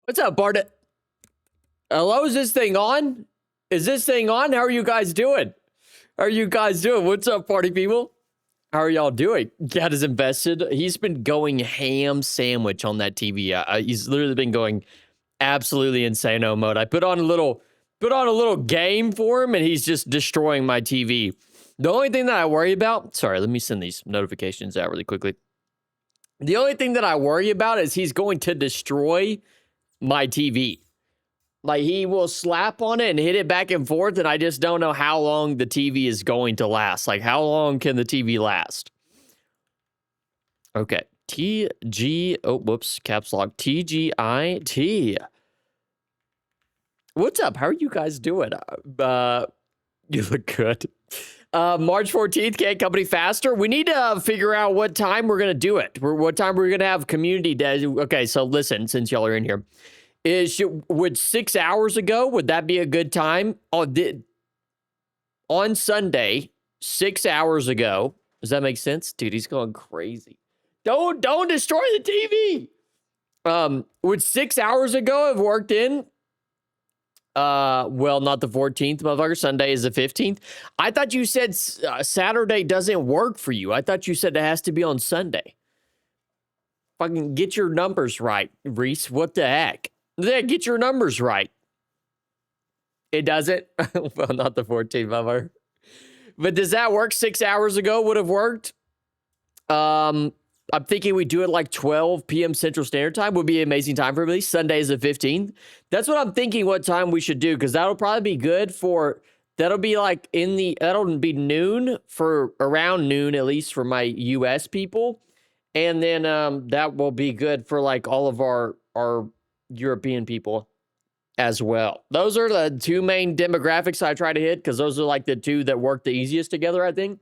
What's up, Bart? Hello, is this thing on? Is this thing on? How are you guys doing? How are you guys doing? What's up, party people? How are y'all doing? Cat is invested. He's been going ham sandwich on that TV. He's literally been going absolutely insano mode. I put on a little game for him, and he's just destroying my TV. The only thing that I worry about, sorry, let me send these notifications out really quickly. The only thing that I worry about is he's going to destroy my TV. Like, he will slap on it and hit it back and forth, and I just don't know how long the TV is going to last. Like, how long can the TV last? Okay. TG, oh, whoops, caps lock. TGIT. What's up? How are you guys doing? You look good. March 14th, can't company faster. We need to figure out what time we're going to do it. What time we're going to have community day. Okay, so listen, since y'all are in here. Would 6 hours ago, would that be a good time? On Sunday, 6 hours ago. Does that make sense? Dude, he's going crazy. Don't destroy the TV. Would 6 hours ago have worked in? Well, not the 14th, motherfucker. Sunday is the 15th. I thought you said Saturday doesn't work for you. I thought you said it has to be on Sunday. Fucking get your numbers right, Reese. What the heck? Yeah, get your numbers right. It doesn't? Well, not the 14th, motherfucker. But does that work? 6 hours ago would have worked. I'm thinking we do it like 12 p.m. Central Standard Time would be an amazing time for me. Sunday is the 15th. That's what I'm thinking what time we should do, because that'll probably be good for, that'll be like that'll be noon, for around noon, at least for my US people. And then that will be good for like all of our European people as well. Those are the two main demographics I try to hit, because those are like the two that work the easiest together, I think.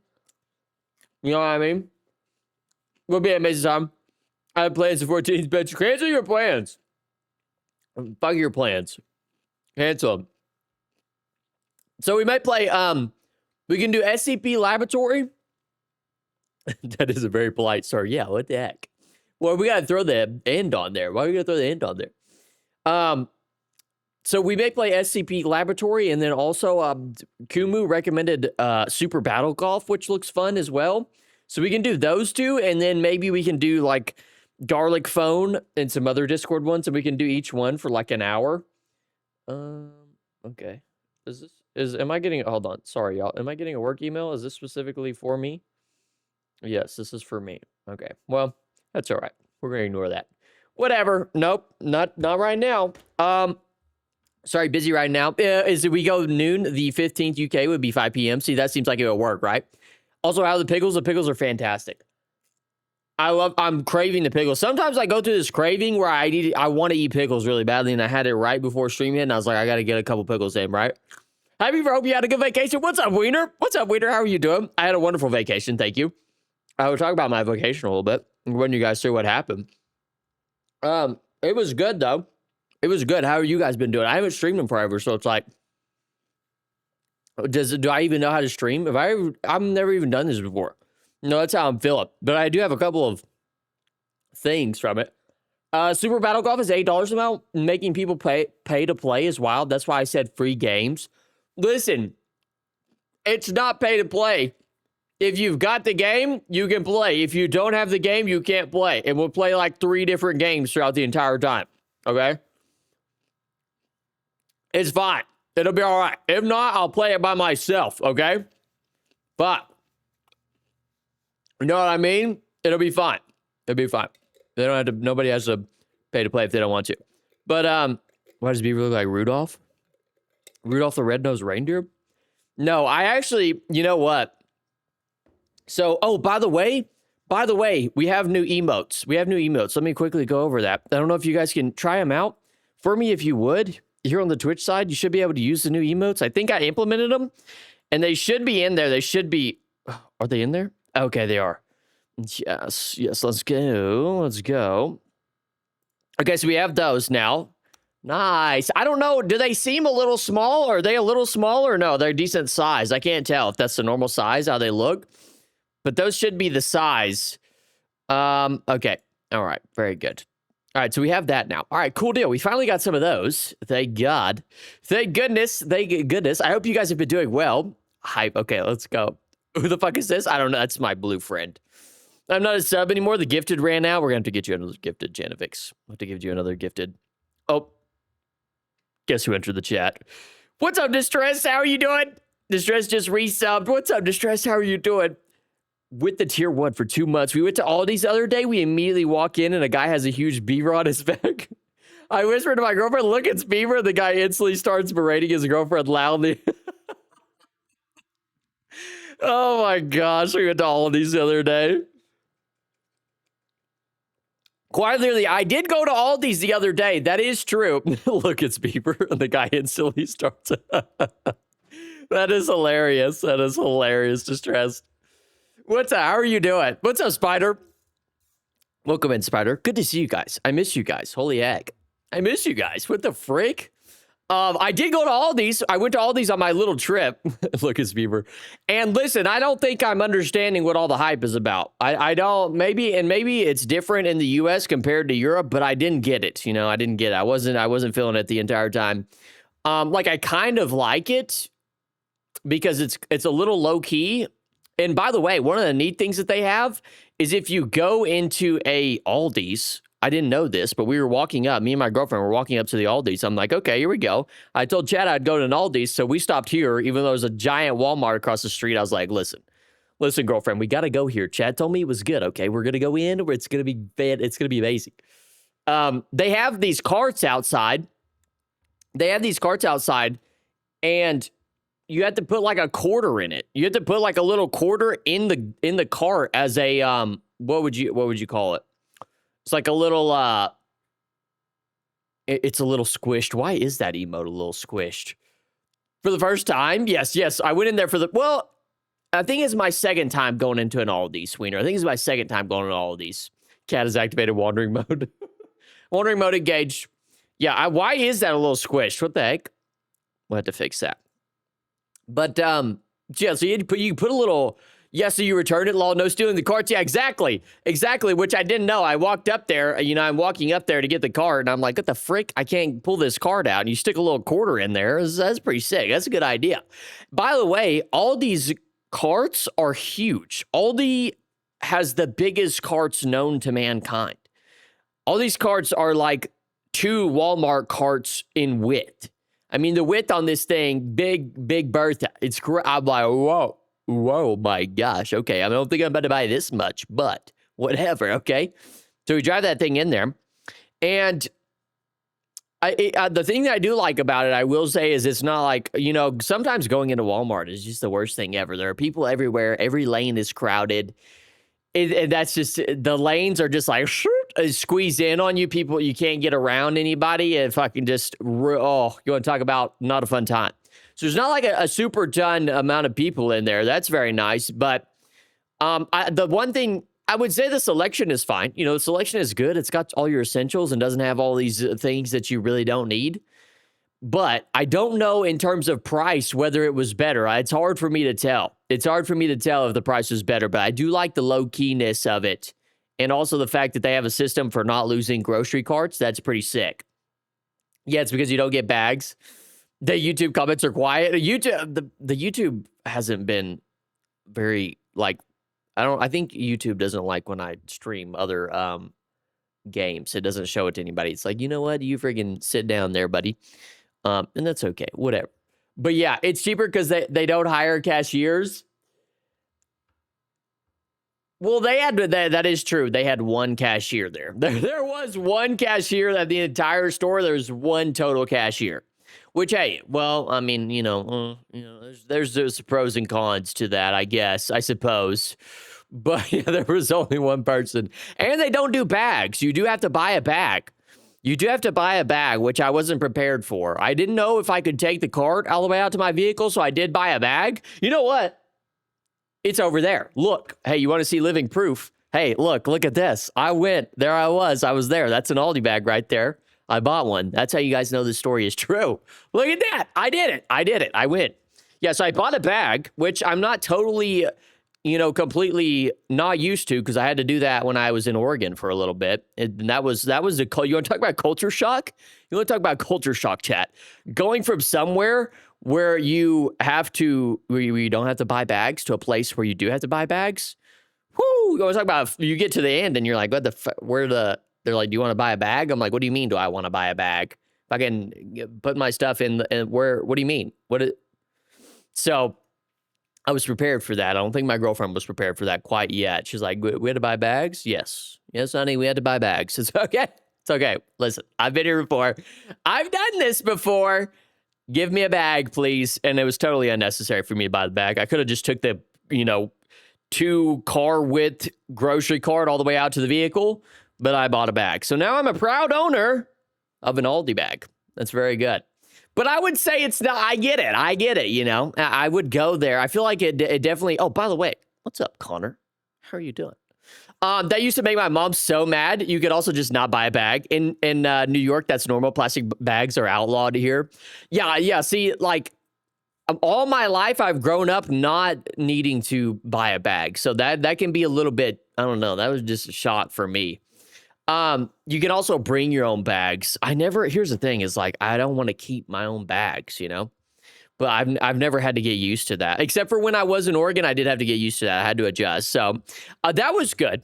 You know what I mean? Will be an amazing time. I have plans for 14th, but cancel your plans. Fuck your plans. Cancel them. So we might play, we can do SCP Laboratory. That is a very polite start. Yeah, what the heck? Well, we gotta throw the end on there. Why are we gonna throw the end on there? So we may play SCP Laboratory, and then also Kumu recommended Super Battle Golf, which looks fun as well. So we can do those two, and then maybe we can do like Garlic Phone and some other Discord ones, and we can do each one for like an hour. Okay. Am I getting, hold on, sorry y'all. Am I getting a work email? Is this specifically for me? Yes, this is for me. Okay, well, that's all right. We're gonna ignore that. Whatever. Nope, not right now. Sorry, busy right now. Is it we go noon? The 15th UK would be 5 p.m. See, that seems like it would work, right? Also, how the pickles? The pickles are fantastic. I'm craving the pickles. Sometimes I go through this craving where I want to eat pickles really badly, and I had it right before streaming it, and I was like, I got to get a couple pickles in, right? Hi, Beevr. Hope you had a good vacation. What's up, Wiener? What's up, Wiener? How are you doing? I had a wonderful vacation. Thank you. I will talk about my vacation a little bit when you guys see what happened. It was good, though. It was good. How have you guys been doing? I haven't streamed in forever, so it's like, do I even know how to stream? I've never even done this before. No, that's how I'm feeling. But I do have a couple of things from it. Super Battle Golf is $8 amount. Making people pay to play is wild. That's why I said free games. Listen, it's not pay to play. If you've got the game, you can play. If you don't have the game, you can't play. And we'll play like 3 different games throughout the entire time. Okay? It's fine. It'll be all right. If not, I'll play it by myself. Okay? But, you know what I mean? It'll be fine. It'll be fine. They don't have to, nobody has to pay to play if they don't want to. But, why does Beevr look like Rudolph? Rudolph the Red-Nosed Reindeer? No, I actually, you know what? So, oh, by the way, we have new emotes. Let me quickly go over that. I don't know if you guys can try them out for me if you would. Here on the Twitch side, you should be able to use the new emotes. I think I implemented them, and they should be in there. They should be. Are they in there? Okay, they are. Yes, let's go. Okay, so we have those now. Nice. I don't know. Do they seem a little small? Are they a little small or no? They're decent size. I can't tell if that's the normal size, how they look. But those should be the size. Okay. All right. Very good. All right, so we have that now. All right, cool deal. We finally got some of those. Thank God. Thank goodness. Thank goodness. I hope you guys have been doing well. Hype. Okay, let's go. Who the fuck is this? I don't know. That's my blue friend. I'm not a sub anymore. The gifted ran out. We're going to have to get you another gifted, Janavix. We'll have to give you another gifted. Oh, guess who entered the chat? What's up, Distress? How are you doing? Distress just resubbed. What's up, Distress? How are you doing? With the tier 1 for 2 months. We went to Aldi's the other day. We immediately walk in and a guy has a huge Beevr on his back. I whispered to my girlfriend, look, it's Beevr. The guy instantly starts berating his girlfriend loudly. Oh my gosh. We went to Aldi's the other day. Quite literally, I did go to Aldi's the other day. That is true. Look, it's Beevr. And the guy instantly starts. That is hilarious. That is hilarious. Distress. What's up? How are you doing? What's up, Spider? Welcome in, Spider. Good to see you guys. I miss you guys. Holy egg. I miss you guys. What the frick? I did go to Aldi's. I went to Aldi's on my little trip. Look, it's Beevr. And listen, I don't think I'm understanding what all the hype is about. I don't, maybe it's different in the US compared to Europe, but I didn't get it. You know, I didn't get it. I wasn't feeling it the entire time. Like I kind of like it because it's a little low key. And by the way, one of the neat things that they have is if you go into a Aldi's, I didn't know this, but we were walking up, me and my girlfriend were walking up to the Aldi's. I'm like, okay, here we go. I told Chad I'd go to an Aldi's, so we stopped here, even though there's a giant Walmart across the street. I was like, listen, girlfriend, we got to go here. Chad told me it was good, okay? We're going to go in, it's going to be bad. It's going to be amazing. They have these carts outside. And you have to put like a quarter in it. You have to put like a little quarter in the cart as a what would you call it? It's like a little it's a little squished. Why is that emote a little squished? For the first time? Yes. I went in there I think it's my second time going into an Aldi's, Sweener. I think it's my second time going into Aldi's. Cat has activated wandering mode. Wandering mode engaged. Yeah, why is that a little squished? What the heck? We'll have to fix that. But, yeah, so you put a little, so you return it, lol, no stealing the carts. Yeah, exactly, which I didn't know. I walked up there, I'm walking up there to get the cart, and I'm like, what the frick? I can't pull this cart out. And you stick a little quarter in there. That's pretty sick. That's a good idea. By the way, all these carts are huge. Aldi has the biggest carts known to mankind. All these carts are like 2 Walmart carts in width. I mean, the width on this thing, big Bertha. It's great. I'm like, whoa, my gosh. Okay, I don't think I'm about to buy this much, but whatever, okay? So we drive that thing in there. And the thing that I do like about it, I will say, is it's not like, sometimes going into Walmart is just the worst thing ever. There are people everywhere. Every lane is crowded. And that's just, the lanes are just like, squeeze in on you. People, you can't get around anybody. And fucking just, you want to talk about not a fun time. So there's not like a super ton amount of people in there. That's very nice. But the one thing, I would say the selection is fine. The selection is good. It's got all your essentials and doesn't have all these things that you really don't need. But I don't know in terms of price whether it was better. It's hard for me to tell. It's hard for me to tell if the price was better, but I do like the low-keyness of it. And also the fact that they have a system for not losing grocery carts. That's pretty sick. Yeah, it's because you don't get bags. The YouTube comments are quiet. The YouTube hasn't been very, I think YouTube doesn't like when I stream other games. It doesn't show it to anybody. It's like, you know what? You friggin' sit down there, buddy. And that's okay, whatever. But yeah, it's cheaper because they don't hire cashiers. Well, that is true. They had one cashier there. There was one cashier at the entire store. There's one total cashier. Which, hey, well, I mean, there's pros and cons to that, I guess, I suppose. But yeah, there was only one person. And they don't do bags. You do have to buy a bag. Which I wasn't prepared for. I didn't know if I could take the cart all the way out to my vehicle, so I did buy a bag. You know what? It's over there. Look. Hey, you want to see living proof? Hey, look at this. I went. There I was. I was there. That's an Aldi bag right there. I bought one. That's how you guys know this story is true. Look at that. I did it. I went. Yeah, so I bought a bag, which I'm not totally you know, completely not used to, because I had to do that when I was in Oregon for a little bit. And that was you want to talk about culture shock? You want to talk about culture shock, chat? Going from somewhere where you have to, where you don't have to buy bags, to a place where you do have to buy bags. Whoo! You want to talk about, you get to the end and you're like, what the, they're like, do you want to buy a bag? I'm like, what do you mean, do I want to buy a bag? If I can put my stuff in, what do you mean? So I was prepared for that. I don't think my girlfriend was prepared for that quite yet. She's like, we had to buy bags? Yes. Yes, honey, we had to buy bags. It's okay. It's okay. Listen, I've been here before. I've done this before. Give me a bag, please. And it was totally unnecessary for me to buy the bag. I could have just took the, 2-car width grocery cart all the way out to the vehicle, but I bought a bag. So now I'm a proud owner of an Aldi bag. That's very good. But I would say it's not, I get it. I would go there. I feel like it definitely, oh, by the way, what's up, Connor? How are you doing? That used to make my mom so mad. You could also just not buy a bag. In New York, that's normal. Plastic bags are outlawed here. Yeah. See, like, all my life, I've grown up not needing to buy a bag. So that can be a little bit, I don't know. That was just a shock for me. You can also bring your own bags. Here's the thing is, like, I don't want to keep my own bags, but I've never had to get used to that, except for when I was in Oregon. I did have to get used to that. I had to adjust. So that was good.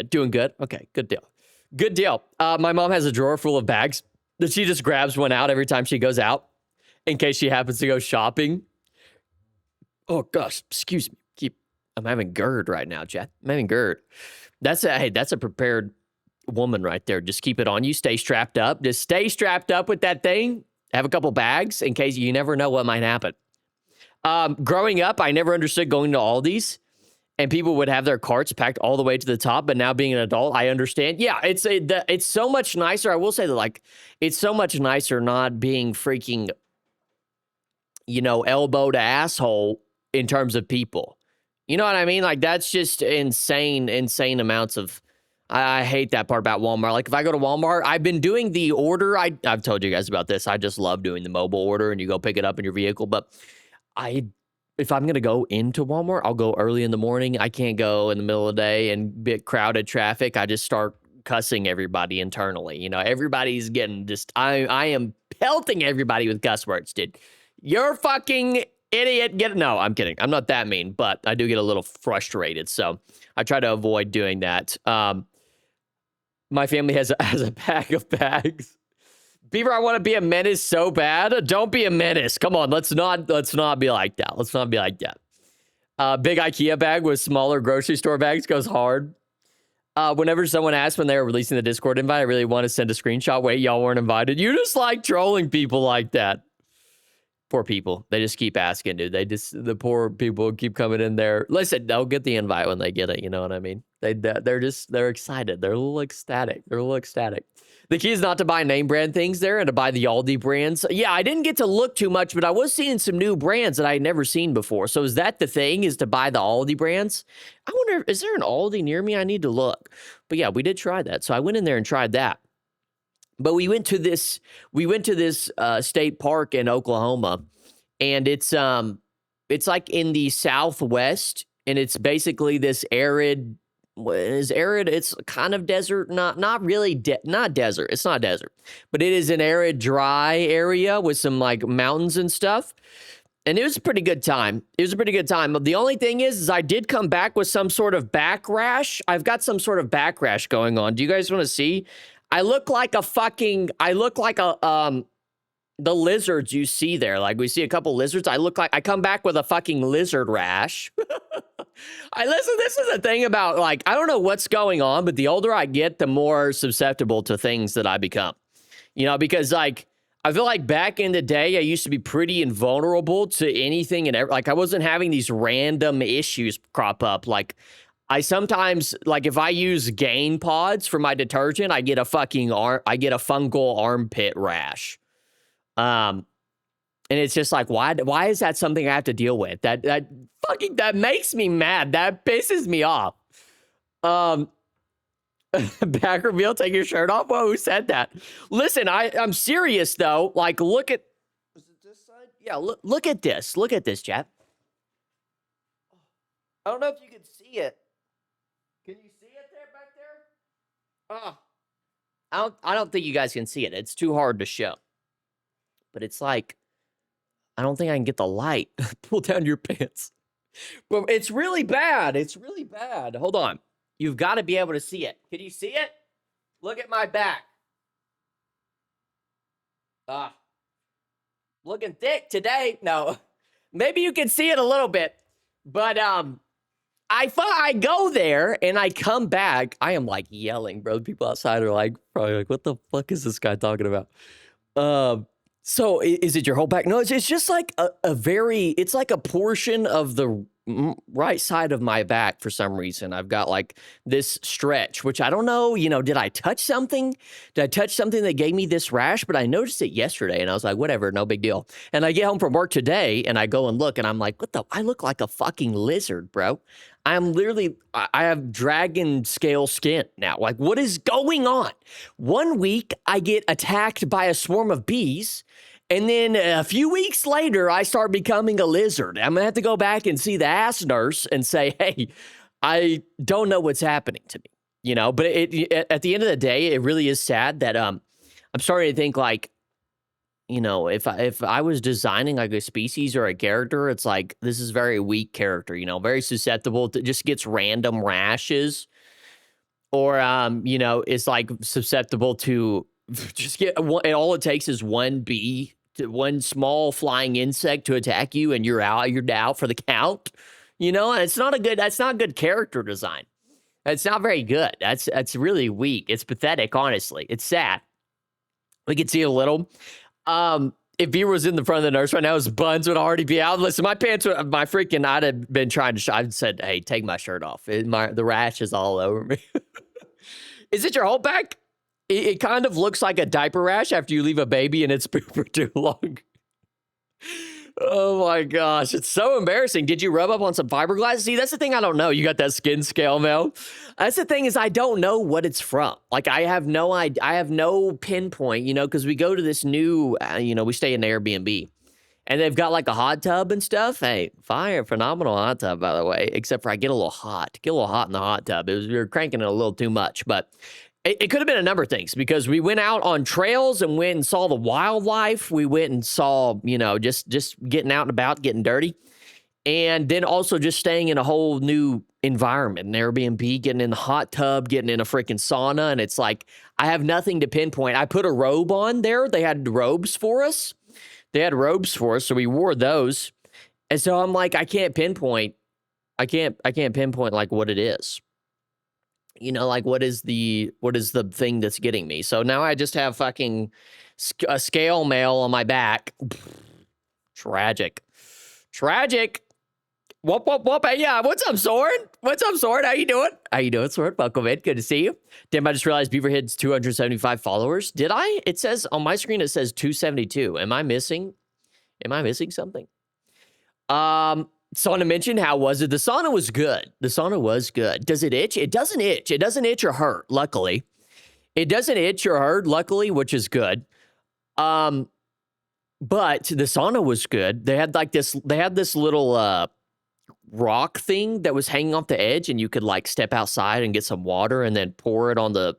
Doing good. Okay. Good deal. My mom has a drawer full of bags that she just grabs one out every time she goes out in case she happens to go shopping. Oh gosh, excuse me. I'm having GERD right now, chat. I'm having GERD. That's a prepared woman right there. Just keep it on you. Stay strapped up. Just stay strapped up with that thing. Have a couple bags in case you never know what might happen. Growing up, I never understood going to Aldi's and people would have their carts packed all the way to the top. But now being an adult, I understand. Yeah, it's so much nicer. I will say that, like, it's so much nicer not being freaking, elbow to asshole in terms of people. You know what I mean? Like, that's just insane amounts of, I hate that part about Walmart. Like, if I go to Walmart, I've been doing the order. I've told you guys about this. I just love doing the mobile order and you go pick it up in your vehicle. But if I'm going to go into Walmart, I'll go early in the morning. I can't go in the middle of the day and bit crowded traffic. I just start cussing everybody internally. Everybody's getting just, I am pelting everybody with cuss words, dude. You're fucking idiot. No, I'm kidding. I'm not that mean, but I do get a little frustrated. So I try to avoid doing that. My family has a bag of bags. Beevr, I want to be a menace so bad. Don't be a menace. Come on, let's not be like that. Let's not be like that. Big IKEA bag with smaller grocery store bags goes hard. Whenever someone asks when they were releasing the Discord invite, I really want to send a screenshot. Wait, y'all weren't invited. You just like trolling people like that. Poor people. They just keep asking, dude. The poor people keep coming in there. Listen, they'll get the invite when they get it. You know what I mean? They're excited. They're a little ecstatic. The key is not to buy name brand things there and to buy the Aldi brands. Yeah, I didn't get to look too much, but I was seeing some new brands that I had never seen before. So is that the thing, is to buy the Aldi brands? I wonder, is there an Aldi near me? I need to look. But yeah, we did try that. So I went in there and tried that. But we went to this state park in Oklahoma, and it's like in the Southwest, and it's basically this arid. It's kind of desert, not really, not desert. It's not desert, but it is an arid, dry area with some like mountains and stuff. And it was a pretty good time. But the only thing is I did come back with some sort of back rash. I've got some sort of back rash going on. Do you guys want to see? I look like the lizards you see there. Like, we see a couple lizards. I come back with a fucking lizard rash. This is the thing about, like, I don't know what's going on, but the older I get, the more susceptible to things that I become. Because, like, I feel like back in the day, I used to be pretty invulnerable to anything and like, I wasn't having these random issues crop up. Like, I sometimes, like, if I use Gain pods for my detergent, I get a fungal armpit rash. And it's just like, why is that something I have to deal with? That makes me mad. That pisses me off. Back reveal, take your shirt off. Whoa, who said that? Listen, I'm serious though. Like, look at, is it this side? Yeah, look at this. Look at this, chat. I don't know if you can see it. Can you see it there back there? I don't think you guys can see it. It's too hard to show. But it's like, I don't think I can get the light. Pull down your pants. But it's really bad. It's really bad. Hold on. You've got to be able to see it. Can you see it? Look at my back. Looking thick today. No. Maybe you can see it a little bit. But I go there and I come back. I am like yelling, bro. People outside are like, probably like, what the fuck is this guy talking about? So is it your whole back? No, it's just like it's like a portion of the right side of my back for some reason. I've got like this stretch, which I don't know, did I touch something? Did I touch something that gave me this rash? But I noticed it yesterday and I was like, whatever, no big deal. And I get home from work today and I go and look and I'm like, I look like a fucking lizard, bro. I'm literally, I have dragon scale skin now. Like, what is going on? 1 week, I get attacked by a swarm of bees. And then a few weeks later, I start becoming a lizard. I'm going to have to go back and see the ass nurse and say, hey, I don't know what's happening to me, But at the end of the day, it really is sad that I'm starting to think like, if I was designing like a species or a character, it's like, this is very weak character, very susceptible to just gets random rashes or, it's like susceptible to just get all it takes is one bee, one small flying insect to attack you and you're out for the count, and that's not good character design. It's not very good. That's really weak. It's pathetic, honestly. It's sad. We can see a little. If Beevr was in the front of the nurse right now, his buns would already be out. Listen, I'd have been trying to, I'd said, hey, take my shirt off. The rash is all over me. Is it your whole back? It kind of looks like a diaper rash after you leave a baby and it's pooped for too long. Oh my gosh, it's so embarrassing. Did you rub up on some fiberglass? See, that's the thing I don't know. You got that skin scale, Mel. That's the thing is I don't know what it's from. Like I have no idea. I have no pinpoint, because we go to this new, we stay in the Airbnb and they've got like a hot tub and stuff. Hey, phenomenal hot tub, by the way, except for I get a little hot in the hot tub. We were cranking it a little too much, but it could have been a number of things because we went out on trails and went and saw the wildlife. We went and saw, just getting out and about, getting dirty. And then also just staying in a whole new environment, an Airbnb, getting in the hot tub, getting in a freaking sauna. And it's like, I have nothing to pinpoint. I put a robe on there. They had robes for us. So we wore those. And so I'm like, I can't pinpoint like what it is. Like what is the thing that's getting me? So now I just have fucking a scale mail on my back. Tragic. Whoop. Hey, yeah, what's up, Soren? How you doing, Soren? Welcome in. Good to see you. Damn, I just realized Beevr hits 275 followers. Did I? It says on my screen, it says 272. Am I missing something? Sauna mentioned, how was it? The sauna was good. Does it itch? It doesn't itch. It doesn't itch or hurt, luckily. Which is good. But the sauna was good. They had this little rock thing that was hanging off the edge, and you could like step outside and get some water and then pour it on the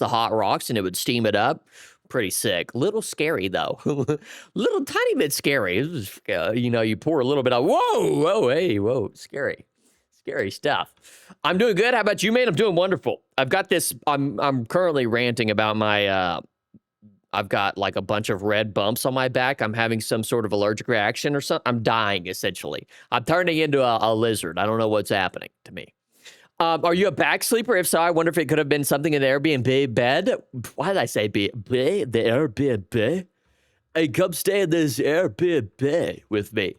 hot rocks, and it would steam it up. Pretty sick. Little scary though. Little tiny bit scary. It was, you pour a little bit of whoa, scary stuff. I'm doing good. How about you, man? I'm doing wonderful. I've got this. I'm currently ranting about my. I've got like a bunch of red bumps on my back. I'm having some sort of allergic reaction or something. I'm dying essentially. I'm turning into a lizard. I don't know what's happening to me. Are you a back sleeper? If so, I wonder if it could have been something in the Airbnb bed. Why did I say the Airbnb? Hey, come stay in this Airbnb with me.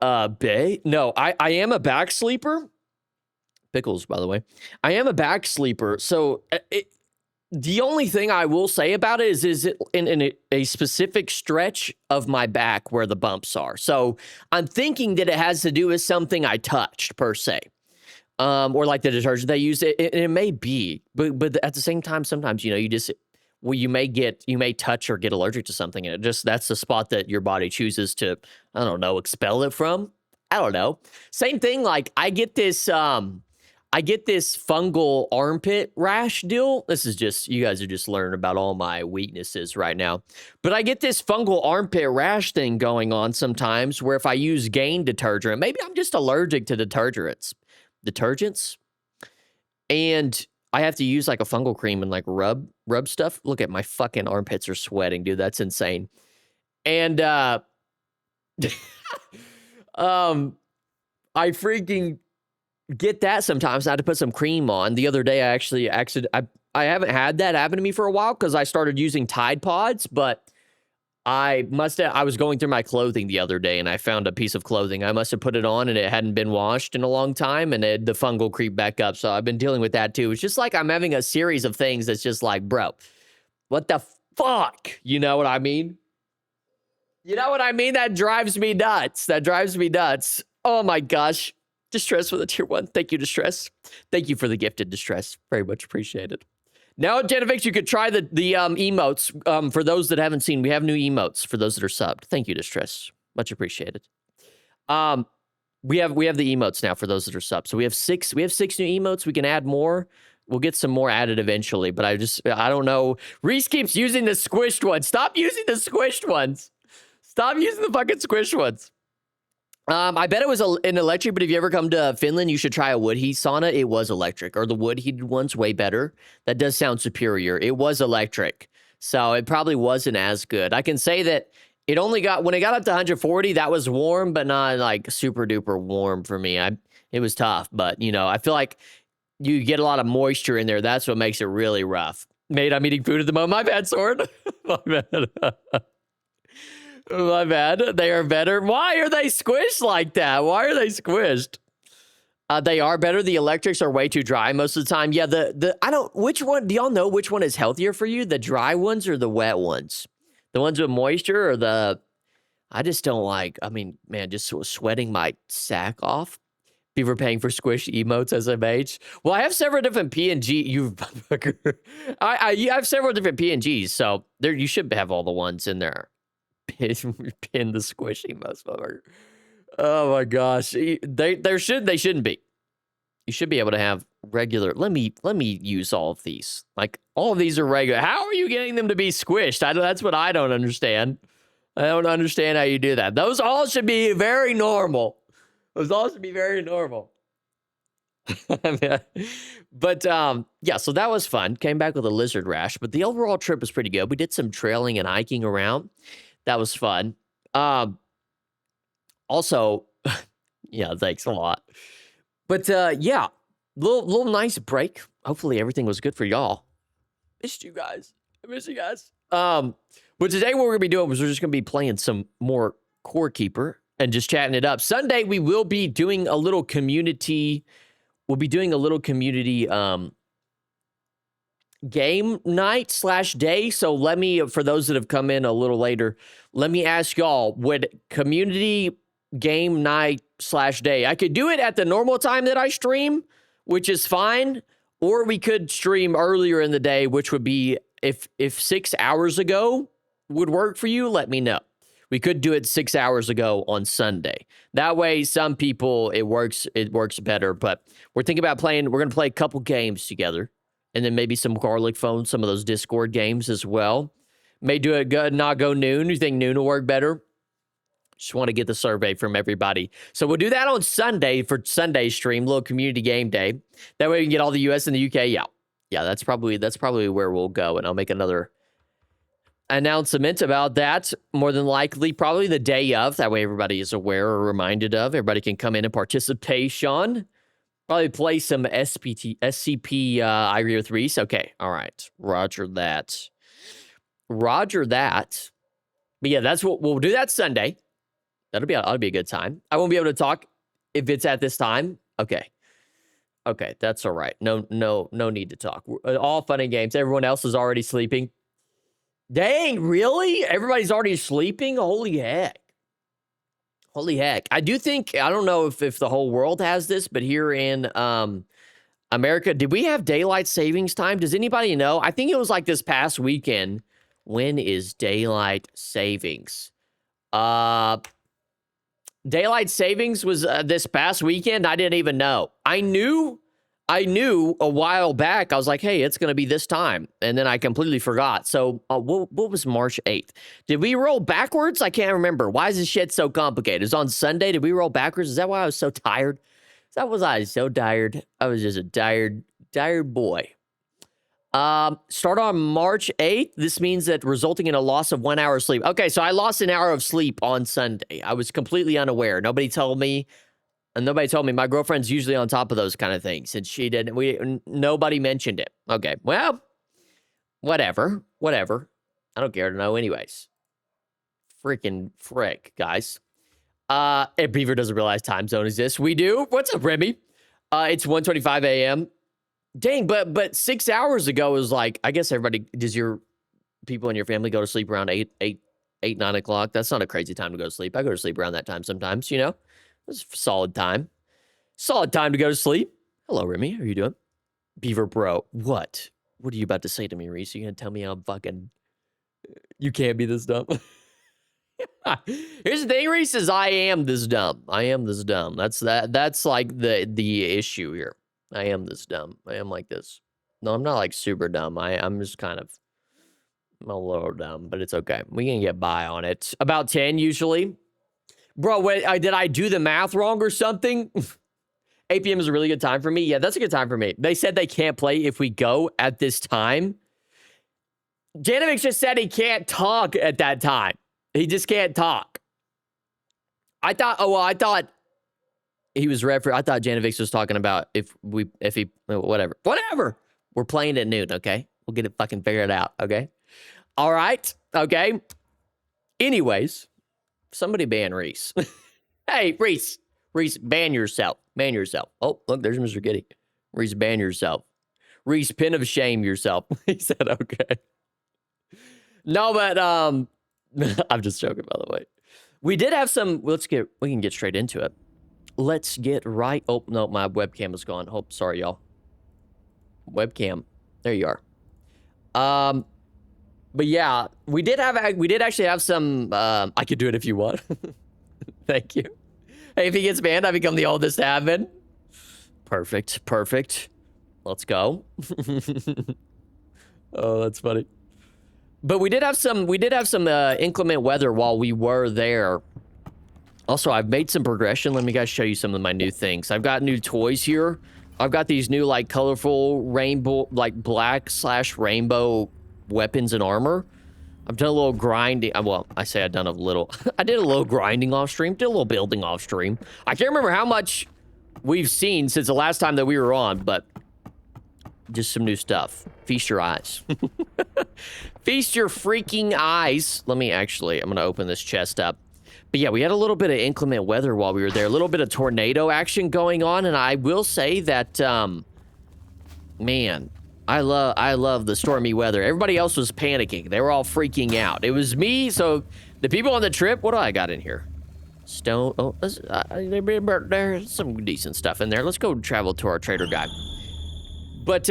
Bay? No, I am a back sleeper. Pickles, by the way. I am a back sleeper. So the only thing I will say about it is it in a specific stretch of my back where the bumps are. So I'm thinking that it has to do with something I touched per se. Or like the detergent they use. It may be, but at the same time, sometimes you may touch or get allergic to something, and that's the spot that your body chooses to, I don't know, expel it from. I don't know. Same thing. Like I get this fungal armpit rash deal. This is just, you guys are just learning about all my weaknesses right now. But I get this fungal armpit rash thing going on sometimes where if I use Gain detergent, maybe I'm just allergic to detergents. And I have to use like a fungal cream and like rub stuff. Look at my fucking armpits are sweating, dude. That's insane. And I freaking get that sometimes. I had to put some cream on. The other day, I haven't had that happen to me for a while because I started using Tide Pods, but I was going through my clothing the other day and I found a piece of clothing. I must have put it on and it hadn't been washed in a long time and the fungal creep back up. So I've been dealing with that too. It's just like I'm having a series of things that's just like, bro, what the fuck? You know what I mean? You know what I mean? That drives me nuts. Oh my gosh. Distress for the tier 1. Thank you, Distress. Thank you for the gifted, Distress. Very much appreciated. Now, Genevix, you could try the emotes. For those that haven't seen, we have new emotes for those that are subbed. Thank you, Distress. Much appreciated. We have the emotes now for those that are subbed. So we have 6 new emotes. We can add more. We'll get some more added eventually, but I don't know. Reese keeps using the squished ones. Stop using the squished ones. Stop using the fucking squished ones. I bet it was an electric, but if you ever come to Finland, you should try a wood heat sauna. It was electric, or the wood heated one's way better. That does sound superior. It was electric, so it probably wasn't as good. I can say that it only got, when it got up to 140, that was warm, but not like super duper warm for me. It was tough, but you know, I feel like you get a lot of moisture in there. That's what makes it really rough. Mate, I'm eating food at the moment. My bad, Sword. My bad. My bad. They are better. Why are they squished like that? Why are they squished? They are better. The electrics are way too dry most of the time. Yeah, which one, do y'all know which one is healthier for you? The dry ones or the wet ones? The ones with moisture or I just don't like, I mean, man, just sweating my sack off. Beevr paying for squish emotes as a mage. Well, I have several different PNG. I have several different PNGs, so there you should have all the ones in there. Pin the squishy motherfucker. Oh my gosh. They shouldn't be. You should be able to have regular. Let me use all of these. Like all of these are regular. How are you getting them to be squished? That's what I don't understand. I don't understand how you do that. Those all should be very normal. Those all should be very normal. But yeah, so that was fun. Came back with a lizard rash, but the overall trip was pretty good. We did some trailing and hiking around. That was fun. Also, yeah, thanks a lot. But yeah, little nice break. Hopefully everything was good for y'all. Missed you guys. I miss you guys. But today what we're gonna be doing is we're just gonna be playing some more Core Keeper and just chatting it up. Sunday we will be doing a little community. We'll be doing a little community game night / day. So let me, for those that have come in a little later, let me ask y'all, would community game night / day, I could do it at the normal time that I stream, which is fine, or we could stream earlier in the day, which would be if 6 hours ago would work for you, let me know. We could do it 6 hours ago on Sunday. That way, some people, it works better, but we're thinking about we're going to play a couple games together. And then maybe some garlic phone, some of those Discord games as well. May do it good, not go noon. You think noon will work better? Just want to get the survey from everybody. So we'll do that on Sunday for Sunday stream, little community game day. That way we can get all the US and the UK. Yeah, that's probably where we'll go. And I'll make another announcement about that. More than likely, probably the day of. That way everybody is aware or reminded of. Everybody can come in and participation. Probably play some SCP Irio 3s. Okay, all right. Roger that. But yeah, that's what we'll do. That Sunday. That'll be a good time. I won't be able to talk if it's at this time. Okay, that's all right. No need to talk. All fun and games. Everyone else is already sleeping. Dang, really? Everybody's already sleeping? Holy heck. I do think, I don't know if the whole world has this, but here in America, did we have daylight savings time? Does anybody know? I think it was like this past weekend. When is daylight savings? Daylight savings was this past weekend. I didn't even know. I knew a while back. I was like, hey, it's going to be this time. And then I completely forgot. So what was March 8th? Did we roll backwards? I can't remember. Why is this shit so complicated? It was on Sunday. Did we roll backwards? Is that why I was so tired? Was I so tired? I was just a tired boy. Start on March 8th. This means that resulting in a loss of 1 hour of sleep. Okay, so I lost an hour of sleep on Sunday. I was completely unaware. Nobody told me. And nobody told me. My girlfriend's usually on top of those kind of things. And she didn't. Nobody mentioned it. Okay, well, whatever. I don't care to know anyways. Freaking frick, guys. And Beevr doesn't realize time zone exists. We do. What's up, Remy? It's 1:25 a.m. Dang, but 6 hours ago was like, I guess everybody, does your people in your family go to sleep around 9 o'clock? That's not a crazy time to go to sleep. I go to sleep around that time sometimes, you know? It's a solid time. Solid time to go to sleep. Hello, Remy. How are you doing? Beevr bro. What? What are you about to say to me, Reese? You gonna tell me I'm fucking... You can't be this dumb? Here's the thing, Reese, is I am this dumb. I am this dumb. That's like the issue here. I am this dumb. I am like this. No, I'm not like super dumb. I'm just kind of... I'm a little dumb, but it's okay. We can get by on it. About 10 usually. Bro, wait, did I do the math wrong or something? 8 p.m. is a really good time for me. Yeah, that's a good time for me. They said they can't play if we go at this time. Janovic just said he can't talk at that time. He just can't talk. I thought he was I thought Janovic was talking about whatever. We're playing at noon, okay? We'll get it fucking figured out, okay? All right, okay? Anyways, somebody ban Reese. Hey, Reese, ban yourself. Ban yourself. Oh, look, there's Mr. Giddy. Reese, ban yourself. Reese, pin of shame yourself. He said, okay. No, but, I'm just joking, by the way. We did have some, we can get straight into it. Let's get right. Oh, no, my webcam is gone. Oh, sorry, y'all. Webcam. There you are. But yeah, we did actually have some, I could do it if you want. Thank you. Hey, if he gets banned, I become the oldest admin. Perfect. Let's go. Oh, that's funny. But we did have some inclement weather while we were there. Also, I've made some progression. Let me guys show you some of my new things. I've got new toys here. I've got these new like colorful rainbow, like black/rainbow weapons and armor. I've done a little grinding. Well, I say I've done a little. I did a little grinding off stream. Did a little building off stream. I can't remember how much we've seen since the last time that we were on, but just some new stuff. Feast your eyes. Feast your freaking eyes. I'm going to open this chest up. But yeah, we had a little bit of inclement weather while we were there. A little bit of tornado action going on. And I will say that, man, I love the stormy weather. Everybody else was panicking. They were all freaking out. It was me. So the people on the trip, what do I got in here? Stone. Oh, there's some decent stuff in there. Let's go travel to our trader guy. But,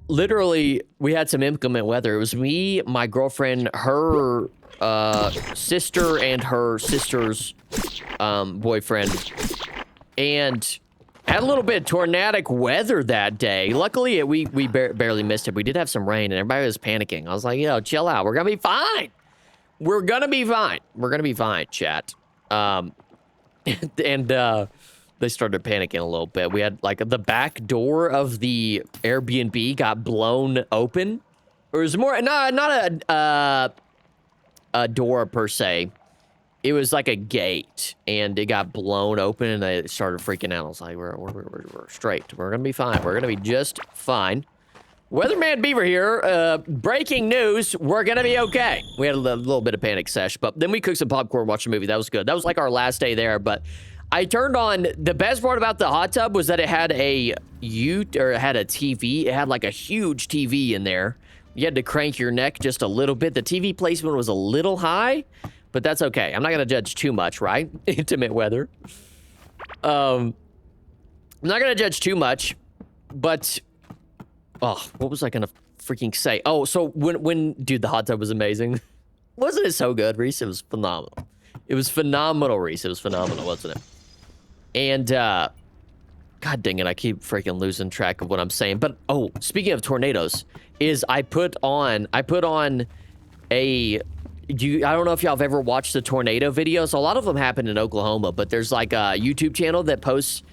literally, we had some inclement weather. It was me, my girlfriend, her sister, and her sister's boyfriend. And had a little bit of tornadic weather that day. Luckily, we barely missed it. We did have some rain, and everybody was panicking. I was like, yo, chill out. We're going to be fine. We're going to be fine, chat. They started panicking a little bit. We had, like, the back door of the Airbnb got blown open. It was more, not a door per se. It was like a gate, and it got blown open, and they started freaking out. I was like, we're straight. We're gonna be fine. We're gonna be just fine. Weatherman Beevr here. Breaking news. We're gonna be okay. We had a little bit of panic sesh, but then we cooked some popcorn, watched a movie. That was good. That was like our last day there, but I turned on, the best part about the hot tub was that it had it had a TV. It had like a huge TV in there. You had to crank your neck just a little bit. The TV placement was a little high, but that's okay. I'm not gonna judge too much, right? Intimate weather. I'm not gonna judge too much, but, oh, what was I gonna freaking say? Oh, so when dude, the hot tub was amazing. Wasn't it so good, Reese? It was phenomenal. It was phenomenal, Reese. It was phenomenal, wasn't it? And, God dang it, I keep freaking losing track of what I'm saying. But, oh, speaking of tornadoes, I put on a... I don't know if y'all have ever watched the tornado videos. A lot of them happen in Oklahoma, but there's like a YouTube channel that posts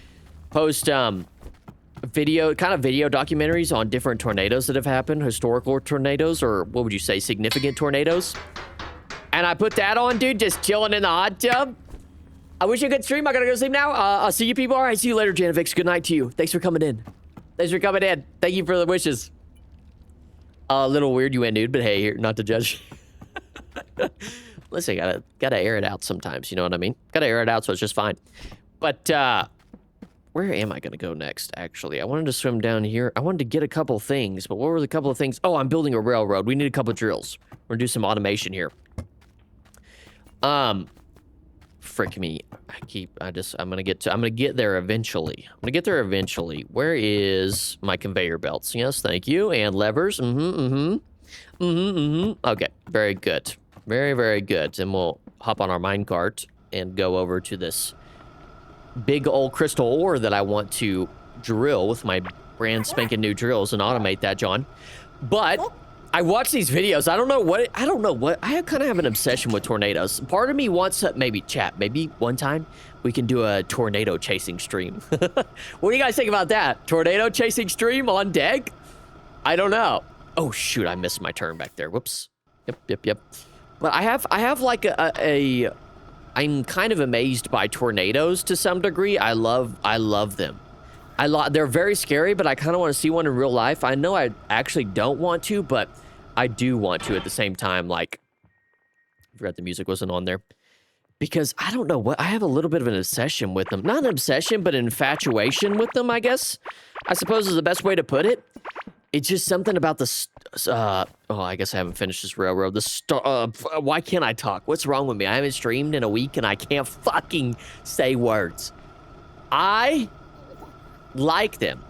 video documentaries on different tornadoes that have happened, historical tornadoes, or what would you say, significant tornadoes. And I put that on, dude, just chilling in the hot tub. I wish you could stream. I gotta go sleep now. I'll see you people. All right, see you later, Janavix. Good night to you. Thanks for coming in. Thanks for coming in. Thank you for the wishes. A little weird you went, dude, but hey, here, not to judge. Listen, gotta air it out sometimes, you know what I mean? Gotta air it out so it's just fine. But where am I gonna go next, actually? I wanted to swim down here. I wanted to get a couple things, but what were the couple of things? Oh, I'm building a railroad. We need a couple drills. We're gonna do some automation here. Frick me. I'm gonna get there eventually. Where is my conveyor belts? Yes, thank you. And levers. Okay, very good. Very, very good. And we'll hop on our minecart and go over to this big old crystal ore that I want to drill with my brand spanking new drills and automate that, John. But I watch these videos. I don't know what. I kind of have an obsession with tornadoes. Part of me wants to maybe one time we can do a tornado chasing stream. What do you guys think about that? Tornado chasing stream on deck? I don't know. Oh shoot, I missed my turn back there. Whoops. Yep. But I have like I'm kind of amazed by tornadoes to some degree. I love them. They're very scary, but I kind of want to see one in real life. I know I actually don't want to, but I do want to at the same time. Like, I forgot the music wasn't on there. Because I don't know what, I have a little bit of an obsession with them. Not an obsession, but an infatuation with them, I guess. I suppose is the best way to put it. It's just something about the, I guess I haven't finished this railroad. Why can't I talk? What's wrong with me? I haven't streamed in a week and I can't fucking say words. I like them.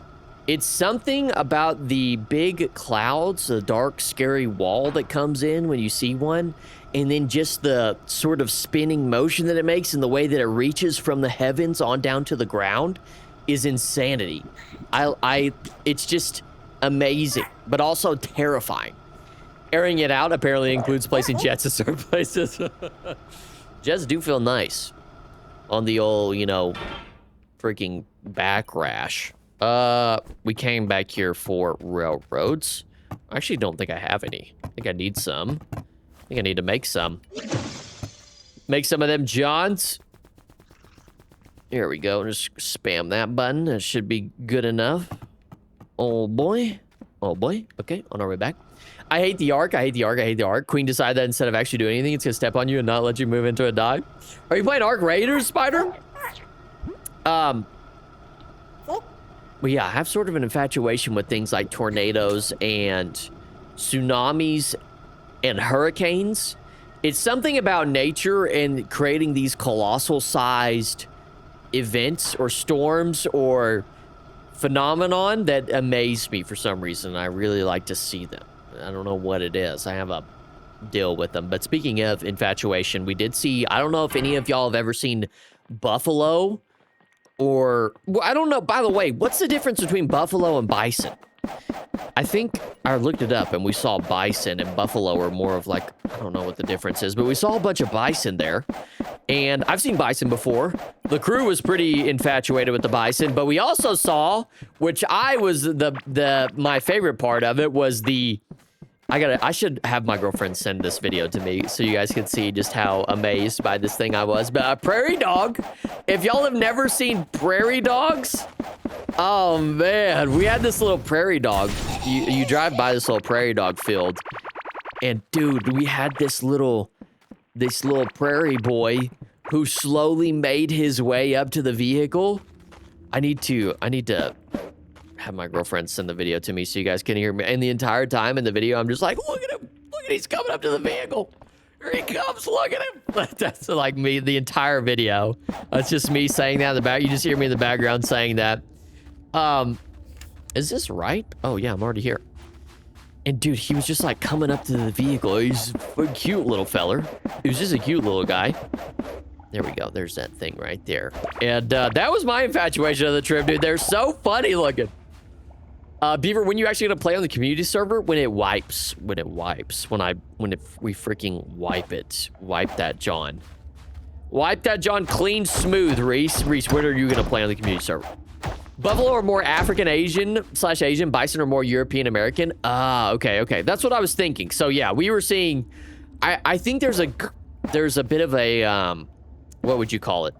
It's something about the big clouds, the dark, scary wall that comes in when you see one, and then just the sort of spinning motion that it makes and the way that it reaches from the heavens on down to the ground is insanity. It's just amazing, but also terrifying. Airing it out apparently includes placing jets in certain places. Jets do feel nice on the old, freaking back rash. We came back here for railroads. I actually don't think I have any. I think I need some. I think I need to make some. Make some of them Johns. Here we go. Just spam that button. That should be good enough. Oh boy. Okay, on our way back. I hate the arc. Queen decided that instead of actually doing anything, it's gonna step on you and not let you move into a dive. Are you playing Arc Raiders, Spider? Well, yeah, I have sort of an infatuation with things like tornadoes and tsunamis and hurricanes. It's something about nature and creating these colossal sized events or storms or phenomenon that amaze me for some reason. I really like to see them. I don't know what it is. I have a deal with them. But speaking of infatuation, we did see, I don't know if any of y'all have ever seen buffalo or, well, I don't know. By the way, what's the difference between buffalo and bison? I think I looked it up and we saw bison and buffalo are more of like, I don't know what the difference is, but we saw a bunch of bison there. And I've seen bison before. The crew was pretty infatuated with the bison, but we also saw, which I was my favorite part of it was I should have my girlfriend send this video to me so you guys can see just how amazed by this thing I was. But a prairie dog, if y'all have never seen prairie dogs, oh man, we had this little prairie dog. You drive by this little prairie dog field, and dude, we had this little prairie boy who slowly made his way up to the vehicle. I need to have my girlfriend send the video to me so you guys can hear me. And the entire time in the video, I'm just like, look at him. Look at he's coming up to the vehicle. Here he comes. Look at him. That's like me, the entire video. That's just me saying that in the back. You just hear me in the background saying that. Is this right? Oh yeah, I'm already here. And dude, he was just like coming up to the vehicle. He's a cute little feller. He was just a cute little guy. There we go. There's that thing right there. And that was my infatuation of the trip, dude. They're so funny looking. Beevr, when you actually gonna play on the community server? When it wipes. We freaking wipe it. Wipe that John. Wipe that John clean smooth, Reese. Reese, when are you gonna play on the community server? Buffalo are more African Asian / Asian. Bison are more European American. Okay. That's what I was thinking. So yeah, we were seeing. I think there's a bit of a what would you call it?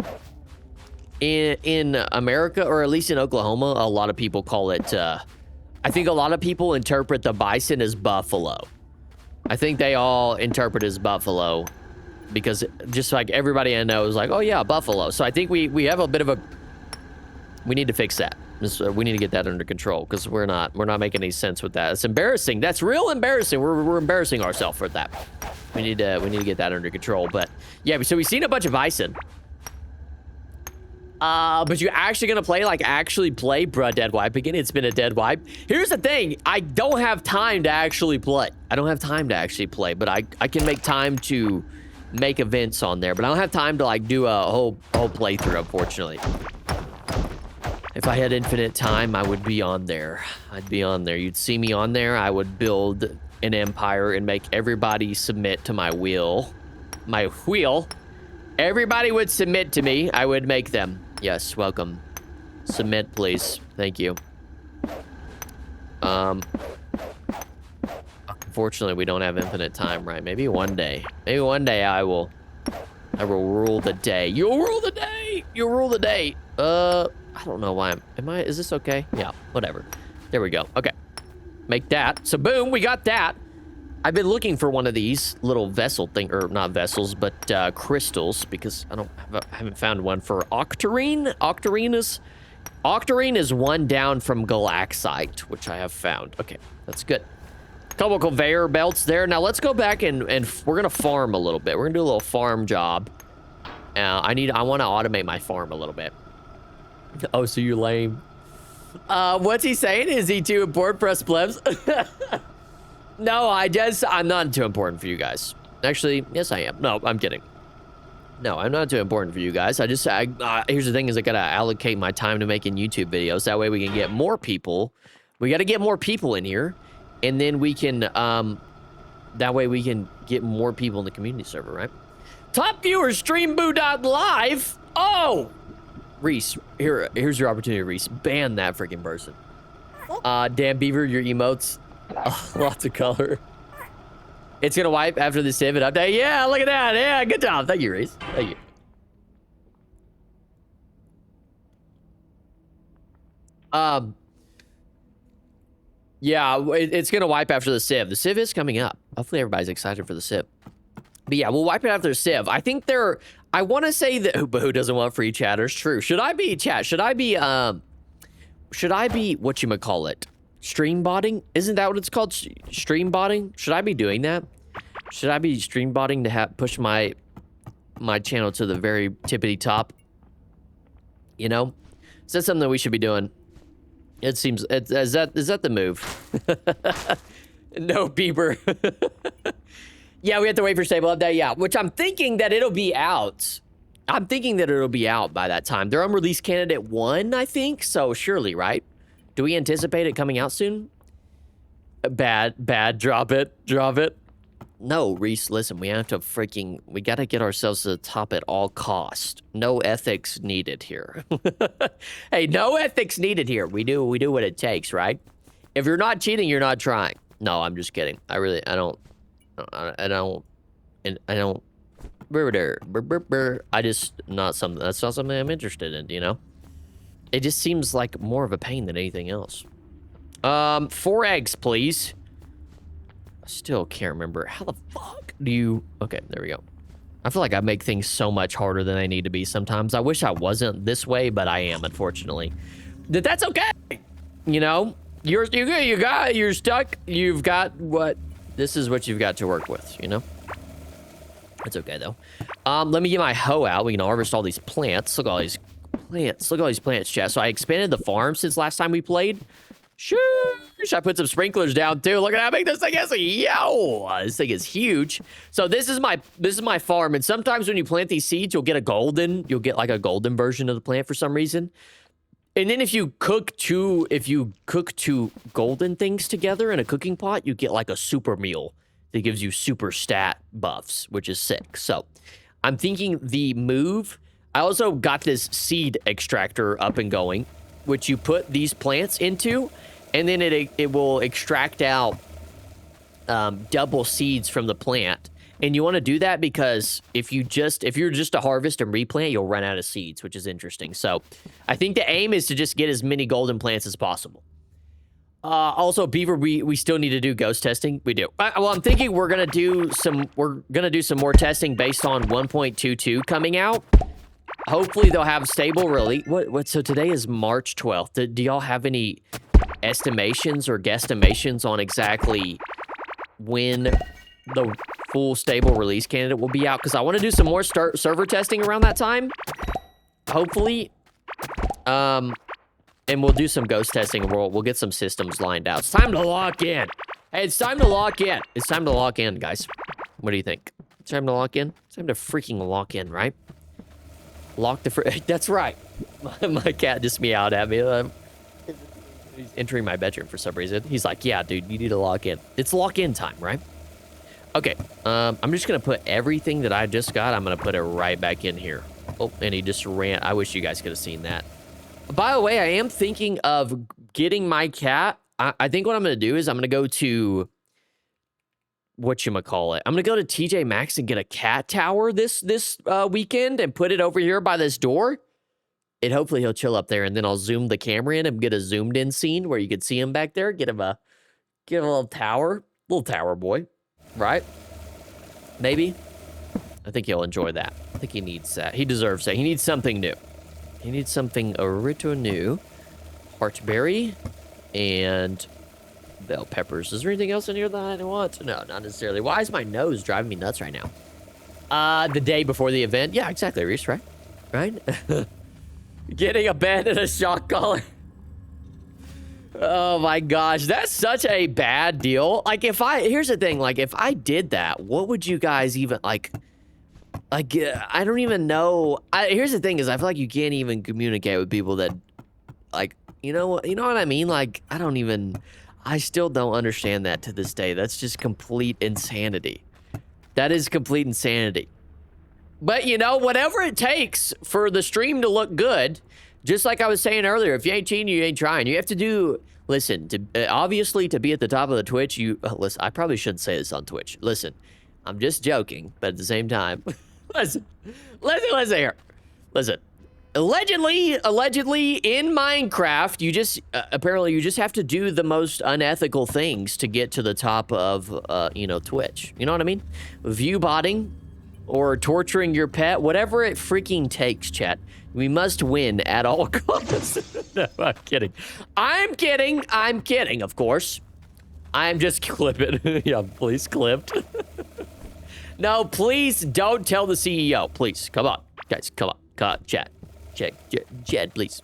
In America, or at least in Oklahoma, a lot of people call it. I think a lot of people interpret the bison as buffalo. I think they all interpret it as buffalo because just like everybody I know is like, oh yeah, buffalo. So I think we have a bit of a. We need to fix that. We need to get that under control because we're not making any sense with that. It's embarrassing. That's real embarrassing. We're embarrassing ourselves for that. We need to get that under control. But yeah, so we've seen a bunch of bison. But you actually gonna play, bruh, dead wipe again? It's been a dead wipe. Here's the thing. I don't have time to actually play. But I can make time to make events on there. But I don't have time to, like, do a whole playthrough, unfortunately. If I had infinite time, I would be on there. I'd be on there. You'd see me on there. I would build an empire and make everybody submit to my wheel. My wheel. Everybody would submit to me. I would make them. Yes, welcome. Submit, please. Thank you. Unfortunately, we don't have infinite time, right? Maybe one day. Maybe one day I will rule the day. You'll rule the day. You'll rule the day. I don't know why is this okay? Yeah, whatever. There we go. Okay. Make that. So boom, we got that. I've been looking for one of these little vessel thing, or not vessels, but crystals, because I haven't found one for Octarine. Octarine is one down from Galaxite, which I have found. Okay, that's good. Couple conveyor belts there. Now let's go back and we're gonna farm a little bit. We're gonna do a little farm job. I want to automate my farm a little bit. Oh, so you're lame. What's he saying? Is he too important for us plebs? No, I'm not too important for you guys. Actually, yes, I am. No, I'm kidding. No, I'm not too important for you guys. Here's the thing is I gotta allocate my time to making YouTube videos. That way we can get more people. We gotta get more people in here. And then we can, that way we can get more people in the community server, right? Top viewers, streamboo.live. Oh! Reese, here's your opportunity, Reese. Ban that freaking person. Damn, Beevr, your emotes. Oh, lots of color. It's gonna wipe after the Civ update. Yeah, look at that. Yeah, good job. Thank you, Reese. Thank you. Yeah, it's gonna wipe after the Civ. The Civ is coming up. Hopefully everybody's excited for the Civ. But yeah, we'll wipe it after the Civ. I think I want to say that who doesn't want free chatters? True. Should I be whatchamacallit? Stream botting? Isn't that what it's called? Stream botting? Should I be doing that? Should I be stream botting to push my channel to the very tippity top? You know? Is that something that we should be doing? It seems is that the move? No, Beevr. Yeah, we have to wait for stable update. Yeah, which I'm thinking that it'll be out. I'm thinking that it'll be out by that time. They're unreleased candidate 1, I think. So surely, right? Do we anticipate it coming out soon? Bad. Drop it. No, Reese, listen, we gotta get ourselves to the top at all cost. No ethics needed here. Hey, no ethics needed here. We do what it takes, right? If you're not cheating, you're not trying. No, I'm just kidding. I don't. That's not something I'm interested in, you know? It just seems like more of a pain than anything else. 4 eggs, please. I still can't remember. How the fuck do you... Okay, there we go. I feel like I make things so much harder than they need to be sometimes. I wish I wasn't this way, but I am, unfortunately. That's okay. You know? You're stuck. You've got what... This is what you've got to work with, you know? It's okay, though. Let me get my hoe out. We can harvest all these plants. Look at all these plants. Look at all these plants, chat. So I expanded the farm since last time we played. Shoo! Should I put some sprinklers down too? Look at how big this thing is. Yo, this thing is huge. So this is my farm, and sometimes when you plant these seeds, you'll get like a golden version of the plant for some reason. And then if you cook two golden things together in a cooking pot, you get like a super meal that gives you super stat buffs, which is sick. So I'm thinking the move. I also got this seed extractor up and going, which you put these plants into, and then it will extract out double seeds from the plant. And you want to do that because if you're just to harvest and replant, you'll run out of seeds, which is interesting. So I think the aim is to just get as many golden plants as possible. Also, Beevr, we still need to do ghost testing. We do. Well, I'm thinking we're gonna do some more testing based on 1.22 coming out. Hopefully they'll have stable release. What? So today is March 12th. Do y'all have any estimations or guesstimations on exactly when the full stable release candidate will be out? Because I want to do some more server testing around that time. Hopefully. And we'll do some ghost testing, and we'll get some systems lined out. It's time to lock in. Hey, it's time to lock in. It's time to lock in, guys. What do you think? It's time to lock in? It's time to freaking lock in, right? Lock the That's right. My cat just meowed at me. He's entering my bedroom for some reason. He's like, yeah, dude, you need to lock in. It's lock in time, right? Okay. I'm just going to put everything that I just got. I'm going to put it right back in here. Oh, and he just ran. I wish you guys could have seen that. By the way, I am thinking of getting my cat. I think what I'm going to do is I'm going to go to whatchamacallit. I'm going to go to TJ Maxx and get a cat tower this weekend and put it over here by this door. And hopefully he'll chill up there, and then I'll zoom the camera in and get a zoomed in scene where you can see him back there. Get him a little tower boy, right? Maybe. I think he'll enjoy that. I think he needs that. He deserves that. He needs something new. He needs something a little new. Heartberry and bell peppers. Is there anything else in here that I want? No, not necessarily. Why is my nose driving me nuts right now? The day before the event. Yeah, exactly, Reese, right? Right? Getting a bed and a shock collar. Oh my gosh, that's such a bad deal. Like, here's the thing, like, if I did that, what would you guys even, like, I don't even know. Here's the thing is, I feel like you can't even communicate with people that, like, you know what I mean? Like, I still don't understand that to this day. That's just complete insanity. That is complete insanity. But, whatever it takes for the stream to look good, just like I was saying earlier, if you ain't cheating, you ain't trying. You have to do, listen, obviously to be at the top of the Twitch, listen, I probably shouldn't say this on Twitch. Listen, I'm just joking, but at the same time, listen here. Listen, allegedly in Minecraft, you just, apparently you just have to do the most unethical things to get to the top of, Twitch. You know what I mean? View botting or torturing your pet, whatever it freaking takes, chat. We must win at all costs. No, I'm kidding. I'm kidding, of course. I'm just clipping. Yeah, please clipped. No, please don't tell the CEO. Please, come on. Guys, come on. Chat, please.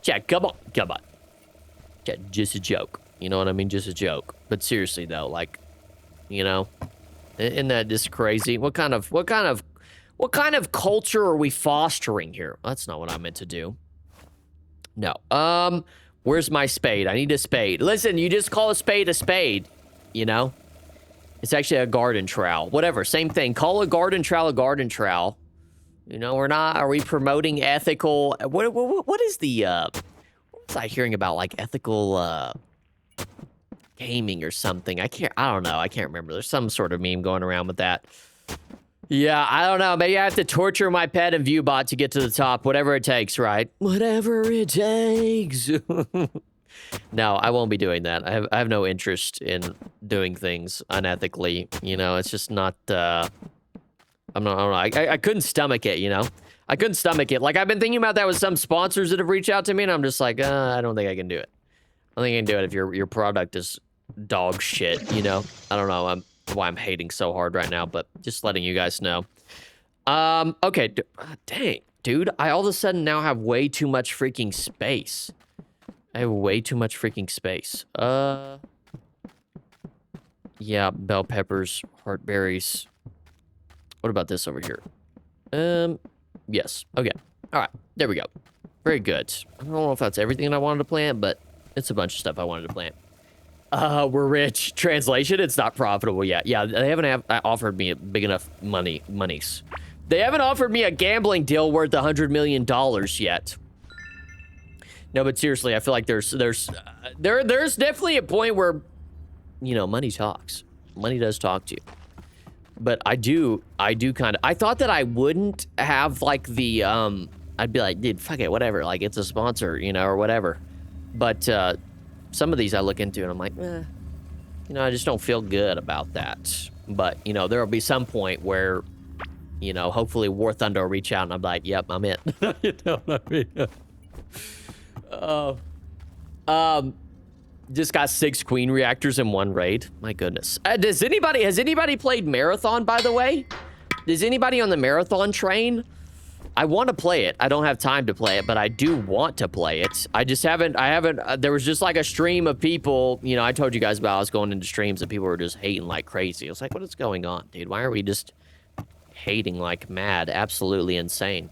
Chat, come on. Chat, just a joke. You know what I mean? Just a joke. But seriously, though, like, isn't that just crazy? What kind of culture are we fostering here? That's not what I meant to do. No. Where's my spade? I need a spade. Listen, you just call a spade, It's actually a garden trowel. Whatever, same thing. Call a garden trowel a garden trowel. Are we promoting ethical? What is the, what was I hearing about, like, ethical, gaming or something? I don't know. I can't remember. There's some sort of meme going around with that. Yeah, I don't know. Maybe I have to torture my pet and viewbot to get to the top. Whatever it takes, right? Whatever it takes. No, I won't be doing that. I have no interest in doing things unethically. It's just not, I don't know. I couldn't stomach it, I couldn't stomach it. Like, I've been thinking about that with some sponsors that have reached out to me, and I'm just like, I don't think I can do it. I don't think I can do it if your product is dog shit, I don't know why I'm hating so hard right now, but just letting you guys know. Okay, dang, dude, I all of a sudden now have way too much freaking space. I have way too much freaking space. Yeah, bell peppers, heart berries. What about this over here? Yes. Okay. All right. There we go. Very good. I don't know if that's everything I wanted to plant, but it's a bunch of stuff I wanted to plant. We're rich. Translation, it's not profitable yet. Yeah, they haven't offered me big enough monies. They haven't offered me a gambling deal worth $100 million yet. No, but seriously, I feel like there's definitely a point where, you know, money talks. Money does talk to you. But I do kind of, I thought that I wouldn't have like the, I'd be like, dude, fuck it, whatever. Like it's a sponsor, you know, or whatever. But, some of these I look into and I'm like, you know, I just don't feel good about that. But, you know, there'll be some point where, you know, hopefully War Thunder will reach out and I'm like, yep, I'm it. You know what I mean? Just got 6 queen reactors in one raid. My goodness. Has anybody played Marathon, by the way? Is anybody on the Marathon train? I want to play it. I don't have time to play it, but I do want to play it. I haven't, there was just like a stream of people, you know, I told you guys about I was going into streams and people were just hating like crazy. I was like, what is going on, dude? Why are we just hating like mad? Absolutely insane.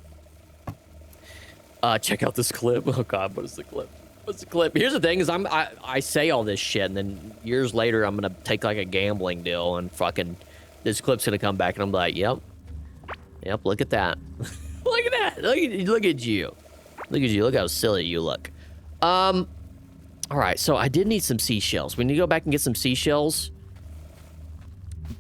Check out this clip. Oh God, what is the clip? What's the clip? Here's the thing is I say all this shit and then years later I'm going to take like a gambling deal and fucking this clip's going to come back and I'm like, yep, look at that. Look at that. Look at you. Look at you. Look how silly you look. All right. So I did need some seashells. We need to go back and get some seashells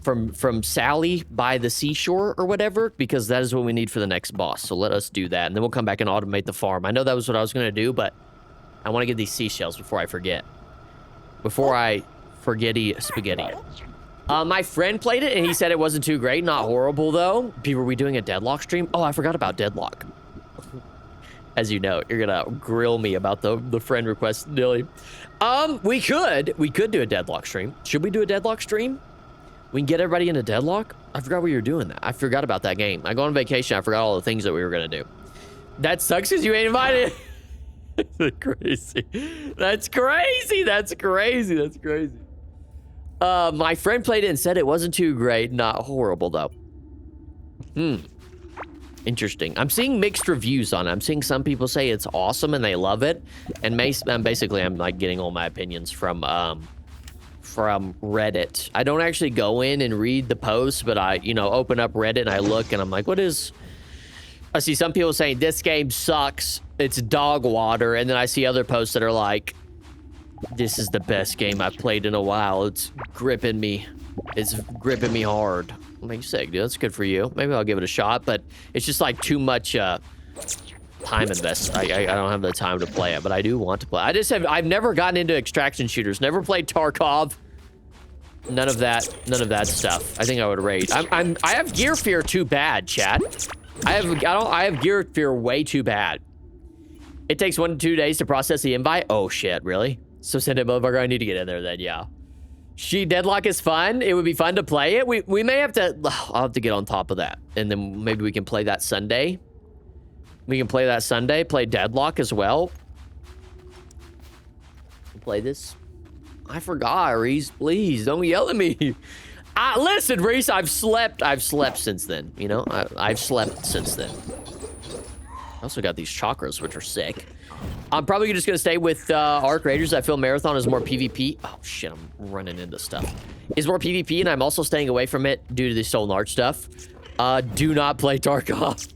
from Sally by the seashore or whatever, because that is what we need for the next boss. So let us do that. And then we'll come back and automate the farm. I know that was what I was going to do, but I want to get these seashells before I forget. Before I forgetty spaghetti. My friend played it, and he said it wasn't too great. Not horrible, though. Were we doing a Deadlock stream? Oh, I forgot about Deadlock. As you know, you're gonna grill me about the friend request, Dilly. We could do a Deadlock stream. Should we do a Deadlock stream? We can get everybody into Deadlock? I forgot we were doing that. I forgot about that game. I go on vacation, I forgot all the things that we were gonna do. That sucks because you ain't invited. That's crazy. That's crazy. That's crazy. That's crazy. My friend played it and said it wasn't too great. Not horrible, though. Interesting. I'm seeing mixed reviews on it. I'm seeing some people say it's awesome and they love it. And basically, I'm like getting all my opinions from Reddit. I don't actually go in and read the posts, but I, you know, open up Reddit and I look and I'm like, what is... I see some people saying this game sucks. It's dog water. And then I see other posts that are like, this is the best game I've played in a while. It's gripping me. It's gripping me hard. I'm like, sick, dude. That's good for you. Maybe I'll give it a shot, but it's just like too much time invest. I don't have the time to play it, but I do want to play. I've never gotten into extraction shooters. Never played Tarkov. None of that stuff. I think I would rage. I have gear fear too bad, chat. I have gear fear way too bad. It takes 1 to 2 days to process the invite. Oh shit, really? So send it, motherfucker. I need to get in there then, yeah. Deadlock is fun. It would be fun to play it. We may have to... I'll have to get on top of that. And then maybe we can play that Sunday. We can play that Sunday. Play Deadlock as well. Play this. I forgot, Reese. Please, don't yell at me. Listen, Reese, I've slept since then. You know, I've slept since then. I also got these chakras, which are sick. I'm probably just going to stay with Arc Raiders. I feel Marathon is more PvP. Oh, shit, I'm running into stuff. Is more PvP, and I'm also staying away from it due to the stolen art stuff. Do not play Tarkov.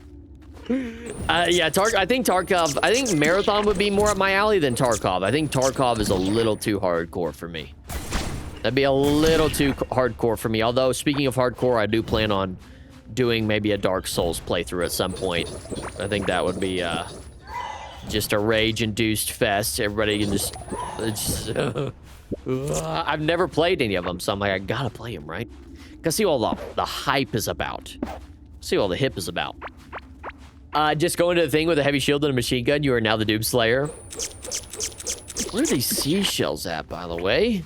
Yeah, I think Marathon would be more up my alley than Tarkov. I think Tarkov is a little too hardcore for me. That'd be a little too hardcore for me. Although, speaking of hardcore, I do plan on doing maybe a Dark Souls playthrough at some point. I think that would be just a rage-induced fest. Everybody can just I've never played any of them, so I'm like, I gotta play them, right? Gotta see what the hype is about. See what all the hip is about. Just go into the thing with a heavy shield and a machine gun. You are now the Doomslayer. Where are these seashells at, by the way?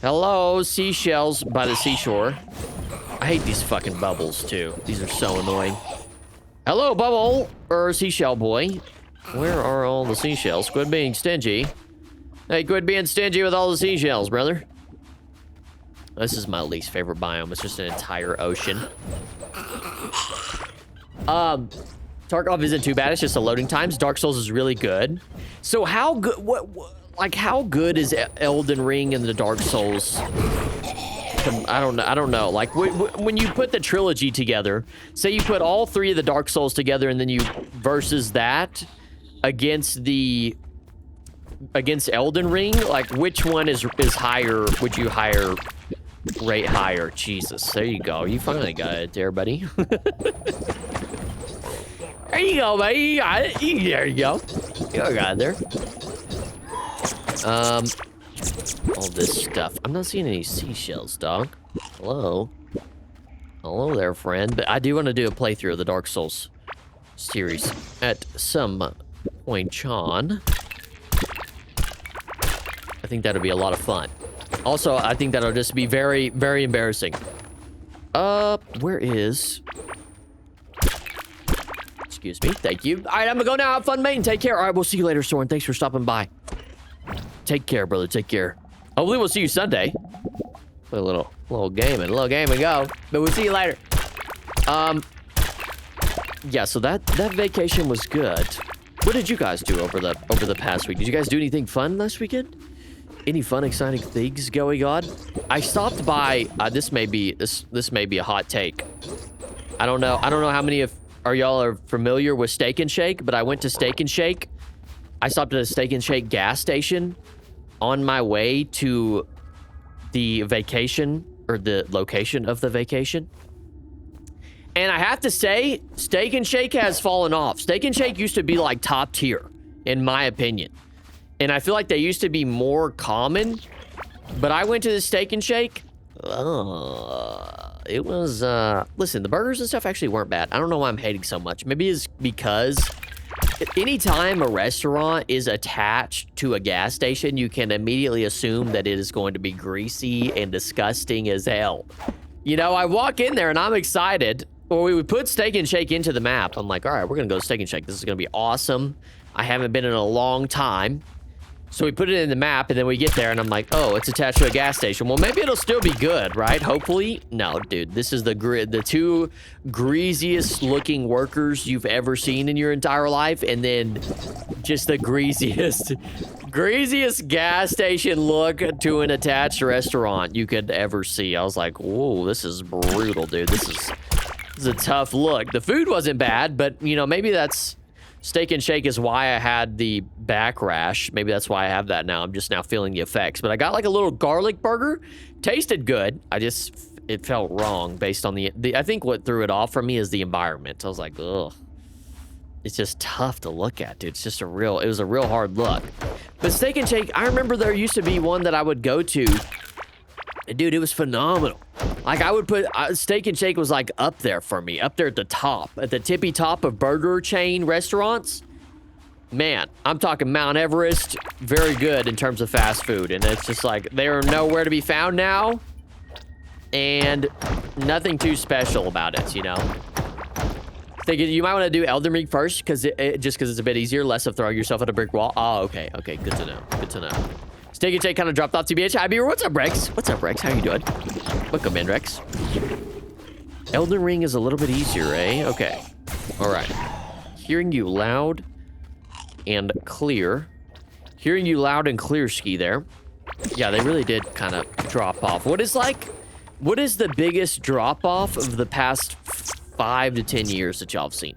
Hello, seashells by the seashore. I hate these fucking bubbles, too. These are so annoying. Hello, bubble, or seashell boy. Where are all the seashells? Quit being stingy. Hey, quit being stingy with all the seashells, brother. This is my least favorite biome. It's just an entire ocean. Tarkov isn't too bad. It's just the loading times. Dark Souls is really good. So how good? Like how good is Elden Ring and the Dark Souls? I don't know. Like when you put the trilogy together, say you put all 3 of the Dark Souls together, and then you versus that against Elden Ring. Like which one is higher? Would you rate higher? Jesus, there you go. You finally got it there, buddy. There you go, buddy. You got it. There you go. You got it there. All this stuff. I'm not seeing any seashells, dog. Hello. Hello there, friend. But I do want to do a playthrough of the Dark Souls series at some point, John. I think that'll be a lot of fun. Also, I think that'll just be very, very embarrassing. Where is... Excuse me. Thank you. All right, I'm gonna go now. Have fun, mate, and take care. All right, we'll see you later, Soren. Thanks for stopping by. Take care, brother. Take care. Hopefully, we'll see you Sunday. Play a little game and go. But we'll see you later. Yeah. So that vacation was good. What did you guys do over the past week? Did you guys do anything fun last weekend? Any fun, exciting things going on? I stopped by. This may be a hot take. I don't know how many of y'all are familiar with Steak and Shake, but I went to Steak and Shake. I stopped at a Steak and Shake gas station on my way to the vacation, or the location of the vacation. And I have to say, Steak and Shake has fallen off. Steak and Shake used to be like top tier, in my opinion. And I feel like they used to be more common. But I went to the Steak and Shake. It was, listen, the burgers and stuff actually weren't bad. I don't know why I'm hating so much. Maybe it's because anytime a restaurant is attached to a gas station, you can immediately assume that it is going to be greasy and disgusting as hell. You know, I walk in there and I'm excited. Well, we would put Steak and Shake into the map. I'm like, all right, we're going to go to Steak and Shake. This is going to be awesome. I haven't been in a long time. So we put it in the map, and then we get there, and I'm like, oh, it's attached to a gas station. Well, maybe it'll still be good, right? Hopefully. No, dude, this is the 2 greasiest looking workers you've ever seen in your entire life, and then just the greasiest gas station look to an attached restaurant you could ever see. I was like, whoa, this is brutal, dude. This is a tough look. The food wasn't bad, but, you know, maybe that's... Steak and Shake is why I had the back rash. Maybe that's why I have that now. I'm just now feeling the effects. But I got like a little garlic burger. Tasted good. It felt wrong based on I think what threw it off for me is the environment. I was like, ugh. It's just tough to look at, dude. It was a real hard look. But Steak and Shake, I remember there used to be one that I would go to. And dude, it was phenomenal. Like I would put Steak and Shake was like up there for me, up there at the top, at the tippy top of burger chain restaurants. Man, I'm talking Mount Everest. Very good in terms of fast food. And it's just like they are nowhere to be found now. And nothing too special about it, you know. Thinking you might want to do Elden Ring first because just because it's a bit easier, less of throwing yourself at a brick wall. Oh, okay. Okay, good to know. Good to know. Steak and Shake kind of dropped off TBH. Hi, Beevr. What's up, Rex? What's up, Rex? How you doing? Welcome in, Rex. Elden Ring is a little bit easier, eh? Okay. All right. Hearing you loud and clear. Hearing you loud and clear, Ski, there. Yeah, they really did kind of drop off. What is the biggest drop off of the past 5 to 10 years that y'all have seen?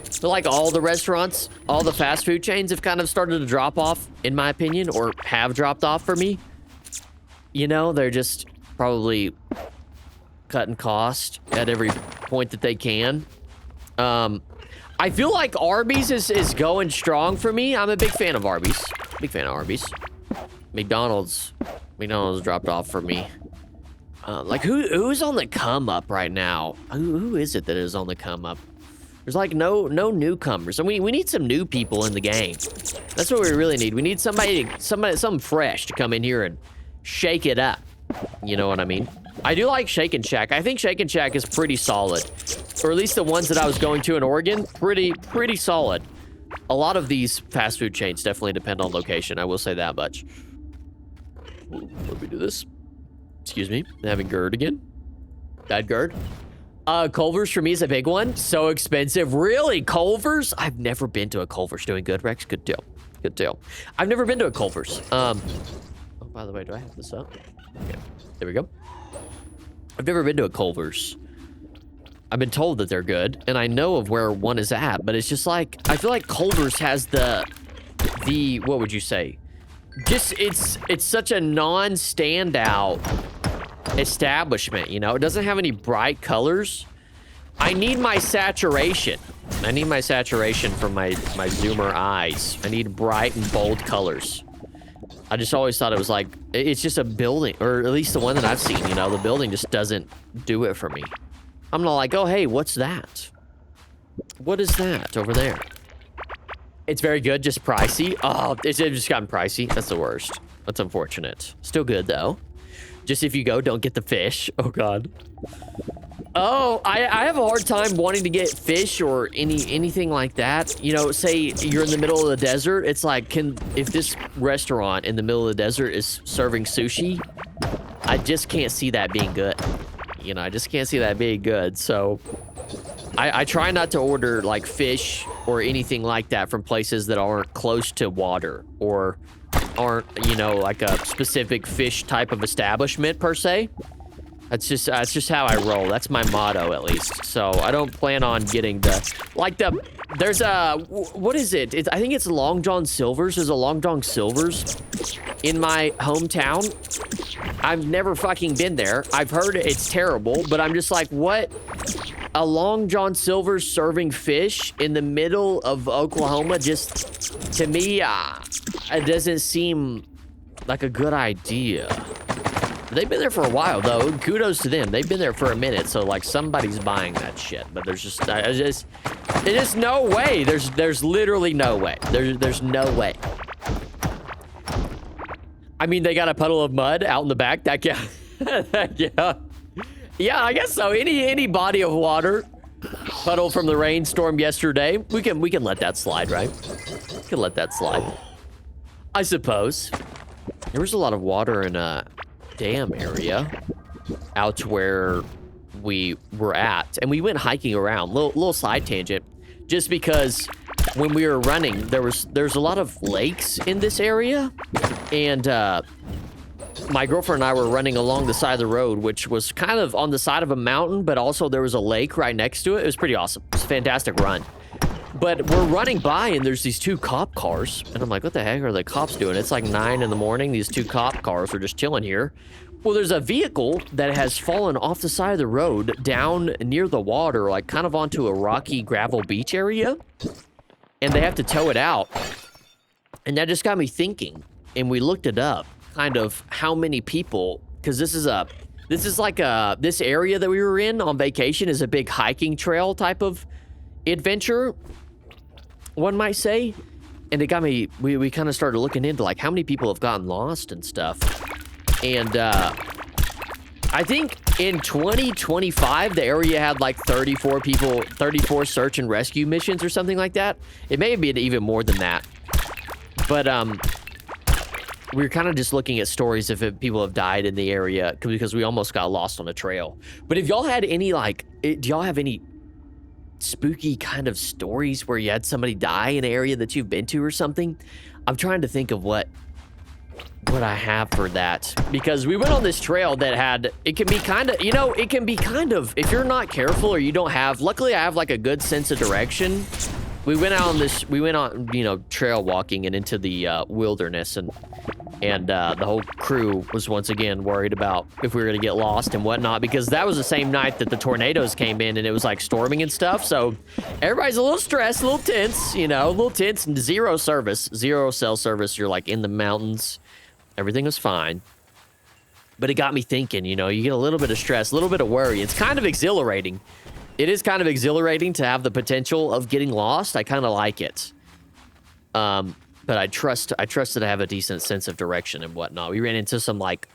So like all the restaurants, all the fast food chains have kind of started to drop off, in my opinion, or have dropped off for me. You know, they're just probably cutting cost at every point that they can. I feel like Arby's is going strong for me. I'm a big fan of Arby's. Big fan of Arby's. McDonald's dropped off for me. Like who's on the come up right now? Who is it that is on the come up? There's like no newcomers. And we need some new people in the game. That's what we really need. We need something fresh to come in here and shake it up. You know what I mean? I do like Shake and Shack. I think Shake and Shack is pretty solid. Or at least the ones that I was going to in Oregon, pretty solid. a lot of these fast food chains definitely depend on location. I will say that much. Ooh, let me do this. Excuse me. I'm having GERD again. Bad GERD. Culver's for me is a big one. So expensive. Really? Culver's? I've never been to a Culver's. Doing good, Rex? Good deal. Good deal. I've never been to a Culver's. Oh, by the way, do I have this up? Okay. There we go. I've never been to a Culver's. I've been told that they're good, and I know of where one is at, but it's just like, I feel like Culver's has the, what would you say? Just, it's such a non-standout establishment, you know? It doesn't have any bright colors. I need my saturation. I need my saturation for my zoomer eyes. I need bright and bold colors. I just always thought it was like, it's just a building, or at least the one that I've seen, you know? The building just doesn't do it for me. I'm not like, oh, hey, what's that? What is that over there? It's very good, just pricey. Oh, it's just gotten pricey. That's the worst. That's unfortunate. Still good, though. Just if you go, don't get the fish. Oh, God. Oh, I have a hard time wanting to get fish or anything like that. You know, say you're in the middle of the desert. It's like, if this restaurant in the middle of the desert is serving sushi, I just can't see that being good. You know, I just can't see that being good. So I try not to order like fish or anything like that from places that aren't close to water or aren't, you know, like a specific fish type of establishment per se. That's just how I roll. That's my motto, at least. So I don't plan on getting there's a, what is it? I think it's Long John Silver's. There's a Long John Silver's in my hometown. I've never fucking been there. I've heard it's terrible, but I'm just like, what? A Long John Silver's serving fish in the middle of Oklahoma? Just, to me, it doesn't seem like a good idea. They've been there for a while, though. Kudos to them. They've been there for a minute, so like somebody's buying that shit. But there's just no way. There's literally no way. There's no way. I mean, they got a puddle of mud out in the back. That yeah, I guess so. Any body of water, puddle from the rainstorm yesterday. We can let that slide, right? We can let that slide. I suppose. There was a lot of water in dam area out to where we were at, and we went hiking around. Little side tangent, just because when we were running, there's a lot of lakes in this area, and my girlfriend and I were running along the side of the road, which was kind of on the side of a mountain, but also there was a lake right next to it. It was pretty awesome. It was a fantastic run. But we're running by, and there's these two cop cars. And I'm like, what the heck are the cops doing? It's like 9 in the morning. These two cop cars are just chilling here. Well, there's a vehicle that has fallen off the side of the road down near the water, like kind of onto a rocky gravel beach area. And they have to tow it out. And that just got me thinking. And we looked it up, kind of how many people, because this area that we were in on vacation is a big hiking trail type of adventure, one might say. And it got me, we kind of started looking into like how many people have gotten lost and stuff. And I think in 2025 the area had like 34 search and rescue missions or something like that. It may have been even more than that, but we were kind of just looking at stories of if people have died in the area because we almost got lost on a trail. But if y'all had any do y'all have any spooky kind of stories where you had somebody die in an area that you've been to or something? I'm trying to think of what I have for that, because we went on this trail that had, it can be kind of, you know, it can be kind of, if you're not careful or you don't have, luckily I have like a good sense of direction. We went on, you know, trail walking and into the wilderness, and the whole crew was once again worried about if we were gonna get lost and whatnot, because that was the same night that the tornadoes came in and it was like storming and stuff. So everybody's a little stressed, a little tense, you know, a little tense, and zero cell service. You're like in the mountains. Everything was fine. But it got me thinking, you know, you get a little bit of stress, a little bit of worry. It's kind of exhilarating. It is kind of exhilarating to have the potential of getting lost. I kind of like it. But I trust that I have a decent sense of direction and whatnot. We ran into some like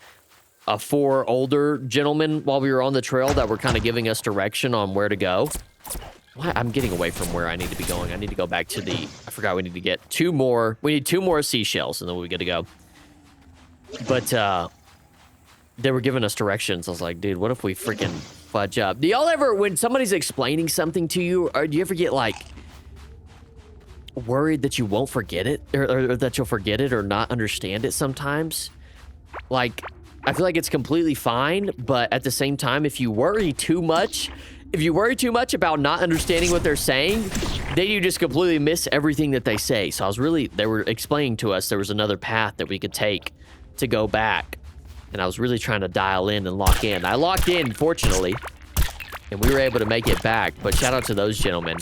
4 older gentlemen while we were on the trail that were kind of giving us direction on where to go. What? I'm getting away from where I need to be going. I need to go back to the... I forgot we need to get 2 more. We need 2 more seashells, and then we're good to go. But, they were giving us directions. I was like, dude, what if we freaking fudge up? Do y'all ever, when somebody's explaining something to you, or do you ever get, like, worried that you won't forget it? Or that you'll forget it or not understand it sometimes? Like, I feel like it's completely fine, but at the same time, if you worry too much about not understanding what they're saying, then you just completely miss everything that they say. So they were explaining to us there was another path that we could take to go back. And I was really trying to dial in and lock in. I locked in, fortunately, and we were able to make it back. But shout out to those gentlemen.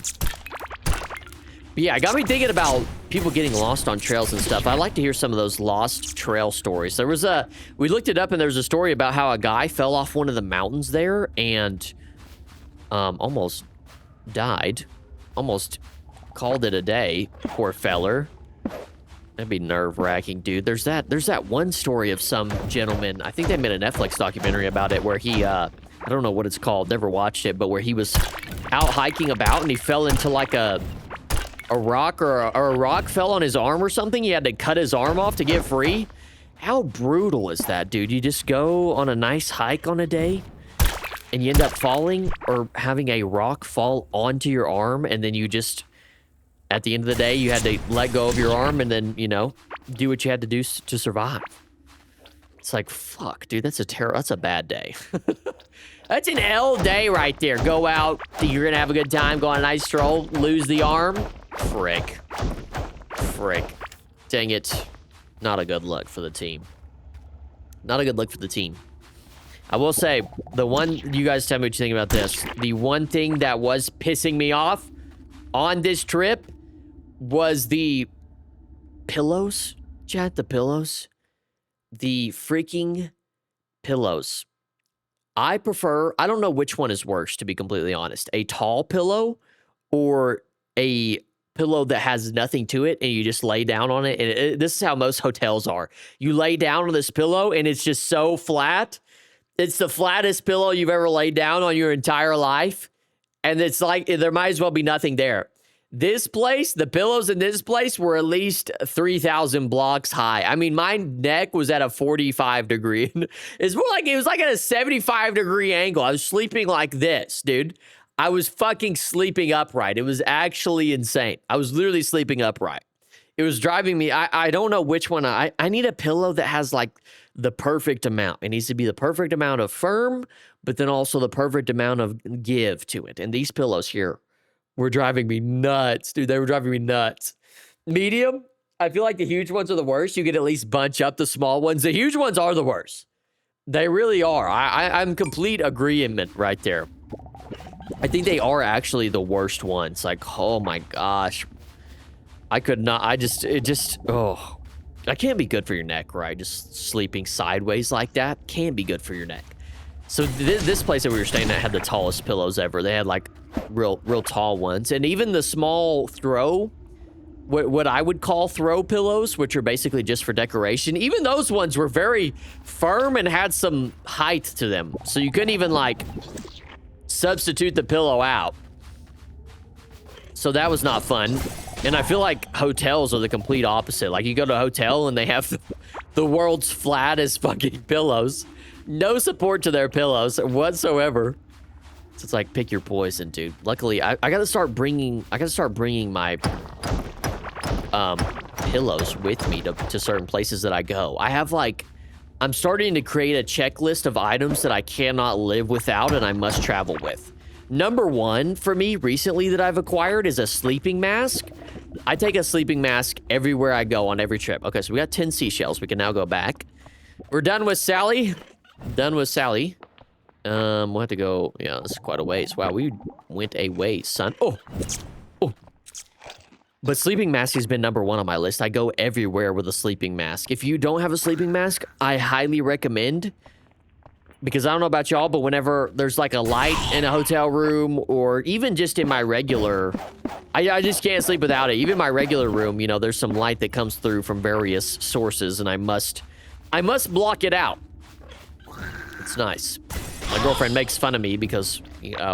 But yeah, it got me thinking about people getting lost on trails and stuff. I'd like to hear some of those lost trail stories. We looked it up, and there's a story about how a guy fell off one of the mountains there and almost died. Almost called it a day. Poor feller. That'd be nerve-wracking, dude. There's that one story of some gentleman. I think they made a Netflix documentary about it where he, I don't know what it's called. Never watched it, but where he was out hiking about and he fell into like a rock or a rock fell on his arm or something. He had to cut his arm off to get free. How brutal is that, dude? You just go on a nice hike on a day and you end up falling or having a rock fall onto your arm, and then you just, at the end of the day, you had to let go of your arm and then, you know, do what you had to do to survive. It's like, fuck, dude, that's a bad day. That's an L day right there. Go out, you're gonna have a good time, go on a nice stroll, lose the arm. Frick. Dang it. Not a good look for the team. Not a good look for the team. I will say, you guys tell me what you think about this. The one thing that was pissing me off on this trip was the pillows. Chat, the pillows. The freaking pillows. I don't know which one is worse, to be completely honest. A tall pillow or a pillow that has nothing to it and you just lay down on it. And this is how most hotels are. You lay down on this pillow and it's just so flat. It's the flattest pillow you've ever laid down on your entire life. And it's like, there might as well be nothing there. This place, the pillows in this place were at least 3,000 blocks high. I mean, my neck was at a 45 degree. It's more like, it was like at a 75 degree angle. I was sleeping like this, dude. I was fucking sleeping upright. It was actually insane. I was literally sleeping upright. It was driving me. I don't know which one. I need a pillow that has like the perfect amount. It needs to be the perfect amount of firm, but then also the perfect amount of give to it. And these pillows here were driving me nuts, dude. They were driving me nuts. Medium, I feel like the huge ones are the worst. You could at least bunch up the small ones. The huge ones are the worst. They really are. I'm complete agreement right there. I think they are actually the worst ones. Like, oh my gosh. I could not, I can't be good for your neck, right? Just sleeping sideways like that can't be good for your neck. So this place that we were staying at had the tallest pillows ever. They had like real tall ones. And even the small throw, what I would call throw pillows, which are basically just for decoration, even those ones were very firm and had some height to them. So you couldn't even like substitute the pillow out. So that was not fun. And I feel like hotels are the complete opposite. Like, you go to a hotel and they have the world's flattest fucking pillows. No support to their pillows whatsoever. So it's like, pick your poison, dude. Luckily, I gotta start bringing my pillows with me to certain places that I go. I'm starting to create a checklist of items that I cannot live without and I must travel with. Number one for me recently that I've acquired is a sleeping mask. I take a sleeping mask everywhere I go on every trip. Okay, so we got 10 seashells. We can now go back. We're done with Sally. Done with Sally. We'll have to go. Yeah, this is quite a ways. Wow, we went a ways, son. Oh. But sleeping mask has been number one on my list. I go everywhere with a sleeping mask. If you don't have a sleeping mask, I highly recommend, because I don't know about y'all, but whenever there's like a light in a hotel room or even just in my regular, I just can't sleep without it. Even my regular room, you know, there's some light that comes through from various sources and I must block it out. It's nice. My girlfriend makes fun of me because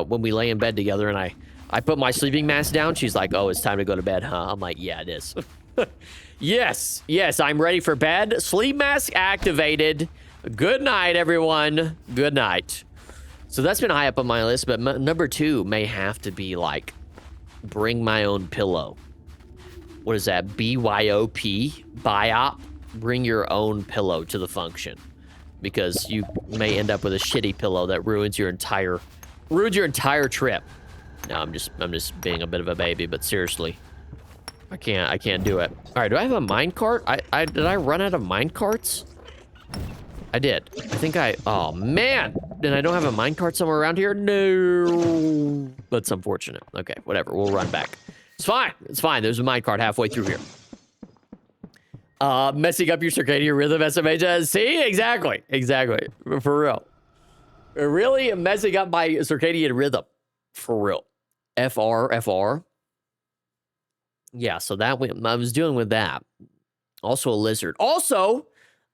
when we lay in bed together and I I put my sleeping mask down. She's like, oh, it's time to go to bed, huh? I'm like, yeah, it is. Yes, yes, I'm ready for bed. Sleep mask activated. Good night, everyone. Good night. So that's been high up on my list, but number 2 may have to be like, bring my own pillow. What is that? BYOP? BIOP? Bring your own pillow to the function. Because you may end up with a shitty pillow that ruins your entire trip. No, I'm just being a bit of a baby, but seriously. I can't do it. All right, do I have a minecart? Did I run out of minecarts? I did. I think oh man. Then I don't have a minecart somewhere around here? No. That's unfortunate. Okay, whatever, we'll run back. It's fine, it's fine. There's a minecart halfway through here. Messing up your circadian rhythm, SMH. See, exactly. For real. Really messing up my circadian rhythm. For real. FR. Yeah, so that I was dealing with that. Also a lizard. Also,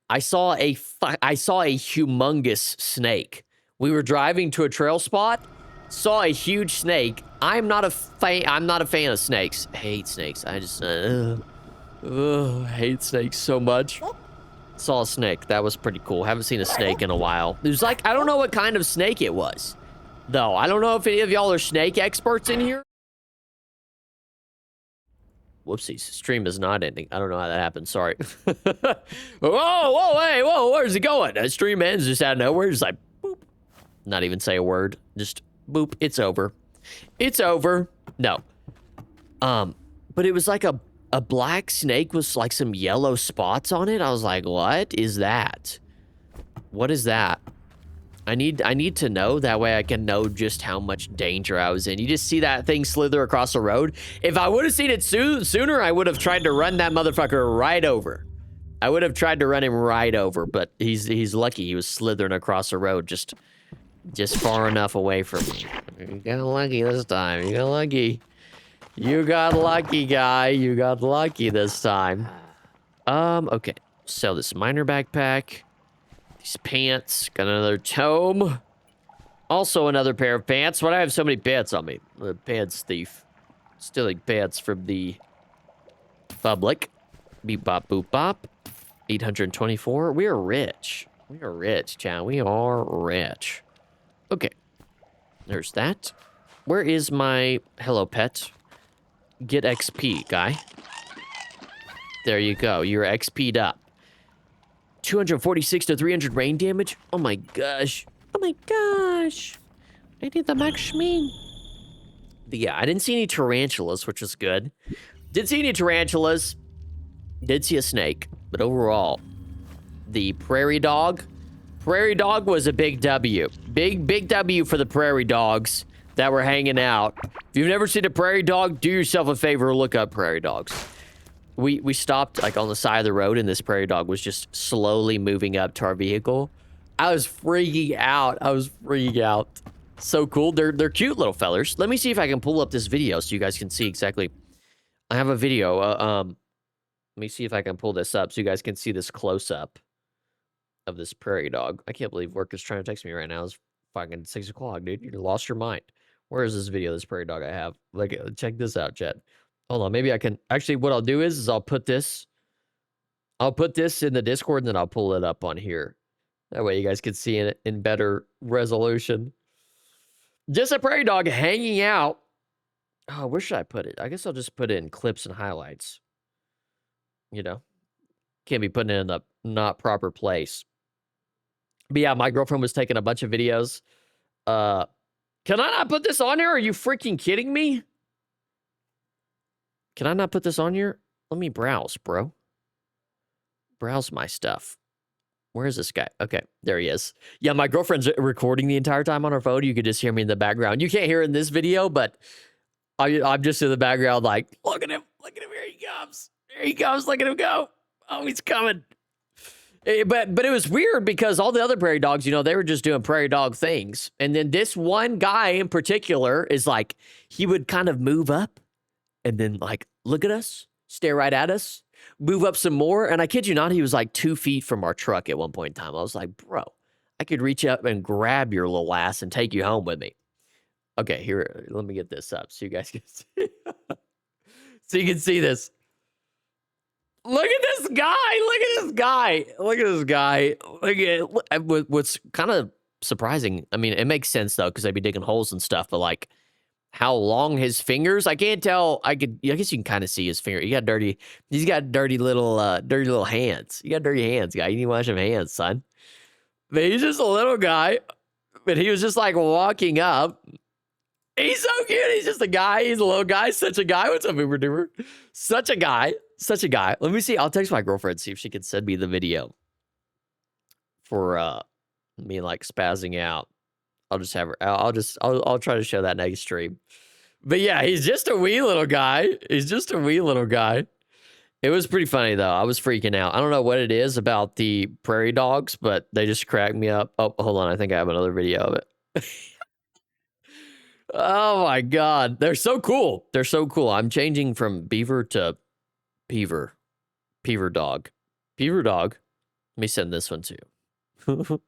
I saw a humongous snake. We were driving to a trail spot, saw a huge snake. I'm not a fan of snakes. I hate snakes. I just hate snakes so much. Saw a snake. That was pretty cool. Haven't seen a snake in a while. It was like, I don't know what kind of snake it was, though. I don't know if any of y'all are snake experts in here. Whoopsies. Stream is not ending. I don't know how that happened. Sorry. Whoa, where's it going? The stream ends just out of nowhere. Just like, boop. Not even say a word. Just, boop. It's over. It's over. No. But it was like a black snake with like some yellow spots on it. I was like, what is that? What is that? I need to know. That way I can know just how much danger I was in. You just see that thing slither across the road. If I would have seen it sooner, I would have tried to run that motherfucker right over. I would have tried to run him right over, but he's lucky he was slithering across the road just far enough away from me. You got lucky this time. You got lucky. You got lucky, guy. You got lucky this time. Okay. Sell this miner backpack. These pants. Got another tome. Also another pair of pants. Why do I have so many pants on me? The pants thief. Stealing pants from the public. Beep bop boop bop. 824. We are rich. We are rich, chat. We are rich. Okay. There's that. Where is my hello pet? Get XP, guy. There you go. You're XP'd up. 246 to 300 rain damage. Oh my gosh. Oh my gosh. I need the max schmeen. But yeah, I didn't see any tarantulas, which was good. Did see any tarantulas. Did see a snake. But overall, the prairie dog. Prairie dog was a big W. Big W for the prairie dogs that were hanging out. If you've never seen a prairie dog, do yourself a favor, look up prairie dogs. We stopped like on the side of the road and this prairie dog was just slowly moving up to our vehicle. I was freaking out. So cool. They're cute little fellers. Let me see if I can pull up this video so you guys can see exactly. I have a video. Let me see if I can pull this up so you guys can see this close up of this prairie dog. I can't believe work is trying to text me right now. It's fucking 6 o'clock, dude. You lost your mind. Where is this video, this prairie dog I have? Like, check this out, chat. Hold on, maybe I can... Actually, what I'll do is I'll put this in the Discord, and then I'll pull it up on here. That way you guys can see it in better resolution. Just a prairie dog hanging out. Oh, where should I put it? I guess I'll just put it in clips and highlights. You know? Can't be putting it in the not proper place. But yeah, my girlfriend was taking a bunch of videos. Can I not put this on here? Are you freaking kidding me? Can I not put this on here? Let me browse, bro. Browse my stuff. Where is this guy? Okay, there he is. Yeah, my girlfriend's recording the entire time on her phone. You could just hear me in the background. You can't hear it in this video, but I'm just in the background like, look at him. Look at him. Here he comes. There he comes. Look at him go. Oh, he's coming. But it was weird because all the other prairie dogs, you know, they were just doing prairie dog things. And then this one guy in particular is like, he would kind of move up and then like, look at us, stare right at us, move up some more. And I kid you not, he was like 2 feet from our truck at one point in time. I was like, bro, I could reach up and grab your little ass and take you home with me. Okay, here, let me get this up so you guys can see. So you can see this. Look at this guy. Look at this guy. Look at this guy. What's kind of surprising. I mean, it makes sense though, because they'd be digging holes and stuff, but like how long his fingers, I can't tell. I guess you can kind of see his finger. He's got dirty little hands. You got dirty hands, guy. You need to wash them hands, son. But he's just a little guy. But he was just like walking up. He's so cute. He's just a guy. He's a little guy. Such a guy. What's up, Beevr Duber? Such a guy. Such a guy. Let me see. I'll text my girlfriend, see if she can send me the video for me like spazzing out. I'll just have her. I'll try to show that next stream. But yeah, he's just a wee little guy. He's just a wee little guy. It was pretty funny though. I was freaking out. I don't know what it is about the prairie dogs, but they just cracked me up. Oh, hold on. I think I have another video of it. Oh my God. They're so cool. They're so cool. I'm changing from Beevr to Beevr. Beevr dog. Beevr dog. Let me send this one to you.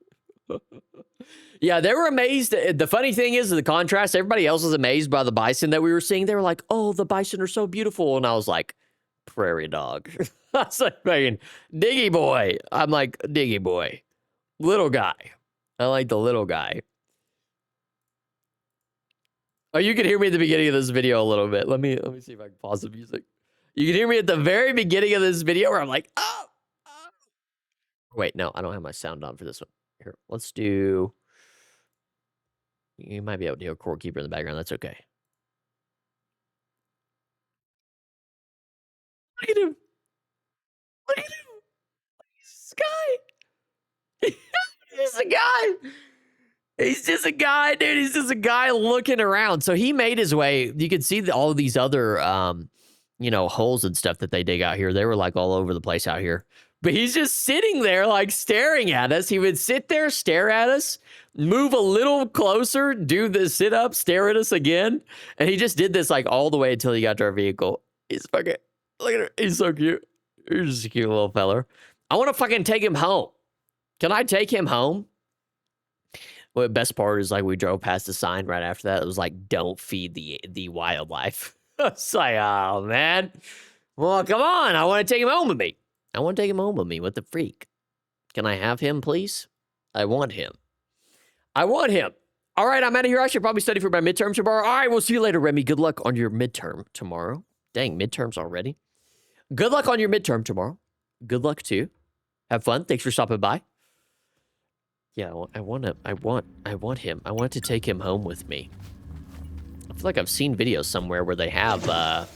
Yeah, they were amazed. The funny thing is the contrast. Everybody else was amazed by the bison that we were seeing. They were like, oh, the bison are so beautiful. And I was like, prairie dog. I was like, man, Diggy boy. I'm like, Diggy boy. Little guy. I like the little guy. Oh, you can hear me at the beginning of this video a little bit. Let me see if I can pause the music. You can hear me at the very beginning of this video where I'm like, oh. Wait, no, I don't have my sound on for this one. Here, let's do... You might be able to hear a core keeper in the background. That's okay. Look at him. Look at him. This guy. He's a guy. He's just a guy, dude. He's just a guy looking around. So he made his way. You can see all of these other, you know, holes and stuff that they dig out here. They were like all over the place out here. But he's just sitting there like staring at us. He would sit there, stare at us, move a little closer, do the sit up, stare at us again. And he just did this like all the way until he got to our vehicle. He's fucking, look at him. He's so cute. He's just a cute little feller. I want to fucking take him home. Can I take him home? Well, the best part is like we drove past the sign right after that. It was like, don't feed the wildlife. It's like, oh man. Well, come on. I want to take him home with me. I want to take him home with me. What the freak? Can I have him, please? I want him. I want him. All right, I'm out of here. I should probably study for my midterm tomorrow. All right, we'll see you later, Remy. Good luck on your midterm tomorrow. Dang, midterms already. Good luck on your midterm tomorrow. Good luck too. Have fun. Thanks for stopping by. Yeah, I want him. I want to take him home with me. I feel like I've seen videos somewhere where they have,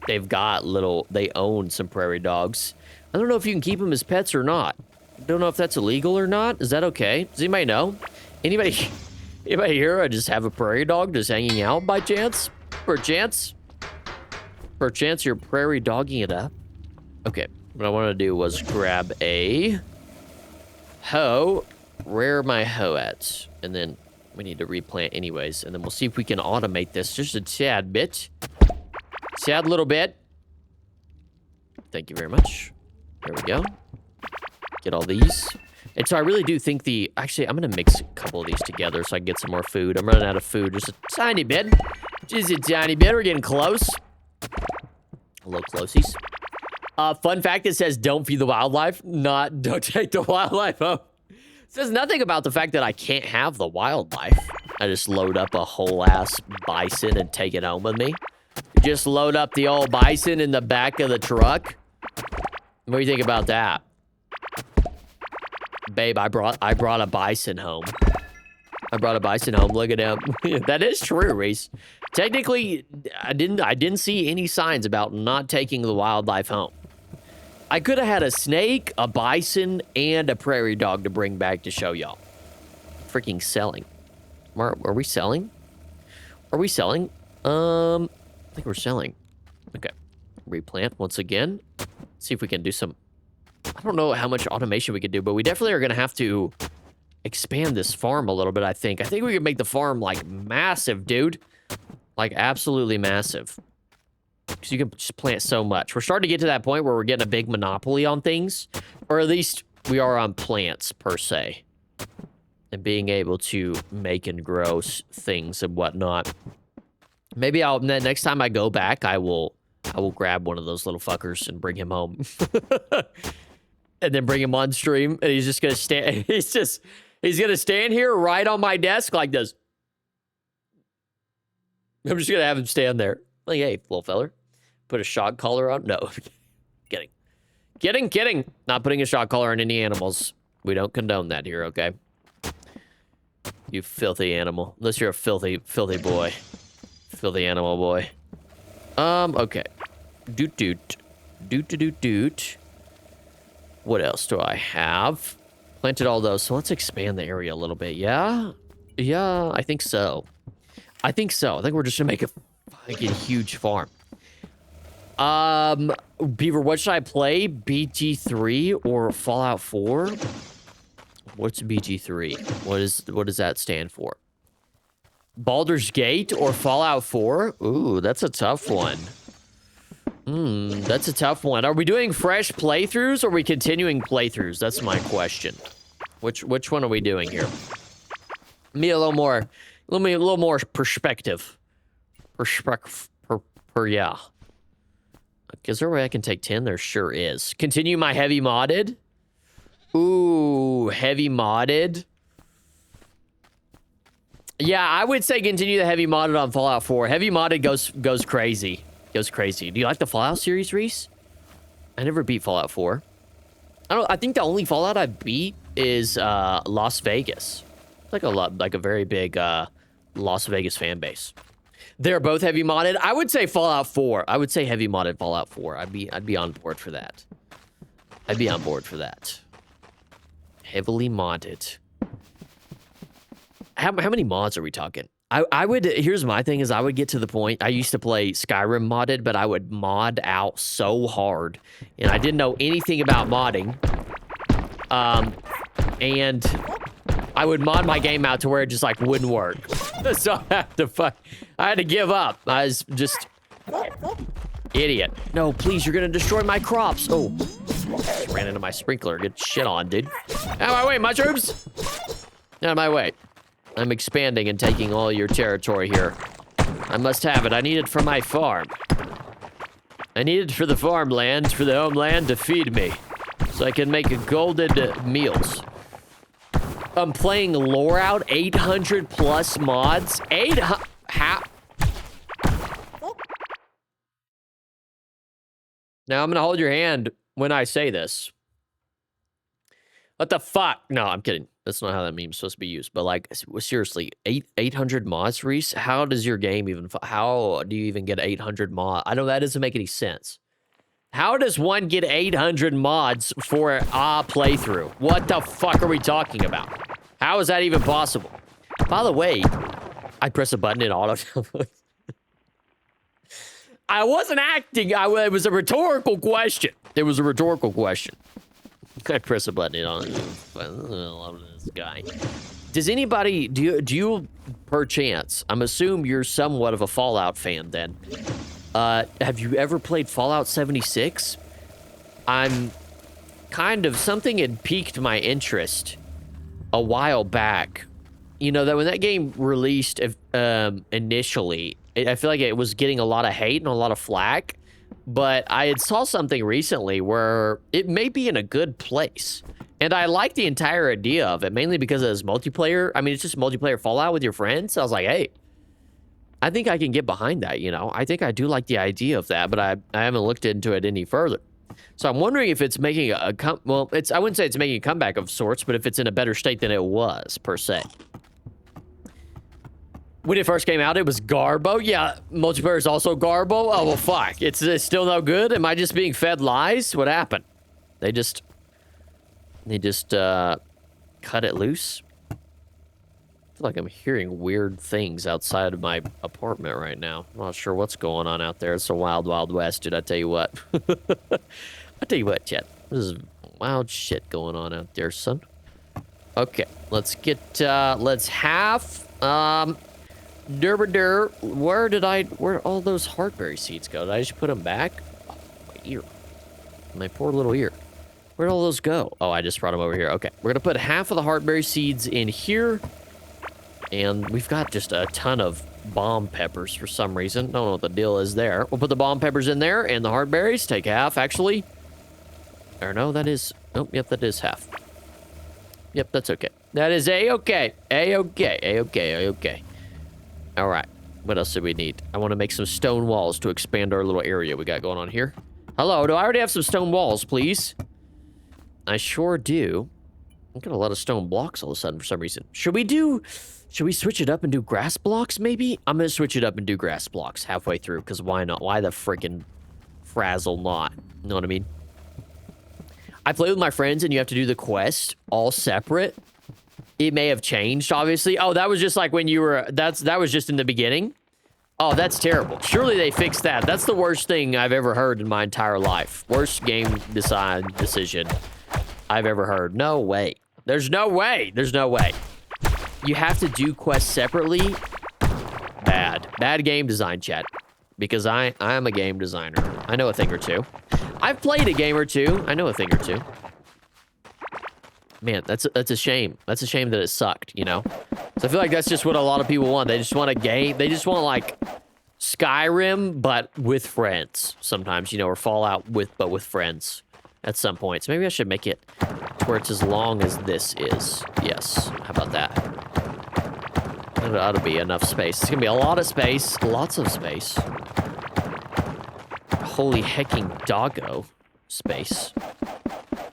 they've got they own some prairie dogs. I don't know if you can keep them as pets or not. I don't know if that's illegal or not. Is that okay? Does anybody know? Anybody here? I just have a prairie dog just hanging out by chance? Perchance you're prairie dogging it up? Okay, what I want to do was grab a hoe. Where are my hoe at? And then we need to replant anyways. And then we'll see if we can automate this just a tad bit. Tad little bit. Thank you very much. There we go. Get all these. And so I really do think actually, I'm going to mix a couple of these together so I can get some more food. I'm running out of food just a tiny bit. Just a tiny bit. We're getting close. Hello, closies. Fun fact, it says don't feed the wildlife. Don't take the wildlife home. It says nothing about the fact that I can't have the wildlife. I just load up a whole ass bison and take it home with me. Just load up the old bison in the back of the truck. What do you think about that? Babe, I brought a bison home. I brought a bison home. Look at him. That is true, Reese. Technically, I didn't see any signs about not taking the wildlife home. I could have had a snake, a bison, and a prairie dog to bring back to show y'all. Freaking selling. Are we selling? Are we selling? I think we're selling. Okay. Replant once again. See if we can do some... I don't know how much automation we could do, but we definitely are going to have to expand this farm a little bit, I think. I think we can make the farm, like, massive, dude. Like, absolutely massive. Because you can just plant so much. We're starting to get to that point where we're getting a big monopoly on things. Or at least we are on plants, per se. and being able to make and grow things and whatnot. Maybe next time I go back, I will grab one of those little fuckers and bring him home. And then bring him on stream, and he's just gonna stand. He's gonna stand here right on my desk like this. I'm just gonna have him stand there, like, hey, little feller, put a shock collar on. No, kidding. Not putting a shock collar on any animals. We don't condone that here, okay? You filthy animal, unless you're a filthy boy, filthy animal boy. Okay. Doot. What else do I have? Planted all those, so let's expand the area a little bit. Yeah, I think so. I think we're just gonna make a fucking huge farm. Beevr, what should I play? BG3 or Fallout 4? What's BG3? What does that stand for? Baldur's Gate or Fallout 4? Ooh, that's a tough one. That's a tough one. Are we doing fresh playthroughs or are we continuing playthroughs? That's my question. Which one are we doing here? Me a little more perspective. Yeah. Is there a way I can take 10? There sure is. Continue my heavy modded. Ooh, heavy modded. Yeah, I would say continue the heavy modded on Fallout 4. Heavy modded goes crazy. Goes crazy. Do you like the Fallout series, Reese? I never beat Fallout 4. I think the only Fallout I beat is Las Vegas. It's like a very big Las Vegas fan base. They're both heavy modded. I would say Fallout 4. I would say heavy modded Fallout 4. I'd be on board for that. I'd be on board for that. Heavily modded. How many mods are we talking? I would, here's my thing is I would get to the point, I used to play Skyrim modded, but I would mod out so hard, and I didn't know anything about modding, and I would mod my game out to where it just, like, wouldn't work, so I had to give up. I was just, idiot. No, please, you're gonna destroy my crops. Oh, just ran into my sprinkler. Get shit on, dude. Out of my way, mushrooms! Out of my way. I'm expanding and taking all your territory here. I must have it. I need it for my farm. I need it for the farmland, for the homeland to feed me. So I can make golden meals. I'm playing lore out, 800 plus mods. 800, how? Now I'm gonna hold your hand when I say this. What the fuck? No, I'm kidding. That's not how that meme's supposed to be used. But, like, seriously, 800 mods, Reese? How does your game even... How do you even get 800 mods? I know that doesn't make any sense. How does one get 800 mods for a playthrough? What the fuck are we talking about? How is that even possible? By the way, I press a button in auto... I wasn't acting. It was a rhetorical question. It was a rhetorical question. I press a button on it. I love this guy. Does anybody, do you perchance, I'm assuming you're somewhat of a Fallout fan then. Have you ever played Fallout 76? I'm kind of, something had piqued my interest a while back. You know, that when that game released initially, I feel like it was getting a lot of hate and a lot of flack. But I had saw something recently where it may be in a good place. And I like the entire idea of it, mainly because it is multiplayer. I mean, it's just multiplayer Fallout with your friends. So I was like, hey, I think I can get behind that, you know? I think I do like the idea of that, but I haven't looked into it any further. So I'm wondering if it's making I wouldn't say it's making a comeback of sorts, but if it's in a better state than it was, per se. When it first came out, it was Garbo. Yeah, multiplayer is also Garbo. Oh, well, fuck. It's still no good? Am I just being fed lies? What happened? They just cut it loose? I feel like I'm hearing weird things outside of my apartment right now. I'm not sure what's going on out there. It's a wild, wild west, dude. I tell you what. I tell you what, chat. This is wild shit going on out there, son. Okay, let's get, let's have, Derber, where'd all those heartberry seeds go? Did I just put them back? Oh, my ear. My poor little ear. Where'd all those go? Oh, I just brought them over here. Okay, we're gonna put half of the heartberry seeds in here. And we've got just a ton of bomb peppers for some reason. Don't know what the deal is there. We'll put the bomb peppers in there and the heartberries. Take half, actually. Or no, that is... Oh, yep, that is half. Yep, that's okay. That is A-okay. A-okay. A-okay. A-okay. All right. What else do we need? I want to make some stone walls to expand our little area we got going on here. Hello, do I already have some stone walls, please? I sure do. I've got a lot of stone blocks all of a sudden for some reason. Should we switch it up and do grass blocks, maybe? I'm going to switch it up and do grass blocks halfway through, because why not? Why the freaking frazzle not? You know what I mean? I play with my friends, and you have to do the quest all separate. It may have changed, obviously. Oh, that was just like when you were... That was just in the beginning? Oh, that's terrible. Surely they fixed that. That's the worst thing I've ever heard in my entire life. Worst game decision I've ever heard. No way. There's no way. There's no way. You have to do quests separately. Bad game design, chat. Because I am a game designer. I know a thing or two. I've played a game or two. I know a thing or two. Man, that's a shame. That's a shame that it sucked, you know? So I feel like that's just what a lot of people want. They just want a game. They just want, like, Skyrim, but with friends. Sometimes, you know, or Fallout but with friends at some point. So maybe I should make it to where it's as long as this is. Yes. How about that? That ought to be enough space. It's going to be a lot of space. Lots of space. Holy hecking doggo space.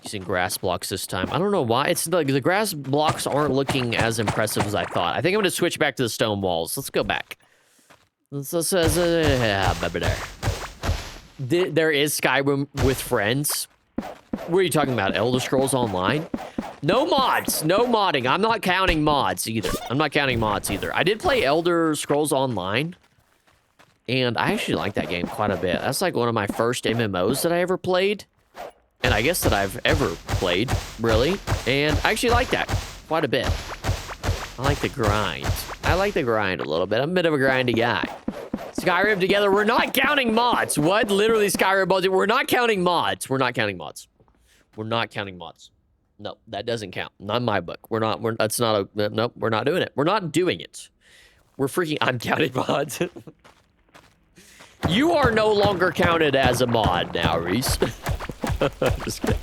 Using grass blocks this time. I don't know why. It's like the grass blocks aren't looking as impressive as I thought. I think I'm going to switch back to the stone walls. Let's go back. There is Skyrim with friends. What are you talking about? Elder Scrolls Online? No mods. No modding. I'm not counting mods either. I did play Elder Scrolls Online. And I actually like that game quite a bit. That's like one of my first MMOs that I ever played. And I guess that I've ever played, really. And I actually like that quite a bit. I like the grind. I like the grind a little bit. I'm a bit of a grindy guy. Skyrim together. We're not counting mods. What? Literally Skyrim mods. We're not counting mods. We're not counting mods. We're not counting mods. No, that doesn't count. Not in my book. That's not a, nope, we're not doing it. We're not doing it. We're freaking, I'm counting mods. You are no longer counted as a mod now, Reese. Just kidding.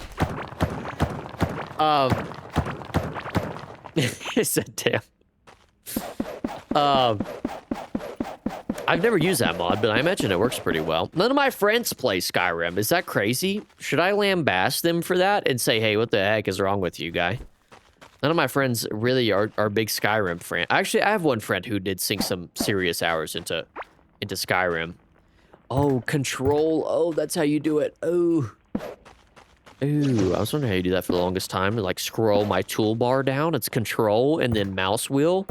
He said, damn. I've never used that mod, but I imagine it works pretty well. None of my friends play Skyrim. Is that crazy? Should I lambaste them for that and say, hey, what the heck is wrong with you, guy? None of my friends really are big Skyrim fans. Actually, I have one friend who did sink some serious hours into Skyrim. Oh, control. Oh, that's how you do it. Oh. Ooh, I was wondering how you do that for the longest time. Like, scroll my toolbar down. It's control and then mouse wheel.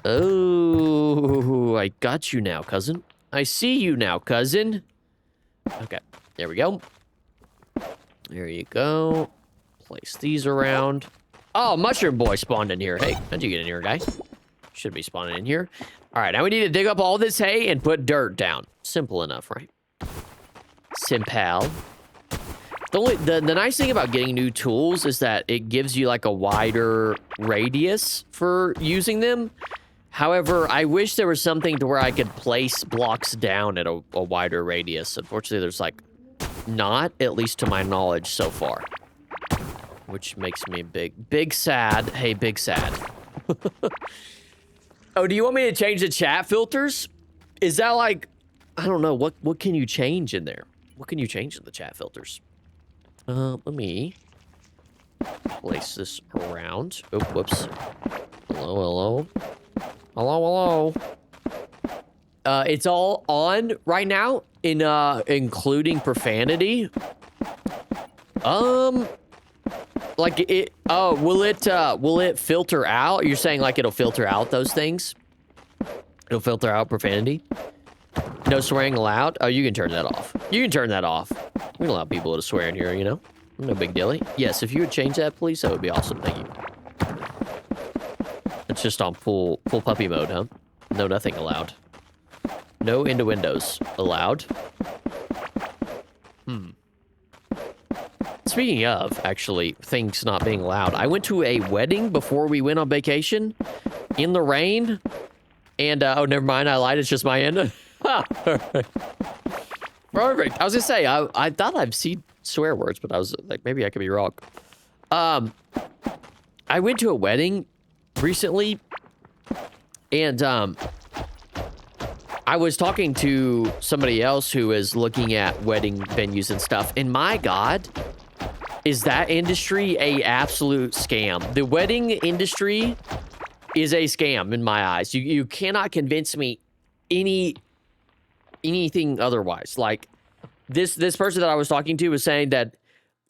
Oh, I got you now, cousin. I see you now, cousin. Okay, there we go. There you go. Place these around. Oh, Mushroom Boy spawned in here. Hey, how'd you get in here, guy? Should be spawning in here. All right, now we need to dig up all this hay and put dirt down. Simple enough, right? Simple. The nice thing about getting new tools is that it gives you like a wider radius for using them. However, I wish there was something to where I could place blocks down at a wider radius. Unfortunately, there's like not, at least to my knowledge so far. Which makes me big sad. Hey, big sad. Oh, do you want me to change the chat filters? Is that like, I don't know, what can you change in there? What can you change in the chat filters? Let me place this around. Oh, whoops. Hello. It's all on right now, including profanity. Like it. Oh, will it filter out? You're saying like it'll filter out those things? It'll filter out profanity. No swearing allowed. Oh, you can turn that off. You can turn that off. We don't allow people to swear in here, you know. No big deal. Yes, if you would change that, please, that would be awesome. Thank you. It's just on full puppy mode, huh? No, nothing allowed. No innuendos allowed. Speaking of, actually, things not being loud, I went to a wedding before we went on vacation in the rain. And, oh, never mind. I lied. It's just my end. Perfect. I was gonna say, I thought I've seen swear words, but I was like, maybe I could be wrong. I went to a wedding recently, and, I was talking to somebody else who is looking at wedding venues and stuff, and my God, is that industry a absolute scam. The wedding industry is a scam in my eyes. You cannot convince me anything otherwise. Like this person that I was talking to was saying that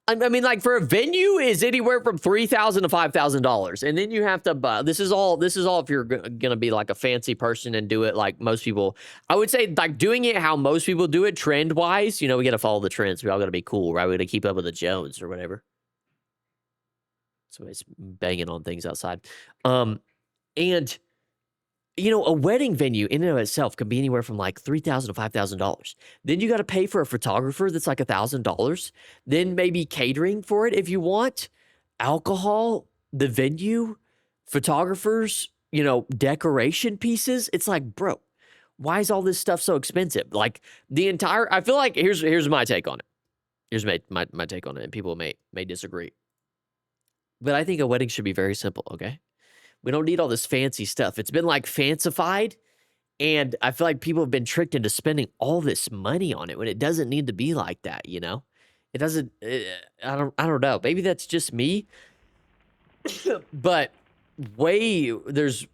I mean, like, for a venue is anywhere from $3,000 to $5,000, and then you have to buy. This is all if you're gonna be like a fancy person and do it like most people. I would say, like, doing it how most people do it, trend wise. You know, we gotta follow the trends. We all gotta be cool, right? We gotta keep up with the Jones or whatever. Somebody's banging on things outside. And you know, a wedding venue in and of itself can be anywhere from like $3,000 to $5,000. Then you got to pay for a photographer that's like $1,000. Then maybe catering for it if you want, alcohol, the venue, photographers, you know, decoration pieces. It's like, bro, why is all this stuff so expensive? Like the entire, I feel like here's my take on it. Here's my take on it, and people may disagree. But I think a wedding should be very simple, okay? We don't need all this fancy stuff. It's been like fancified, and I feel like people have been tricked into spending all this money on it when it doesn't need to be like that, you know? It doesn't I don't know. Maybe that's just me. But there's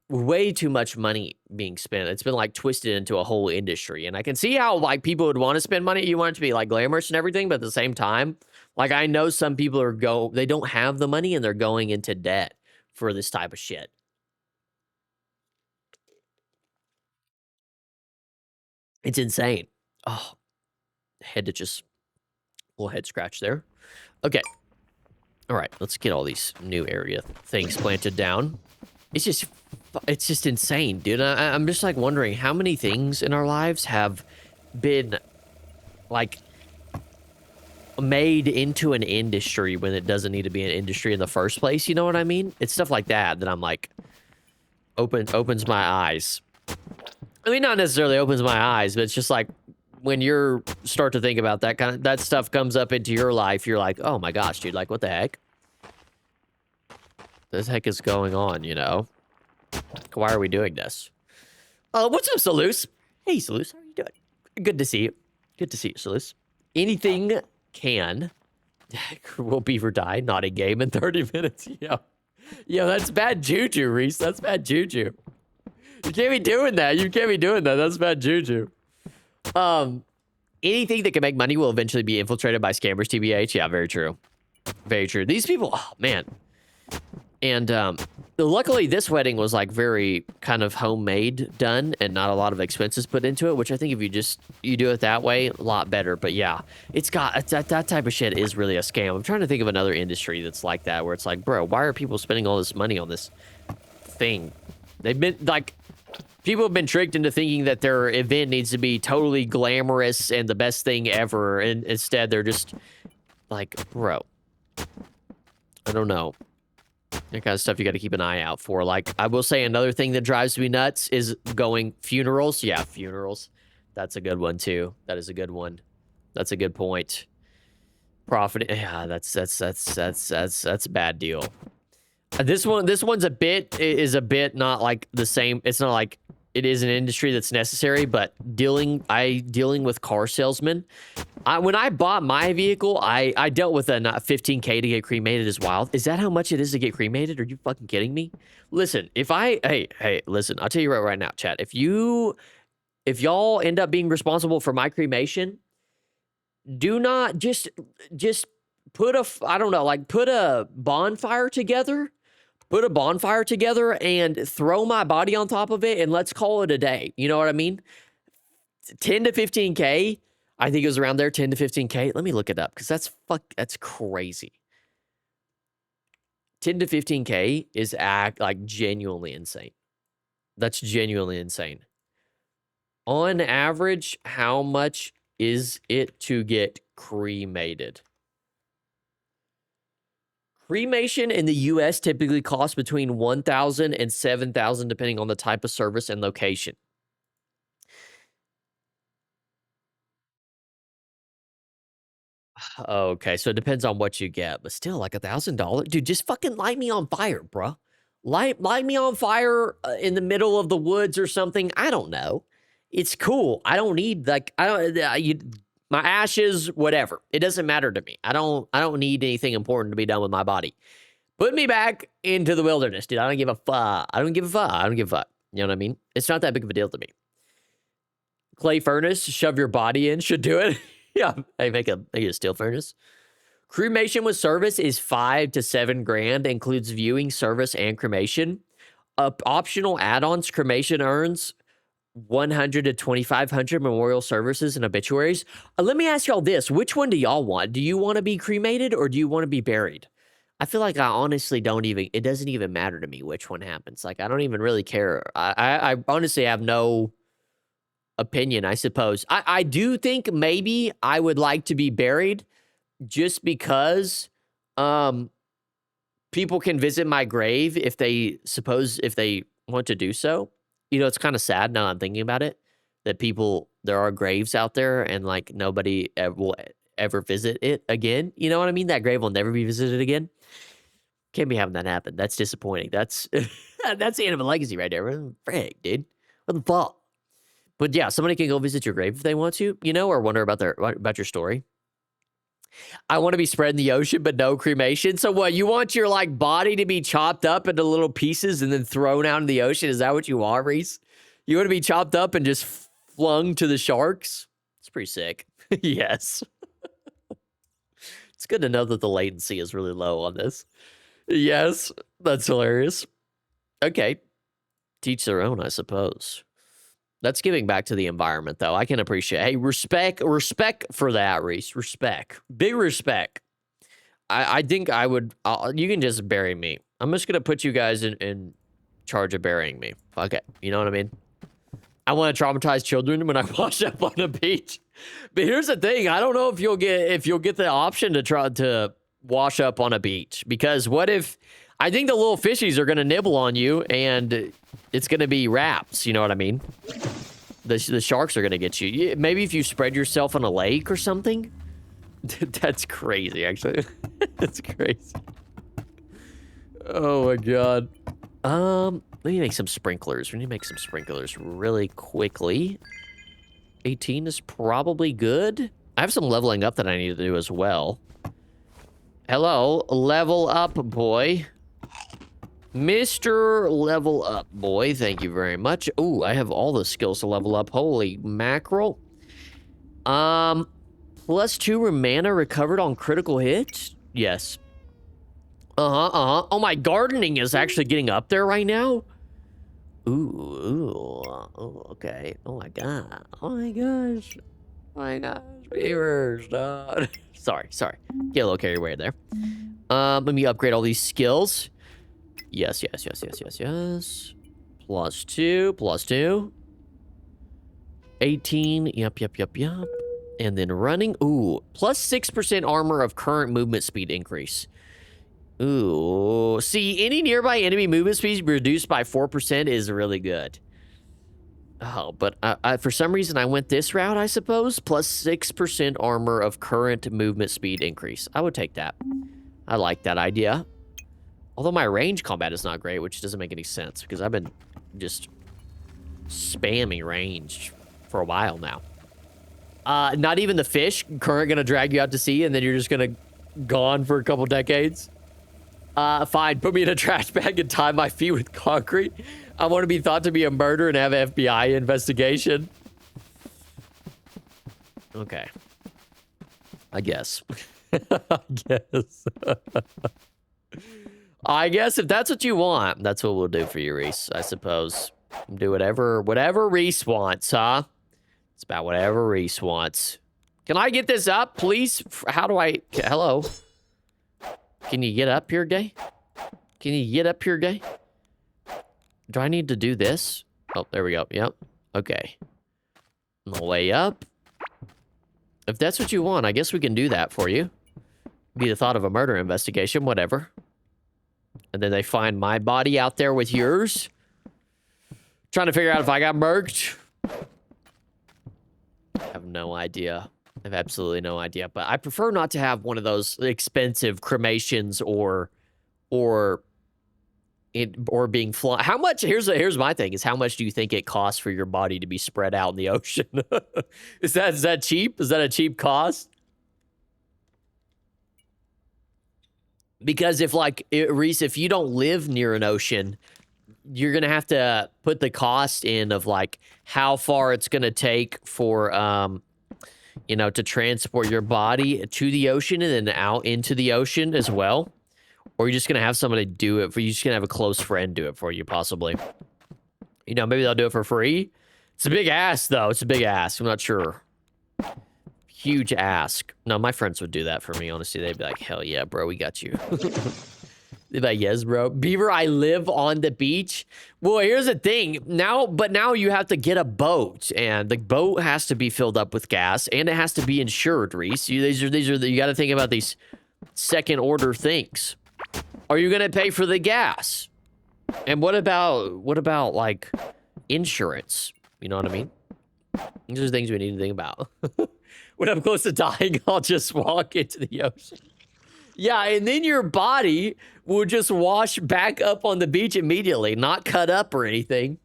way too much money being spent. It's been like twisted into a whole industry, and I can see how like people would want to spend money. You want it to be like glamorous and everything, but at the same time, like I know some people they don't have the money and they're going into debt for this type of shit. It's insane. Oh, had to just little head scratch there. Okay. All right, let's get all these new area things planted down. It's just insane, dude. I'm just like wondering how many things in our lives have been like made into an industry when it doesn't need to be an industry in the first place. You know what I mean? It's stuff like that I'm like, opens my eyes. I mean, not necessarily opens my eyes, but it's just like when you start to think about that stuff comes up into your life, you're like, oh my gosh, dude, like what the heck? What the heck is going on, you know? Why are we doing this? What's up, Salus? Hey, Salus, how are you doing? Good to see you. Good to see you, Salus. Anything can. Will Beevr die? Not a game in 30 minutes. Yo, that's bad juju, Reese. That's bad juju. You can't be doing that. You can't be doing that. That's bad juju. Anything that can make money will eventually be infiltrated by scammers, TBH. Yeah, very true. Very true. These people, oh, man. And luckily, this wedding was like very kind of homemade done and not a lot of expenses put into it, which I think if you do it that way, a lot better. But yeah, it's got that type of shit is really a scam. I'm trying to think of another industry that's like that, where it's like, bro, why are people spending all this money on this thing? They've been like, people have been tricked into thinking that their event needs to be totally glamorous and the best thing ever. And instead, they're just like, bro, I don't know. That kind of stuff you got to keep an eye out for. Like, I will say another thing that drives me nuts is going funerals. Yeah, funerals. That's a good one, too. That is a good one. That's a good point. Profit. Yeah, that's a bad deal. This one's a bit not like the same. It's not like it is an industry that's necessary, but dealing with car salesmen. When I bought my vehicle, I dealt with a $15K to get cremated as well. Is that how much it is to get cremated? Are you fucking kidding me? Listen, hey, listen, I'll tell you right now, chat. If y'all end up being responsible for my cremation, do not just put a bonfire together. Put a bonfire together and throw my body on top of it, and let's call it a day. You know what I mean? 10 to 15K. I think it was around there, 10 to 15K. Let me look it up, because that's crazy. 10 to 15K is like genuinely insane. That's genuinely insane. On average, how much is it to get cremated? Cremation in the U.S. typically costs between $1,000 and $7,000, depending on the type of service and location. Okay, so it depends on what you get, but still, like $1,000, dude. Just fucking light me on fire, bro. Light me on fire in the middle of the woods or something. I don't know. It's cool. I don't need like I don't my ashes, whatever. It doesn't matter to me. I don't need anything important to be done with my body. Put me back into the wilderness, dude. I don't give a fuck. I don't give a fuck. I don't give a fuck. You know what I mean? It's not that big of a deal to me. Clay furnace, shove your body in, should do it. Yeah, hey, make a steel furnace. Cremation with service is $5 to $7 grand, includes viewing, service, and cremation. Optional add-ons, cremation earns 100 to 2,500 memorial services and obituaries. Let me ask y'all this: which one do y'all want? Do you want to be cremated or do you want to be buried? I feel like I honestly don't even. It doesn't even matter to me which one happens. Like I don't even really care. I honestly have no opinion, I suppose. I do think maybe I would like to be buried just because people can visit my grave if they want to do so. You know, it's kind of sad now I'm thinking about it that there are graves out there and like nobody will ever visit it again. You know what I mean? That grave will never be visited again. Can't be having that happen. That's disappointing. That's that's the end of a legacy right there. Frick, dude. What the fuck? But yeah, somebody can go visit your grave if they want to, you know, or wonder about your story. I want to be spread in the ocean, but no cremation. So what, you want your like body to be chopped up into little pieces and then thrown out in the ocean? Is that what you want, Reese? You want to be chopped up and just flung to the sharks? It's pretty sick. Yes. It's good to know that the latency is really low on this. Yes, that's hilarious. Okay. Teach their own, I suppose. That's giving back to the environment, though. I can appreciate. Hey, respect for that, Reese. Respect, big respect. I think I would. You can just bury me. I'm just gonna put you guys in charge of burying me. Fuck it. You know what I mean? I want to traumatize children when I wash up on a beach. But here's the thing: I don't know if you'll get the option to try to wash up on a beach, because what if? I think the little fishies are gonna nibble on you and it's gonna be wraps. You know what I mean? The sharks are gonna get you. Maybe if you spread yourself on a lake or something. That's crazy, actually. That's crazy. Oh my god. Let me make some sprinklers. We need to make some sprinklers really quickly. 18 is probably good. I have some leveling up that I need to do as well. Hello, level up, boy. Mr. Level Up Boy, thank you very much. Ooh, I have all the skills to level up. Holy mackerel. +2 mana recovered on critical hits? Yes. Oh, my gardening is actually getting up there right now? Ooh, okay. Oh my god. Oh my gosh. Oh my gosh. Beavers, Sorry. Get a little carried away there. Let me upgrade all these skills. Yes. +2. 18. Yep. And then running. Ooh, +6% armor of current movement speed increase. Ooh. See, any nearby enemy movement speed reduced by 4% is really good. Oh, but for some reason I went this route, I suppose. +6% armor of current movement speed increase. I would take that. I like that idea. Although my range combat is not great, which doesn't make any sense because I've been just spamming range for a while now. Not even the fish current gonna drag you out to sea and then you're just gonna gone for a couple decades. Fine, put me in a trash bag and tie my feet with concrete. I want to be thought to be a murder and have an FBI investigation. Okay. I guess. I guess if that's what you want, that's what we'll do for you, Reese, I suppose. Do whatever Reese wants, huh? It's about whatever Reese wants. Can I get this up, please? How do I... Hello? Can you get up here, gay? Can you get up here, gay? Do I need to do this? Oh, there we go. Yep. Okay. On the way up. If that's what you want, I guess we can do that for you. Be the thought of a murder investigation, whatever. And then they find my body out there with yours. Trying to figure out if I got murked. I have no idea. I have absolutely no idea. But I prefer not to have one of those expensive cremations or being flown. How much? Here's my thing: is how much do you think it costs for your body to be spread out in the ocean? Is that cheap? Is that a cheap cost? Because if Reese, if you don't live near an ocean, you're gonna have to put the cost in of like how far it's gonna take for you know, to transport your body to the ocean and then out into the ocean as well. Or you're just gonna have somebody do it for you. You're just gonna have a close friend do it for you, possibly. You know, maybe they'll do it for free. It's a big ask, though. It's a big ask. I'm not sure. Huge ask. No, my friends would do that for me, honestly. They'd be like, hell yeah, bro, we got you. They'd be like, yes, bro. Beevr, I live on the beach. Well, here's the thing. Now you have to get a boat, and the boat has to be filled up with gas, and it has to be insured, Reese. You got to think about these second order things. Are you going to pay for the gas? And what about like insurance? You know what I mean? These are things we need to think about. When I'm close to dying, I'll just walk into the ocean. Yeah, and then your body will just wash back up on the beach immediately, not cut up or anything.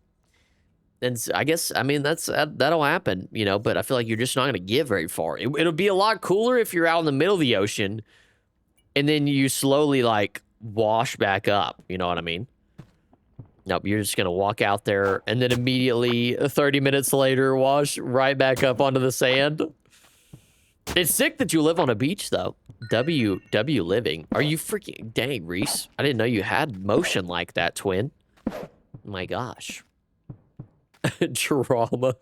And I guess, I mean, that'll happen, you know, but I feel like you're just not going to get very far. It'll be a lot cooler if you're out in the middle of the ocean and then you slowly, like, wash back up. You know what I mean? Nope, you're just going to walk out there and then immediately, 30 minutes later, wash right back up onto the sand. It's sick that you live on a beach, though. W living. Are you freaking... Dang, Reese. I didn't know you had motion like that, twin. My gosh. Trauma.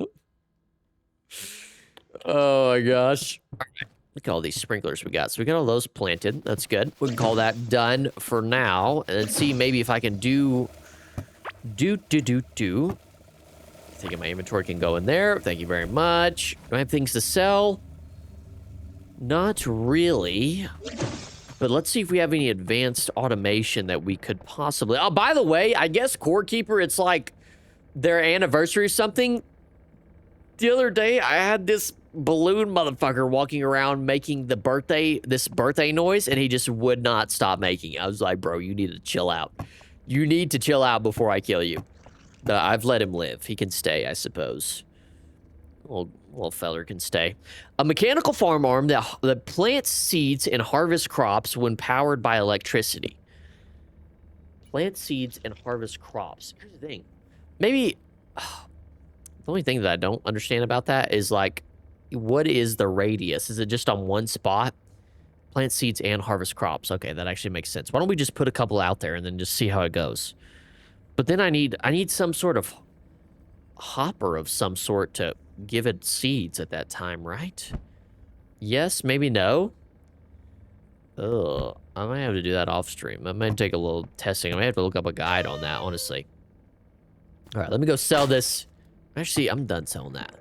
Oh, my gosh. All right. Look at all these sprinklers we got. So we got all those planted. That's good. We can call that done for now. And then see maybe if I can do... I think my inventory can go in there. Thank you very much. Do I have things to sell? Not really. But let's see if we have any advanced automation that we could possibly... Oh, by the way, I guess Core Keeper, it's like their anniversary or something. The other day, I had this balloon motherfucker walking around making this birthday noise, and he just would not stop making it. I was like, bro, you need to chill out. You need to chill out before I kill you. I've let him live. He can stay, I suppose. Little feller can stay. A mechanical farm arm that plants seeds and harvests crops when powered by electricity. Plant seeds and harvest crops. Here's the thing. Maybe... the only thing that I don't understand about that is, like, what is the radius? Is it just on one spot? Plant seeds and harvest crops. Okay, that actually makes sense. Why don't we just put a couple out there and then just see how it goes? But then I need some sort of hopper of some sort to give it seeds at that time, right? Yes, maybe no. Ugh, I might have to do that off stream. I might take a little testing. I might have to look up a guide on that, honestly. All right, let me go sell this. Actually, I'm done selling that.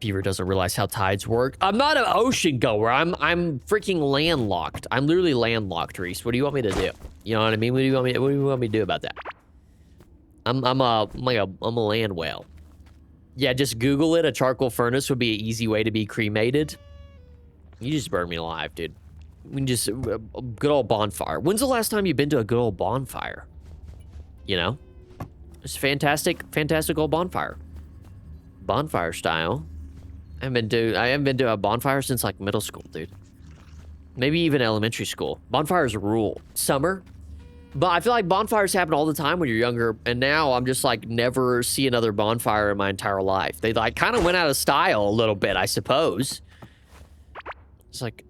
Beevr doesn't realize how tides work. I'm not an ocean goer. I'm freaking landlocked. I'm literally landlocked, Reese. What do you want me to do? You know what I mean? What do you want me to do about that? I'm a land whale. Yeah, just Google it. A charcoal furnace would be an easy way to be cremated. You just burned me alive, dude. We can just a good old bonfire. When's the last time you've been to a good old bonfire? You know, it's fantastic old bonfire. Bonfire style. I haven't been to a bonfire since like middle school, dude. Maybe even elementary school. Bonfires rule. Summer. But I feel like bonfires happen all the time when you're younger, and now I'm just like never see another bonfire in my entire life. They like kind of went out of style a little bit, I suppose. It's like,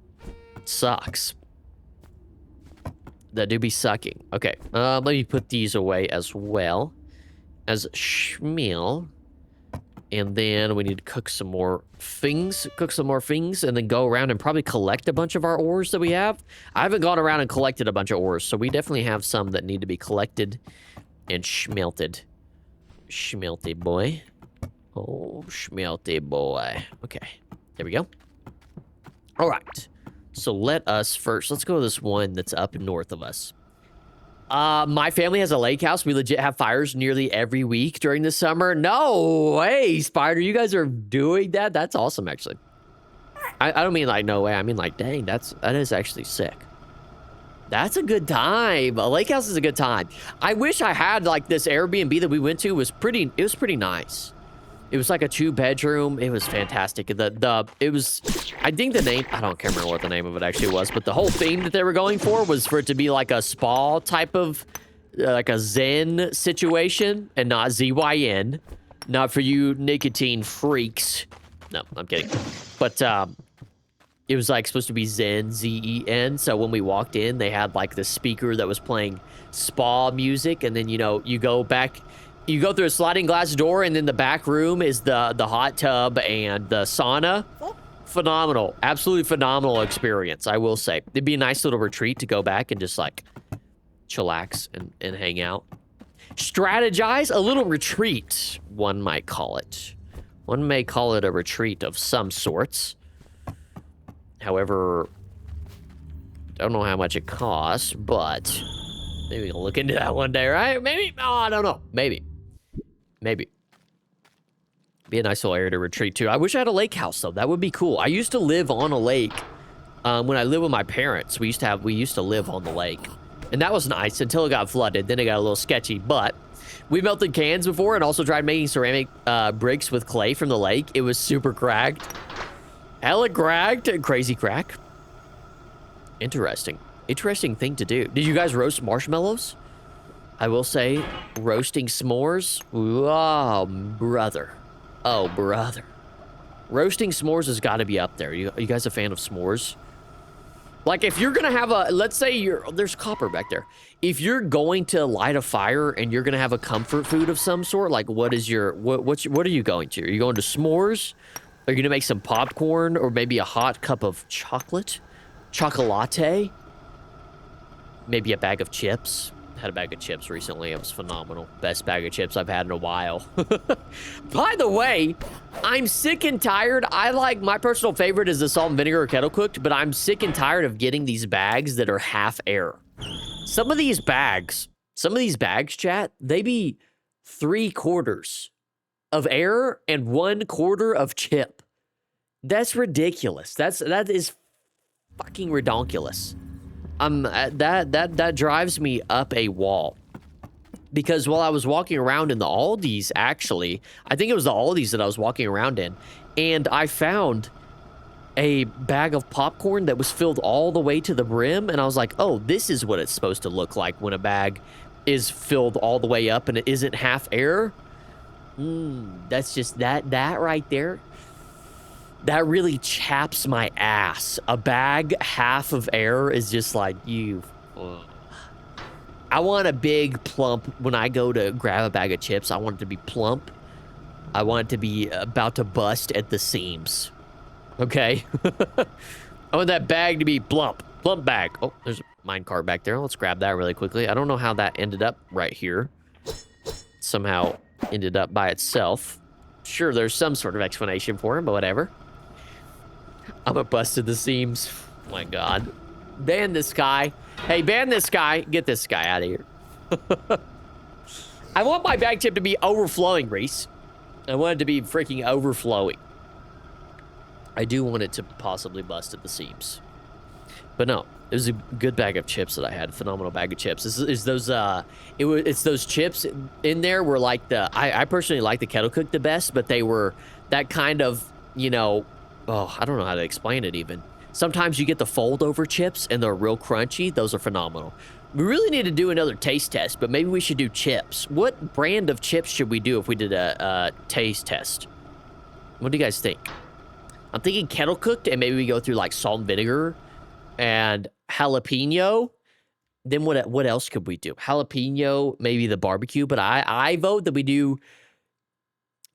it sucks. That do be sucking. Okay, let me put these away as well as schmeal. And then we need to cook some more things, and then go around and probably collect a bunch of our ores that we have. I haven't gone around and collected a bunch of ores, so we definitely have some that need to be collected and schmelted. Schmelty boy. Oh, schmelty boy. Okay, there we go. All right, so let's go to this one that's up north of us. My family has a lake house. We legit have fires nearly every week during the summer. No way, Spider. You guys are doing that? That's awesome, actually. I don't mean like no way. I mean like, dang, that is actually sick. That's a good time. A lake house is a good time. I wish I had like this Airbnb that we went to was pretty nice. It was like a 2-bedroom. It was fantastic. It was, I think the name, I don't remember what the name of it actually was, but the whole theme that they were going for was for it to be like a spa type of, like a Zen situation and not ZYN. Not for you nicotine freaks. No, I'm kidding. But, it was like supposed to be Zen, Z-E-N. So when we walked in, they had like this speaker that was playing spa music. And then, you know, you go through a sliding glass door, and then the back room is the hot tub and the sauna. Phenomenal. Absolutely phenomenal experience, I will say. It'd be a nice little retreat to go back and just like chillax and hang out. Strategize, a little retreat, one might call it. One may call it a retreat of some sorts. However, I don't know how much it costs, but maybe we'll look into that one day, right? Maybe. Oh, I don't know. Maybe. Be a nice little area to retreat to. I wish I had a lake house, though. That would be cool. I used to live on a lake. When I lived with my parents, we used to live on the lake. And that was nice until it got flooded. Then it got a little sketchy. But we melted cans before and also tried making ceramic bricks with clay from the lake. It was super cracked. Hella cracked. Crazy crack. Interesting thing to do. Did you guys roast marshmallows? I will say, roasting s'mores. Oh, brother. Oh, brother. Roasting s'mores has got to be up there. You guys a fan of s'mores? Like, if you're going to have a, let's say there's copper back there. If you're going to light a fire and you're going to have a comfort food of some sort, like what are you going to? Are you going to s'mores? Are you going to make some popcorn or maybe a hot cup of chocolate? Chocolate? Maybe a bag of chips? Had a bag of chips recently. It was phenomenal. Best bag of chips I've had in a while. By the way, I'm sick and tired. My personal favorite is the salt and vinegar kettle cooked, but I'm sick and tired of getting these bags that are half air. Some of these bags, chat, they be 3/4 of air and 1/4 of chip. That's ridiculous. That is fucking redonkulous. That drives me up a wall. Because while I was walking around in the Aldi's, actually, I think it was the Aldi's that I was walking around in, and I found a bag of popcorn that was filled all the way to the brim, and I was like, oh, this is what it's supposed to look like when a bag is filled all the way up and it isn't half air. That's just that right there. That really chaps my ass. A bag half of air is just like, I want a big plump, when I go to grab a bag of chips, I want it to be plump. I want it to be about to bust at the seams. Okay? I want that bag to be plump bag. Oh, there's a minecart back there. Let's grab that really quickly. I don't know how that ended up right here. Somehow ended up by itself. Sure, there's some sort of explanation for it, but whatever. I'm a bust at the seams. Oh my God. Ban this guy. Hey, ban this guy. Get this guy out of here. I want my bag tip to be overflowing, Reese. I want it to be freaking overflowing. I do want it to possibly bust at the seams. But no, it was a good bag of chips that I had. A phenomenal bag of chips. It's those chips in there were like I personally like the kettle cooked the best, but they were that kind of, you know, oh, I don't know how to explain it even. Sometimes you get the fold over chips and they're real crunchy. Those are phenomenal. We really need to do another taste test, but maybe we should do chips. What brand of chips should we do if we did a taste test? What do you guys think? I'm thinking kettle cooked, and maybe we go through like salt and vinegar and jalapeno. Then what else could we do? Jalapeno, maybe the barbecue, but I vote that we do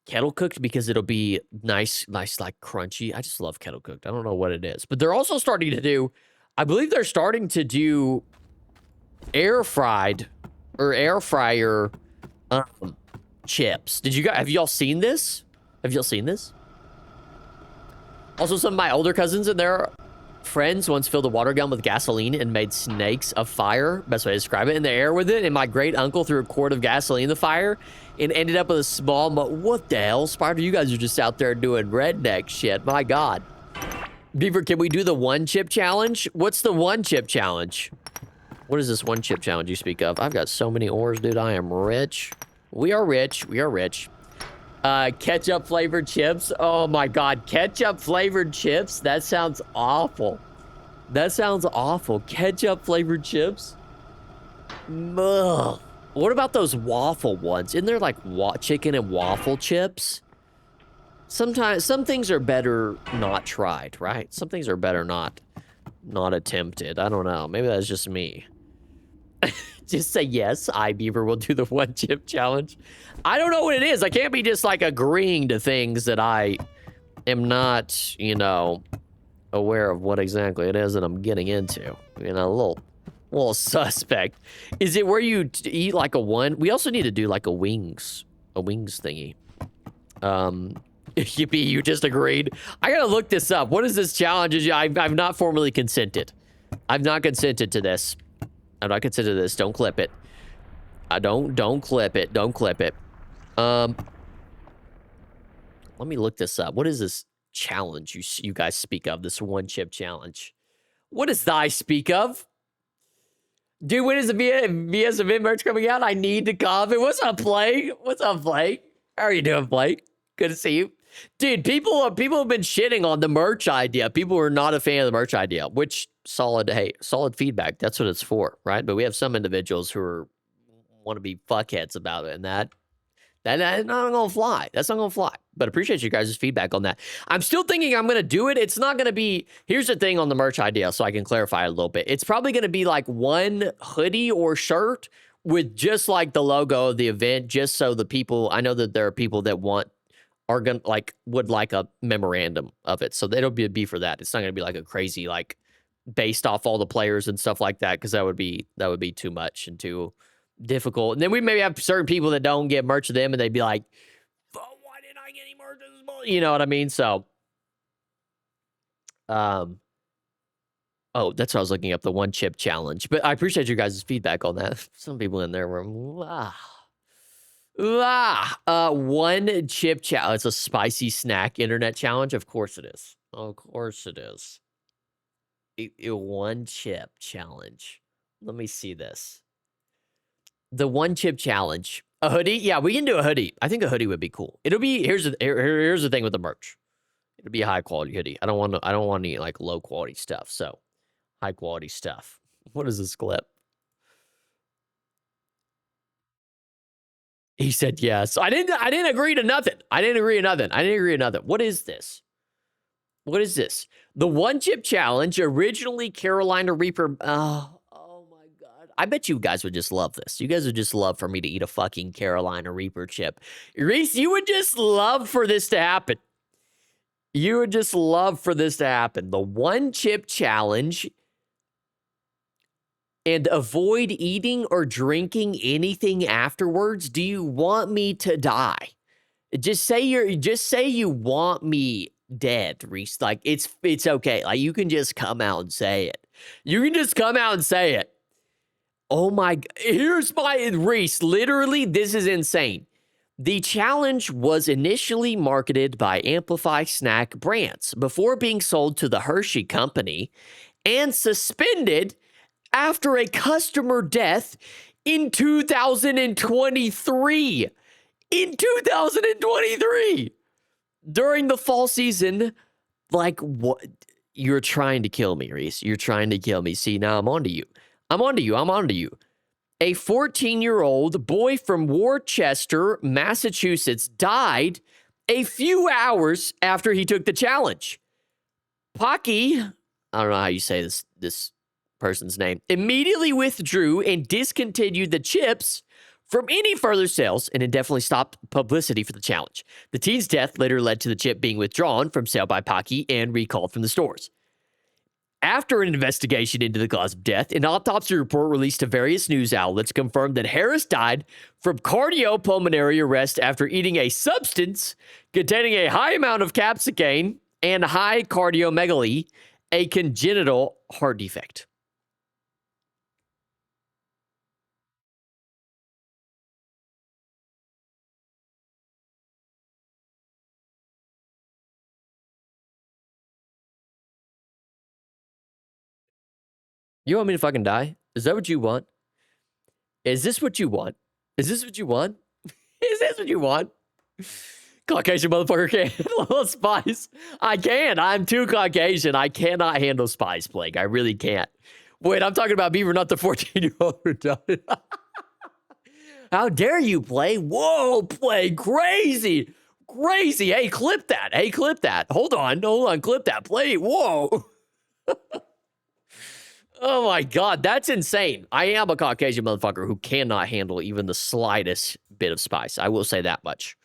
kettle cooked because it'll be nice like crunchy. I just love kettle cooked. I don't know what it is, but they're also starting to do, I believe they're starting to do air fried or air fryer chips. Have y'all seen this? Have y'all seen this? Also, some of my older cousins and they're friends once filled a water gun with gasoline and made snakes of fire, best way to describe it, in the air with it, and my great uncle threw a quart of gasoline in the fire and ended up with a small what the hell, Spider? You guys are just out there doing redneck shit. My God. Beevr, can we do the one chip challenge? What's the one chip challenge? What is this one chip challenge you speak of? I've got so many ores, dude. I am rich. We are rich. We are rich. Ketchup flavored chips. Oh my God. Ketchup flavored chips. That sounds awful. That sounds awful. Ketchup flavored chips. Ugh. What about those waffle ones? Isn't there like chicken and waffle chips? Sometimes some things are better not tried, right? Some things are better not attempted. I don't know. Maybe that's just me. Just say yes. Beevr will do the one chip challenge. I don't know what it is. I can't be just like agreeing to things that I am not, you know, aware of what exactly it is that I'm getting into. You know, a little suspect. Is it where you eat like a one? We also need to do like a wings thingy. Yippee, you just agreed. I gotta look this up. What is this challenge? I've not formally consented. I've not consented to this. I'm not consented to this. Don't clip it. Don't clip it. Don't clip it. Let me look this up. What is this challenge you guys speak of? This one chip challenge. What does thy speak of? Dude, when is the VS event merch coming out? I need to comment. What's up, Play? What's up, Play? How are you doing, Play? Good to see you. Dude, people have been shitting on the merch idea. People are not a fan of the merch idea, which solid feedback. That's what it's for, right? But we have some individuals who want to be fuckheads about it, and that's not gonna fly. That's not gonna fly. But appreciate you guys' feedback on that. I'm still thinking I'm gonna do it. It's not gonna be. Here's the thing on the merch idea, so I can clarify a little bit. It's probably gonna be like one hoodie or shirt with just like the logo of the event, just so the people. I know that there are people that would like a memorandum of it, so it'll be for that. It's not gonna be like a crazy like based off all the players and stuff like that, because that would be too much and too difficult. And then we maybe have certain people that don't get merch of them, and they'd be like, oh, why didn't I get any merch of this? You know what I mean? So, oh, that's what I was looking up, the one chip challenge. But I appreciate you guys' feedback on that. Some people in there were, one chip challenge. It's a spicy snack internet challenge. Of course it is. Of course it is. One chip challenge. Let me see this. The one chip challenge. A hoodie? Yeah, we can do a hoodie. I think a hoodie would be cool. It'll be here's the thing with the merch. It'll be a high quality hoodie. I don't want any like low quality stuff. So high quality stuff. What is this clip? He said yes. I didn't agree to nothing. I didn't agree to nothing. What is this? What is this? The one chip challenge, originally Carolina Reaper. Oh my God. I bet you guys would just love this. You guys would just love for me to eat a fucking Carolina Reaper chip. Reese, you would just love for this to happen. You would just love for this to happen. The one chip challenge, and avoid eating or drinking anything afterwards. Do you want me to die? Just say you want me dead, Reese. Like it's okay. Like you can just come out and say it. You can just come out and say it. Oh my, here's my Reese. Literally, this is insane. The challenge was initially marketed by Amplify Snack Brands before being sold to the Hershey Company and suspended after a customer death in 2023. In 2023. During the fall season, like, what? You're trying to kill me, Reese. You're trying to kill me. See, now I'm onto you. I'm onto you. A 14-year-old boy from Worcester, Massachusetts, died a few hours after he took the challenge. Pocky, I don't know how you say this person's name, immediately withdrew and discontinued the chips from any further sales and indefinitely stopped publicity for the challenge. The teen's death later led to the chip being withdrawn from sale by Pocky and recalled from the stores. After an investigation into the cause of death, an autopsy report released to various news outlets confirmed that Harris died from cardiopulmonary arrest after eating a substance containing a high amount of capsaicin and high cardiomegaly a congenital heart defect. You want me to fucking die? Is that what you want? Is this what you want? Is this what you want? Is this what you want? Caucasian motherfucker can't handle spice. I can. I'm too Caucasian. I cannot handle spice, Plague. I really can't. Wait, I'm talking about Beevr, not the 14-year-old. How dare you, Play? Whoa, Play. Crazy. Crazy. Hey, clip that. Hey, clip that. Hold on. Clip that. Play. Whoa. Oh my God, that's insane. I am a Caucasian motherfucker who cannot handle even the slightest bit of spice. I will say that much.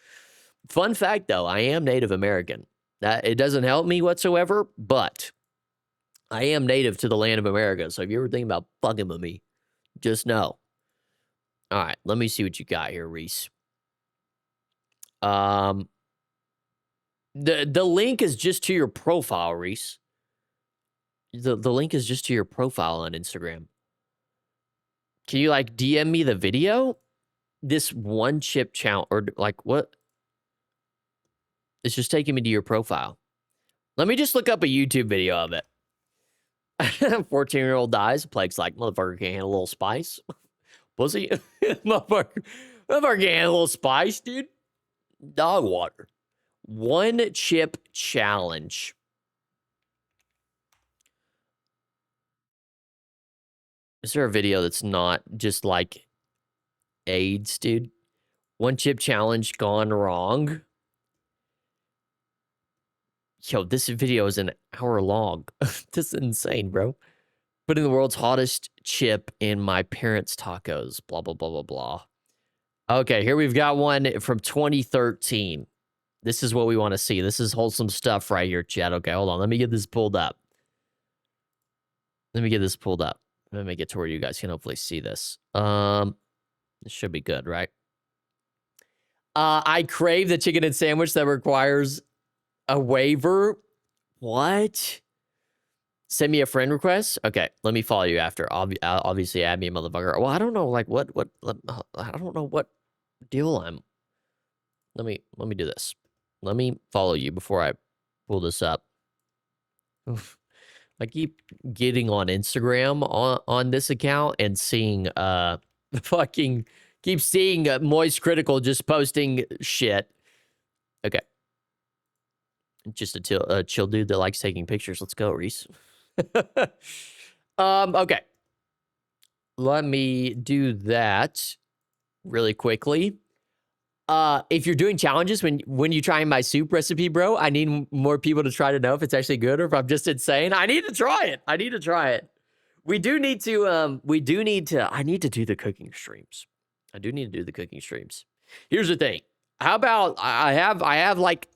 Fun fact, though, I am Native American. It doesn't help me whatsoever, but I am native to the land of America. So if you ever think about fucking with me, just know. All right, let me see what you got here, Reese. The link is just to your profile, Reese. The link is just to your profile on Instagram. Can you like DM me the video? This one chip challenge, or like what? It's just taking me to your profile. Let me just look up a YouTube video of it. 14-year-old dies. Plague's like, motherfucker can't handle a little spice. Pussy. motherfucker can't handle a little spice, dude. Dog water. One chip challenge. Is there a video that's not just like AIDS, dude? One chip challenge gone wrong. Yo, this video is an hour long. This is insane, bro. Putting the world's hottest chip in my parents' tacos. Blah, blah, blah, blah, blah. Okay, here we've got one from 2013. This is what we want to see. This is wholesome stuff right here, chat. Okay, hold on. Let me get this pulled up. Let me make it to where you guys can hopefully see this. This should be good, right? I crave the chicken and sandwich that requires a waiver. What? Send me a friend request. Okay, let me follow you after. Obviously, add me, motherfucker. Well, I don't know, like what. I don't know what deal I'm. Let me do this. Let me follow you before I pull this up. Oof. I keep getting on Instagram on this account and seeing fucking keep seeing Moist Critical just posting shit. Okay. Just a chill dude that likes taking pictures. Let's go, Reese. Okay. Let me do that really quickly. If you're doing challenges when you try my soup recipe, bro, I need more people to try to know if it's actually good or if I'm just insane. I need to try it. I need to I need to do the cooking streams. I do need to do the cooking streams. Here's the thing. How about I have like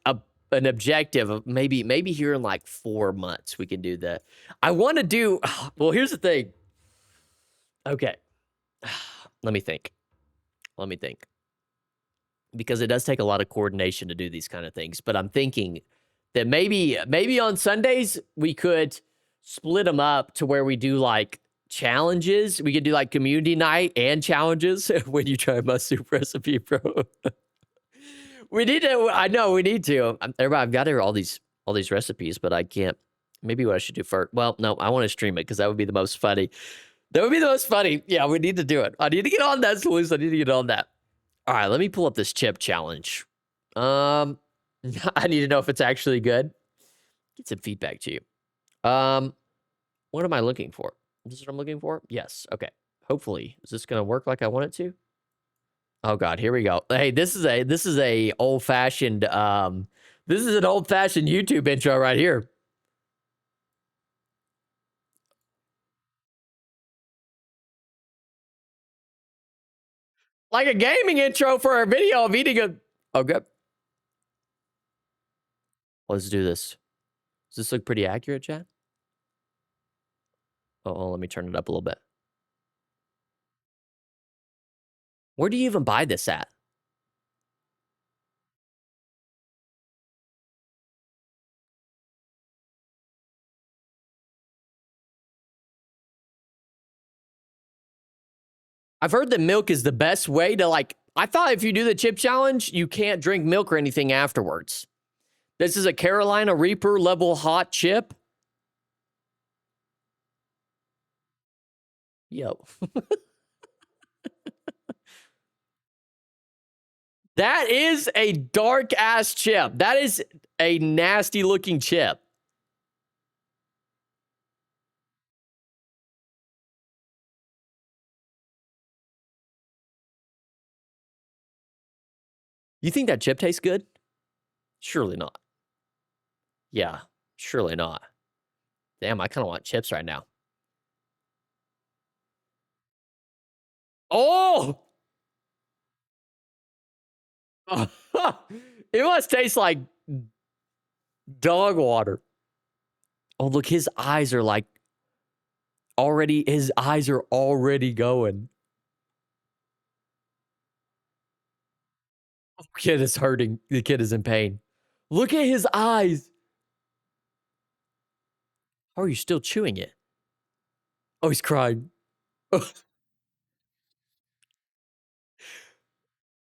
an objective of maybe here in like 4 months we can do that. I want to do well, here's the thing. Okay. Let me think. Because it does take a lot of coordination to do these kind of things. But I'm thinking that maybe on Sundays we could split them up to where we do like challenges. We could do like community night and challenges when you try my soup recipe, bro. We need to. I know we need to. Everybody, I've got here all these recipes, but I can't. Maybe what I should do first. Well, no, I want to stream it because that would be the most funny. That would be the most funny. Yeah, we need to do it. I need to get on that, Sluice. I need to get on that. All right, let me pull up this chip challenge. I need to know if it's actually good. Get some feedback to you. What am I looking for? Is this what I'm looking for? Yes. Okay. Hopefully, is this gonna work like I want it to? Oh God, here we go. Hey, this is a old fashioned this is an old fashioned YouTube intro right here. Like a gaming intro for a video of eating a. Okay. Let's do this. Does this look pretty accurate, chat? Oh, let me turn it up a little bit. Where do you even buy this at? I've heard that milk is the best way to like. I thought if you do the chip challenge, you can't drink milk or anything afterwards. This is a Carolina Reaper level hot chip. Yo. That is a dark ass chip. That is a nasty looking chip. You think that chip tastes good? Surely not. Yeah, surely not. Damn, I kind of want chips right now. Oh! It must taste like dog water. Oh, look, his eyes are like his eyes are already going. The kid is hurting. The kid is in pain. Look at his eyes. How are you still chewing it? Oh, he's crying.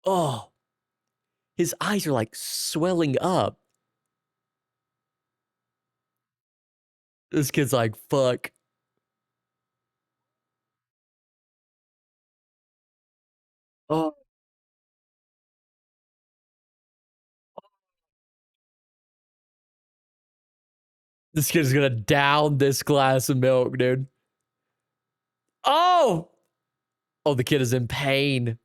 Oh, his eyes are like swelling up. This kid's like, fuck. Oh, this kid is gonna down this glass of milk, dude. Oh! Oh, the kid is in pain.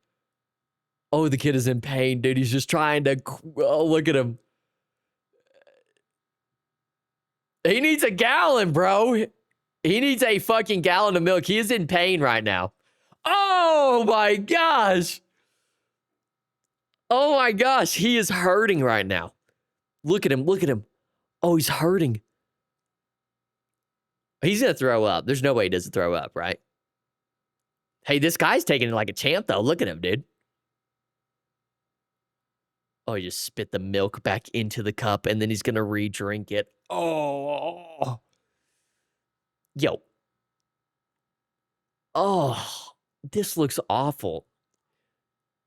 Oh, the kid is in pain, dude. He's just trying to. Oh, look at him. He needs a gallon, bro. He needs a fucking gallon of milk. He is in pain right now. Oh my gosh. Oh my gosh. He is hurting right now. Look at him. Look at him. Oh, he's hurting. He's going to throw up. There's no way he doesn't throw up, right? Hey, this guy's taking it like a champ, though. Look at him, dude. Oh, he just spit the milk back into the cup, and then he's going to re-drink it. Oh. Yo. Oh, this looks awful.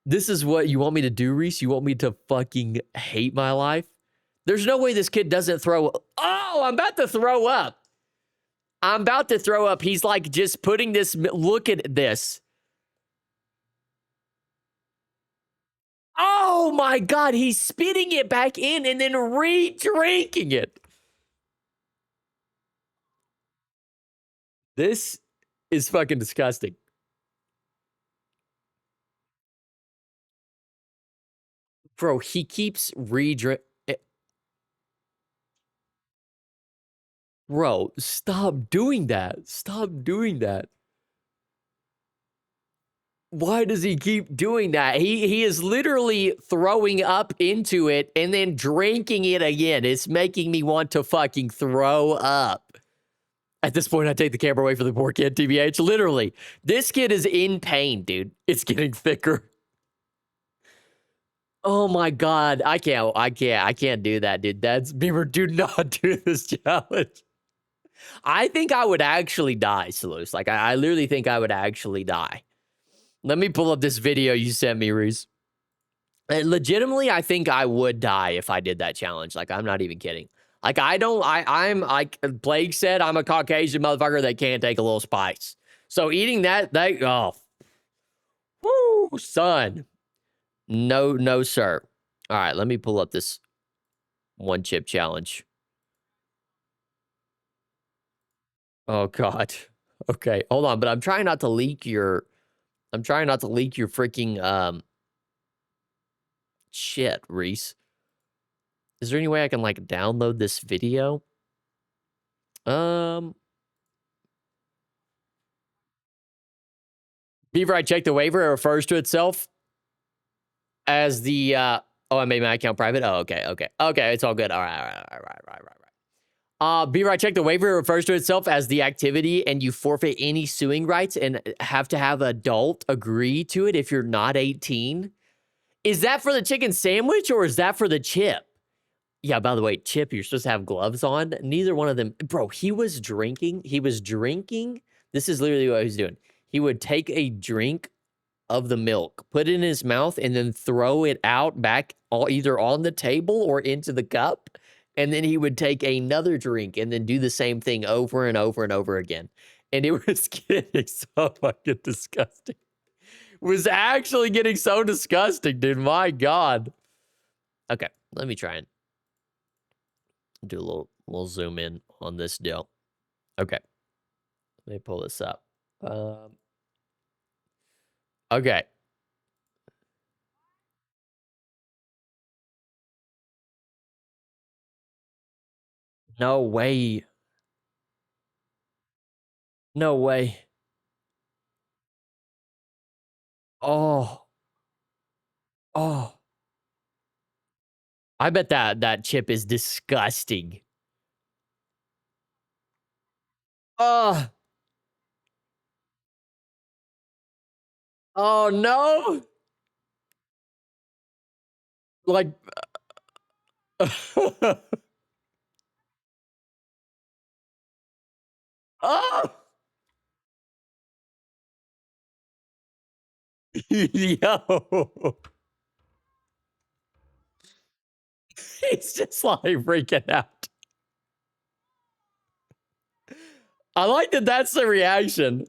This is what you want me to do, Reese? You want me to fucking hate my life? There's no way this kid doesn't throw up. Oh, I'm about to throw up. I'm about to throw up. He's like just putting this. Look at this. Oh my God. He's spitting it back in and then re-drinking it. This is fucking disgusting. Bro, he keeps re-drinking. Bro, stop doing that. Stop doing that. Why does he keep doing that? He is literally throwing up into it and then drinking it again. It's making me want to fucking throw up. At this point, I take the camera away from the poor kid, TBH. Literally, this kid is in pain, dude. It's getting thicker. Oh my God. I can't do that, dude. That's Beevr. Do not do this challenge. I think I would actually die, Salus. Like, I literally think I would actually die. Let me pull up this video you sent me, Reese. Legitimately, I think I would die if I did that challenge. Like, I'm not even kidding. Like, I'm like Blake said, I'm a Caucasian motherfucker that can't take a little spice. So eating that, oh, whoo, son. No, sir. All right, let me pull up this one chip challenge. Oh, God. Okay, hold on, but I'm trying not to leak your freaking, shit, Reese. Is there any way I can, like, download this video? Beevr, I checked the waiver. It refers to itself as the, oh, I made my account private? Oh, okay. Okay, it's all good. All right. Beevr, I checked the waiver. It refers to itself as the activity, and you forfeit any suing rights and have to have adult agree to it if you're not 18. Is that for the chicken sandwich or is that for the chip? Yeah, by the way, Chip, you're supposed to have gloves on. Neither one of them. Bro, he was drinking. This is literally what he was doing. He would take a drink of the milk, put it in his mouth, and then throw it out back either on the table or into the cup. And then he would take another drink and then do the same thing over and over and over again. And it was getting so fucking disgusting. It was actually getting so disgusting, dude. My God. Okay, let me try and do a little zoom in on this deal. Okay, let me pull this up. Okay. No way. No way. Oh. Oh. I bet that chip is disgusting. Oh. Oh, no. Like Oh. Yo. He's just, like, freaking out. I like that that's the reaction.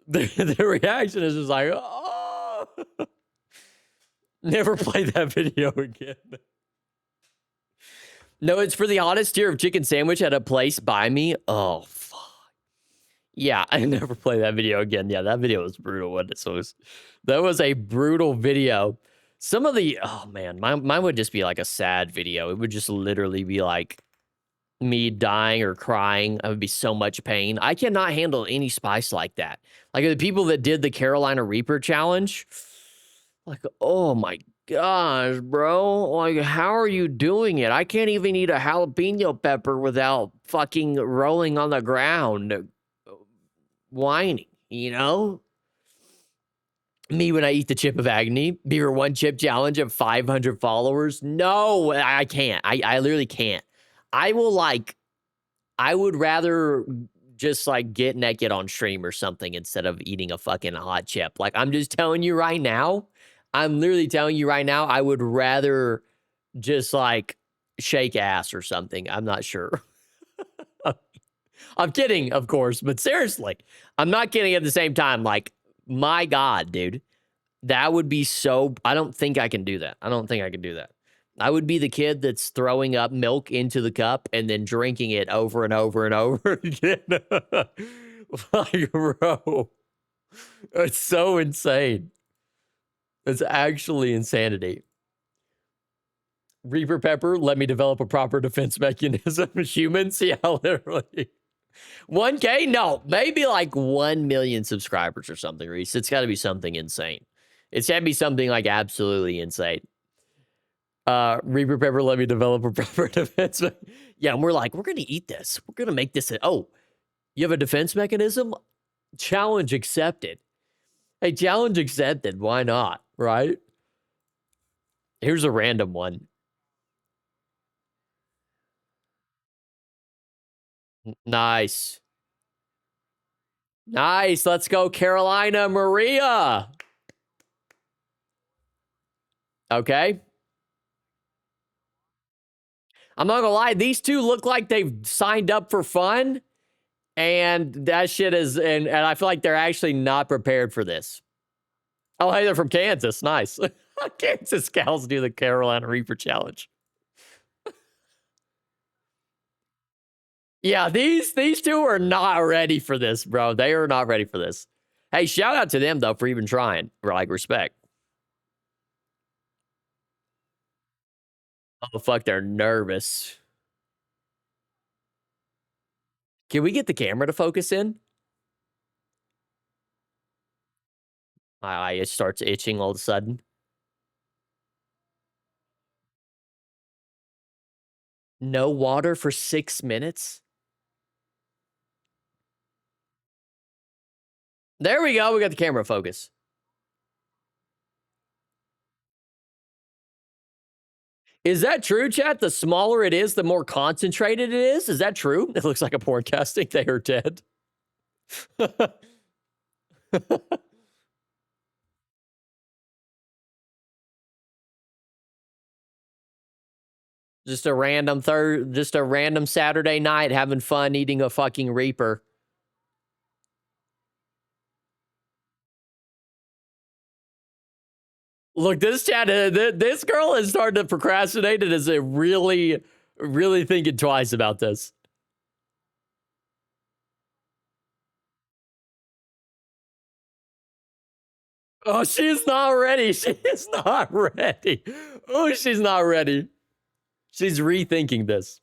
The reaction is just like, "Oh." Never play that video again. No, it's for the honest tier of chicken sandwich at a place by me. Oh, fuck. Yeah, I never play that video again. Yeah, that video was brutal, wasn't it? That was a brutal video. Some of the oh man, mine would just be like a sad video. It would just literally be like me dying or crying. I would be so much pain. I cannot handle any spice like that. Like the people that did the Carolina Reaper challenge, like, oh my gosh, bro. Like, how are you doing it? I can't even eat a jalapeno pepper without fucking rolling on the ground, whining, you know? Me when I eat the chip of agony, Beevr 1 chip challenge of 500 followers. No, I can't. I literally can't. I will like I would rather just like get naked on stream or something instead of eating a fucking hot chip. Like I'm just telling you right now, I'm literally telling you right now, I would rather just like shake ass or something. I'm not sure. I'm kidding, of course, but seriously, I'm not kidding at the same time. Like, my God, dude, that would be so. I don't think I can do that. I don't think I can do that. I would be the kid that's throwing up milk into the cup and then drinking it over and over and over again. Like, bro, it's so insane. It's actually insanity. Reaper Pepper, let me develop a proper defense mechanism. Humans, yeah, literally. 1K? No, maybe like 1 million subscribers or something, Reese. It's got to be something insane. It's got to be something like absolutely insane. Reaper Pepper, let me develop a proper defense. Yeah, and we're like, we're going to eat this. We're going to make this. Oh, you have a defense mechanism? Challenge accepted. Hey, challenge accepted. Why not? Right? Here's a random one. Nice. Nice. Let's go, Carolina Maria. Okay. I'm not gonna lie, these two look like they've signed up for fun, and that shit is, and I feel like they're actually not prepared for this. Oh, hey, they're from Kansas. Nice. Kansas gals do the Carolina Reaper Challenge. Yeah, these two are not ready for this, bro. They are not ready for this. Hey, shout out to them though for even trying. For like respect. Oh fuck, they're nervous. Can we get the camera to focus in? My eye it starts itching all of a sudden. No water for 6 minutes? There we go. We got the camera focus. Is that true, chat? The smaller it is, the more concentrated it is? Is that true? It looks like a porn casting. They are dead. Just a random Saturday night having fun eating a fucking Reaper. Look, this chat, this girl is starting to procrastinate and is really, really thinking twice about this. Oh, she's not ready. She is not ready. Oh, she's not ready. She's rethinking this.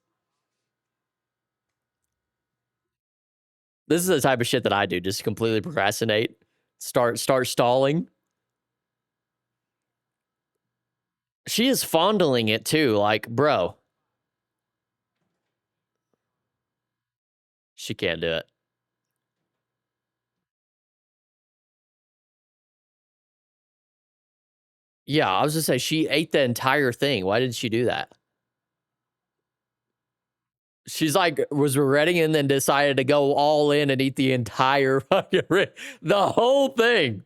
This is the type of shit that I do. Just completely procrastinate. Start stalling. She is fondling it too. Like, bro. She can't do it. Yeah, I was just say she ate the entire thing. Why did she do that? She's like was regretting and then decided to go all in and eat the entire fucking the whole thing.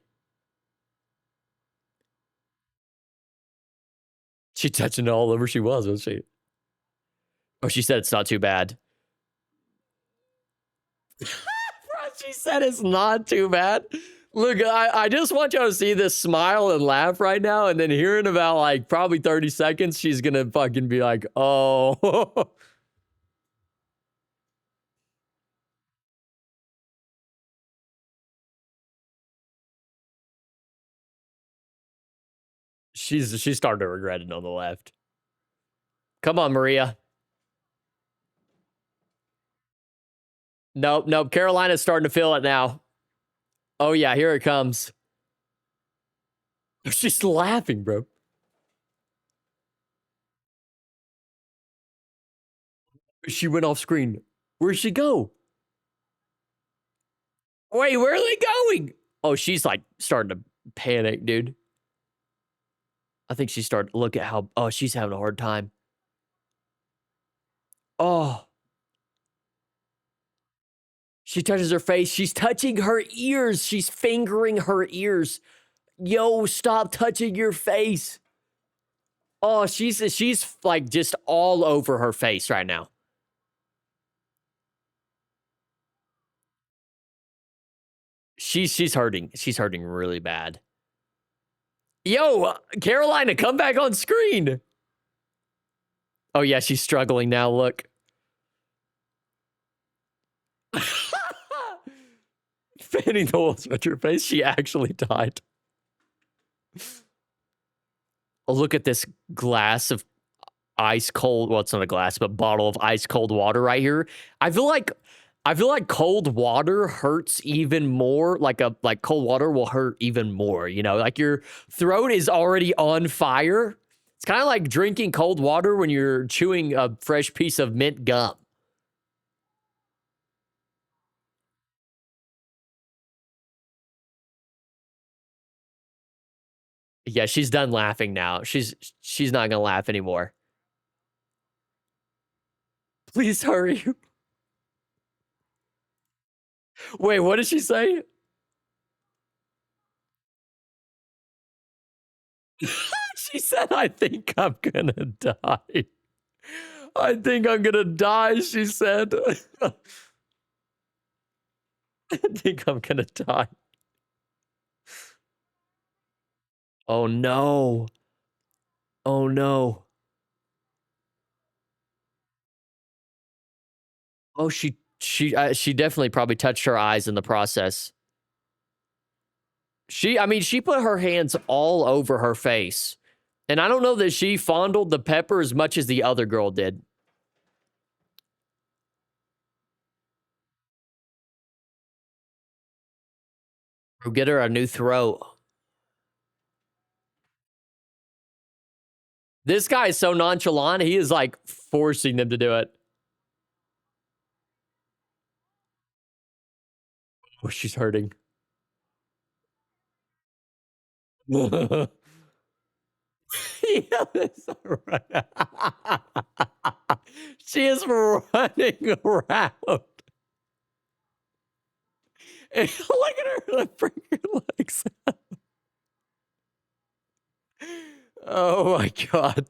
She touching it all over she was, wasn't she? Oh, she said it's not too bad. She said it's not too bad. Look, I just want y'all to see this smile and laugh right now, and then here in about like probably 30 seconds, she's gonna fucking be like, oh. she's starting to regret it on the left. Come on, Maria. Nope. Carolina's starting to feel it now. Oh yeah, here it comes. She's laughing, bro. She went off screen. Where'd she go? Wait, where are they going? Oh, she's like starting to panic, dude. I think she started look at how she's having a hard time. Oh. She touches her face. She's touching her ears. She's fingering her ears. Yo, stop touching your face. Oh, she's like just all over her face right now. She's hurting. She's hurting really bad. Yo, Carolina, come back on screen. Oh yeah, she's struggling now. Look. Fanning the holes at your face. She actually died. Oh, look at this glass of ice cold. Well, it's not a glass, but bottle of ice cold water right here. I feel like cold water hurts even more. Like cold water will hurt even more. You know, like your throat is already on fire. It's kind of like drinking cold water when you're chewing a fresh piece of mint gum. Yeah, she's done laughing now. She's not gonna laugh anymore. Please hurry. Wait, what did she say? She said, I think I'm gonna die. I think I'm gonna die, she said. I think I'm gonna die. Oh no. Oh no. Oh, she definitely probably touched her eyes in the process. I mean, she put her hands all over her face. And I don't know that she fondled the pepper as much as the other girl did. Or get her a new throat. This guy is so nonchalant. He is like forcing them to do it. Oh, she's hurting. She is running around. And look at her bring her legs out. Oh my god.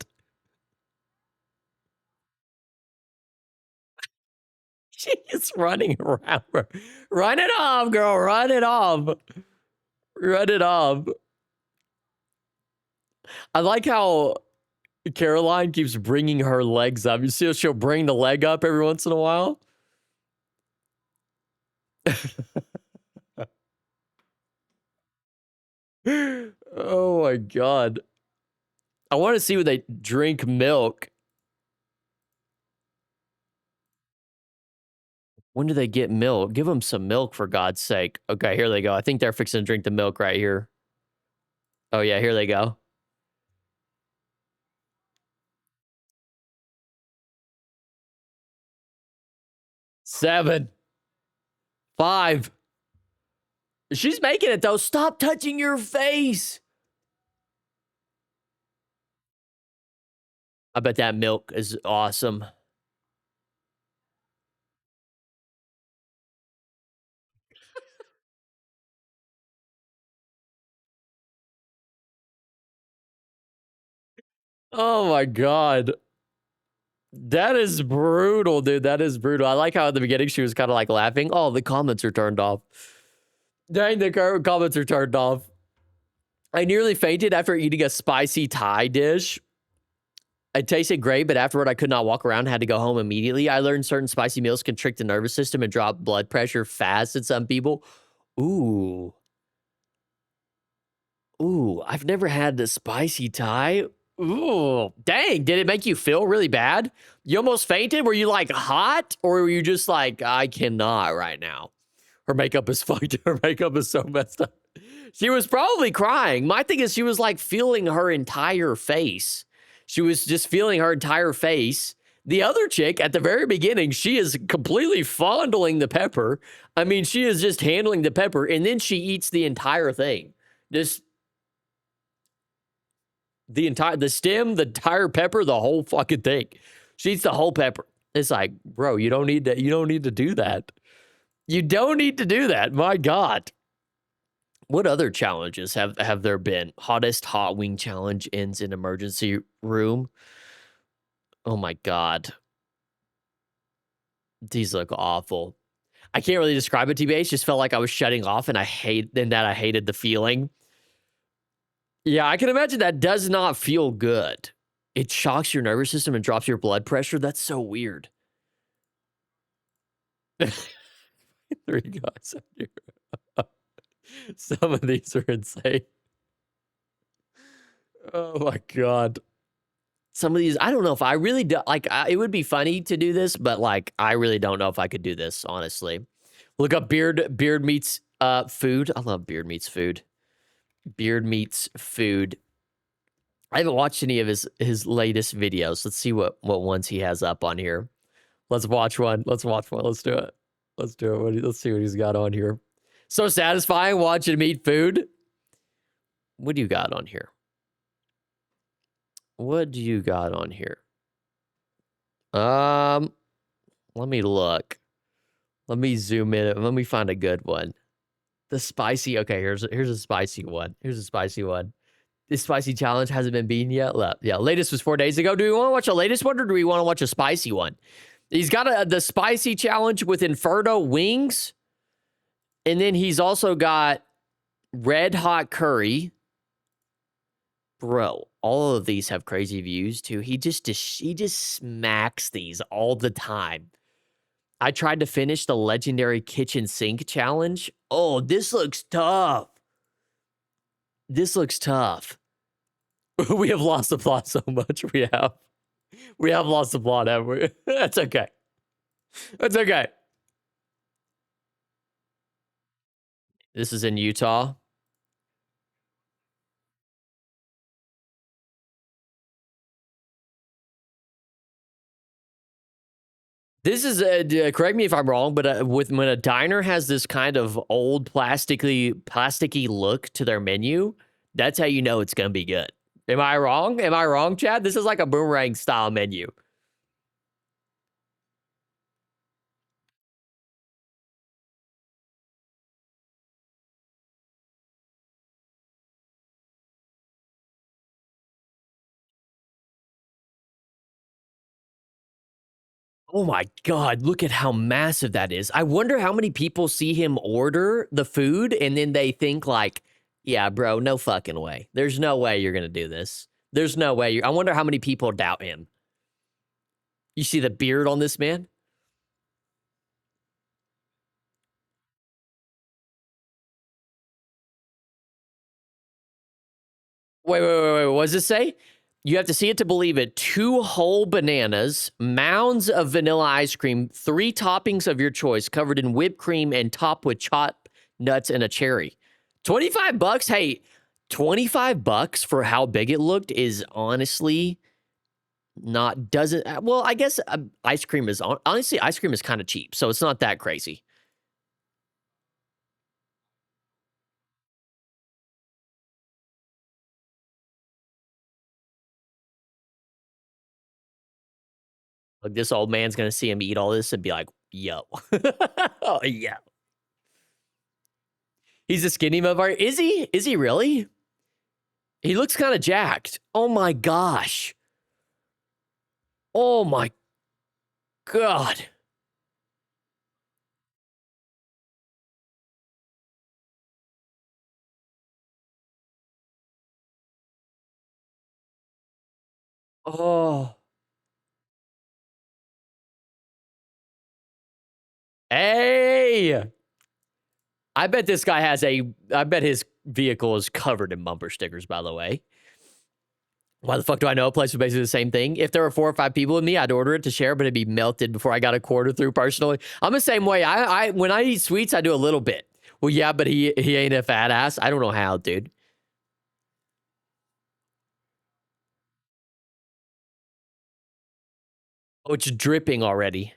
She's running around. Run it off, girl. Run it off. Run it off. I like how Caroline keeps bringing her legs up. You see how she'll bring the leg up every once in a while? Oh my God. I want to see when they drink milk. When do they get milk? Give them some milk for God's sake. Okay, here they go. I think they're fixing to drink the milk right here. Oh yeah, here they go. 7, 5. She's making it though. Stop touching your face. I bet that milk is awesome. Oh my God. That is brutal, dude. That is brutal. I like how at the beginning she was kind of like laughing. Oh, the comments are turned off. Dang, the comments are turned off. I nearly fainted after eating a spicy Thai dish. It tasted great, but afterward, I could not walk around, had to go home immediately. I learned certain spicy meals can trick the nervous system and drop blood pressure fast in some people. Ooh. Ooh, I've never had the spicy Thai. Ooh, dang. Did it make you feel really bad? You almost fainted? Were you like hot? Or were you just like, I cannot right now? Her makeup is fucked. Her makeup is so messed up. She was probably crying. My thing is, she was like feeling her entire face. She was just feeling her entire face. The other chick at the very beginning, she is completely fondling the pepper. I mean, she is just handling the pepper, and then she eats the entire thing. Just the stem, the entire pepper, the whole fucking thing. She eats the whole pepper. It's like, bro, you don't need to do that. You don't need to do that. My God. What other challenges have there been? Hottest hot wing challenge ends in emergency room. Oh my God. These look awful. I can't really describe it, TBH. Just felt like I was shutting off and I hated the feeling. Yeah, I can imagine that does not feel good. It shocks your nervous system and drops your blood pressure. That's so weird. 3 guys out here. Some of these are insane. Oh my God. Some of these, I don't know if I really do, like, it would be funny to do this, but like, I really don't know if I could do this, honestly. Look up Beard Meats food. I love Beard Meats food. Beard Meats food. I haven't watched any of his latest videos. Let's see what ones he has up on here. Let's watch one. Let's watch one. Let's do it. Let's do it. Let's see what he's got on here. So satisfying watching him eat food. What do you got on here? What do you got on here? Let me look. Let me zoom in. Let me find a good one. The spicy. Okay, here's a spicy one. Here's a spicy one. This spicy challenge hasn't been beaten yet. Yeah, latest was 4 days ago. Do we want to watch a latest one or do we want to watch a spicy one? He's got the spicy challenge with Inferno wings. And then he's also got red hot curry. Bro, all of these have crazy views too. He just smacks these all the time. I tried to finish the legendary kitchen sink challenge. Oh, this looks tough. This looks tough. We have lost the plot so much. We have lost the plot, haven't we? That's okay. That's okay. This is in Utah. This is correct me if I'm wrong, but when a diner has this kind of old plasticky look to their menu, that's how you know it's gonna be good. Am I wrong? Am I wrong, Chad? This is like a boomerang style menu. Oh my God, look at how massive that is. I wonder how many people see him order the food and then they think like, yeah, bro, no fucking way. There's no way you're going to do this. There's no way. I wonder how many people doubt him. You see the beard on this man? Wait. What does it say? You have to see it to believe it. 2 whole bananas, mounds of vanilla ice cream, 3 toppings of your choice covered in whipped cream and topped with chopped nuts and a cherry. 25 bucks? Hey, 25 bucks for how big it looked is honestly not doesn't well, I guess ice cream is honestly ice cream is kind of cheap, so it's not that crazy. Like this old man's gonna see him eat all this and be like, yo. Oh yeah. He's a skinny motherfucker. Is he? Is he really? He looks kind of jacked. Oh my gosh. Oh my God. Oh. Hey. I bet this guy has I bet his vehicle is covered in bumper stickers, by the way. Why the fuck do I know a place was basically the same thing? If there were 4 or 5 people with me, I'd order it to share, but it'd be melted before I got a quarter through personally. I'm the same way. I when I eat sweets, I do a little bit. Well, yeah, but he ain't a fat ass. I don't know how, dude. Oh, it's dripping already.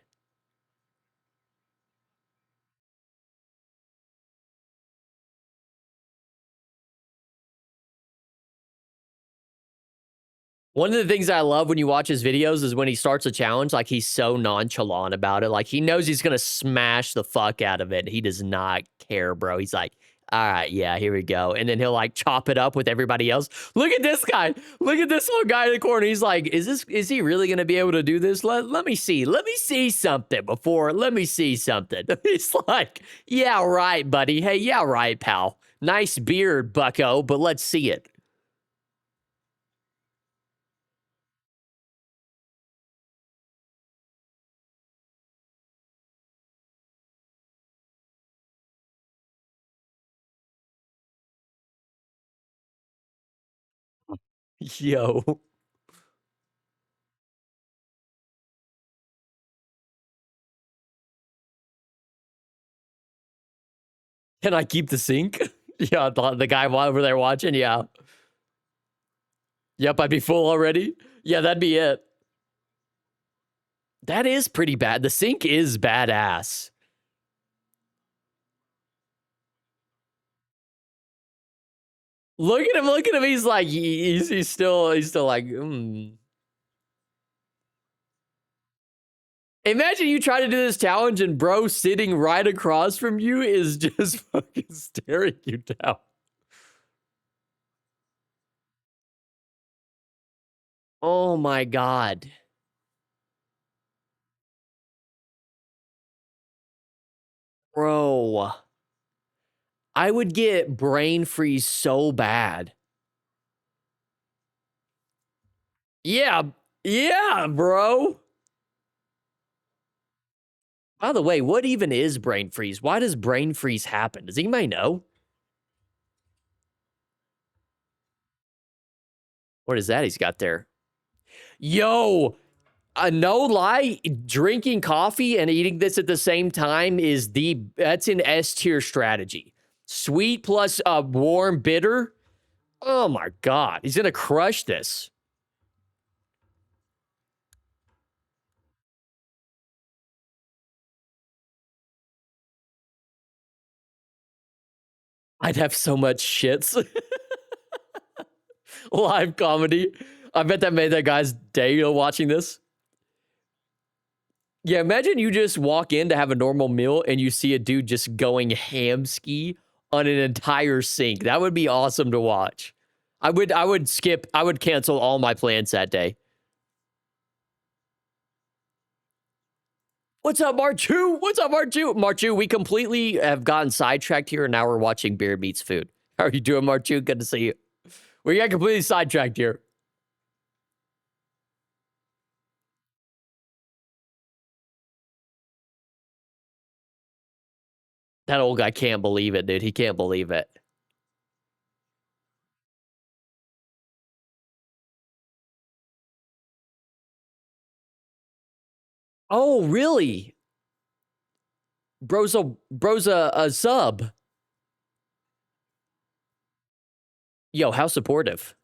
One of the things I love when you watch his videos is when he starts a challenge, like he's so nonchalant about it. Like he knows he's gonna smash the fuck out of it. He does not care, bro. He's like, all right, yeah, here we go. And then he'll like chop it up with everybody else. Look at this guy. Look at this little guy in the corner. He's like, is he really gonna be able to do this? Let me see. Let me see something before. Let me see something. He's like, yeah, right, buddy. Hey, yeah, right, pal. Nice beard, bucko, but let's see it. Yo. Can I keep the sink? Yeah, the guy over there watching, yeah. Yep, I'd be full already. Yeah, that'd be it. That is pretty bad. The sink is badass. Look at him. He's like, he's still like, Imagine you try to do this challenge and bro sitting right across from you is just fucking staring you down. Oh my God. Bro. I would get brain freeze so bad. Yeah. Yeah, bro. By the way, what even is brain freeze? Why does brain freeze happen? Does anybody know? What is that he's got there? Yo, no lie, drinking coffee and eating this at the same time is that's an S tier strategy. Sweet plus warm bitter. Oh my God, he's gonna crush this. I'd have so much shits. Live comedy. I bet that made that guy's day watching this. Yeah, imagine you just walk in to have a normal meal and you see a dude just going ham ski on an entire sink. That would be awesome to watch. I would cancel all my plans that day. What's up, Marchu? What's up, Marchu? Marchu, we completely have gotten sidetracked here, and now we're watching Beer Meets Food. How are you doing, Marchu? Good to see you. We got completely sidetracked here. That old guy can't believe it, dude. He can't believe it. Oh, really? Bro's a sub. Yo, how supportive.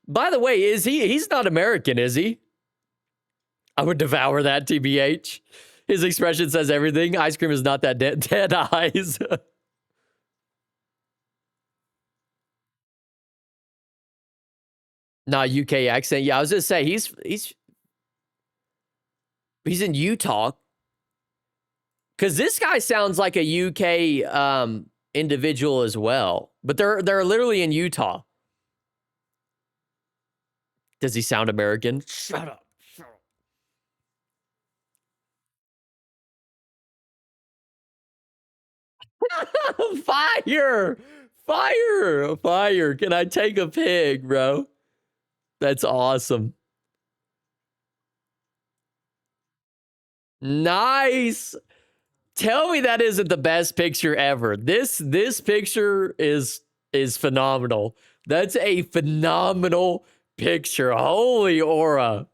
By the way, he's not American, is he? I would devour that, TBH. His expression says everything. Ice cream is not that dead eyes. Not UK accent. Yeah, I was gonna say he's in Utah. Cause this guy sounds like a UK individual as well. But they're literally in Utah. Does he sound American? Shut up. Fire! Fire! Fire! Can I take a pig, bro? That's awesome. Nice. Tell me that isn't the best picture ever. This picture is phenomenal. That's a phenomenal picture. Holy aura.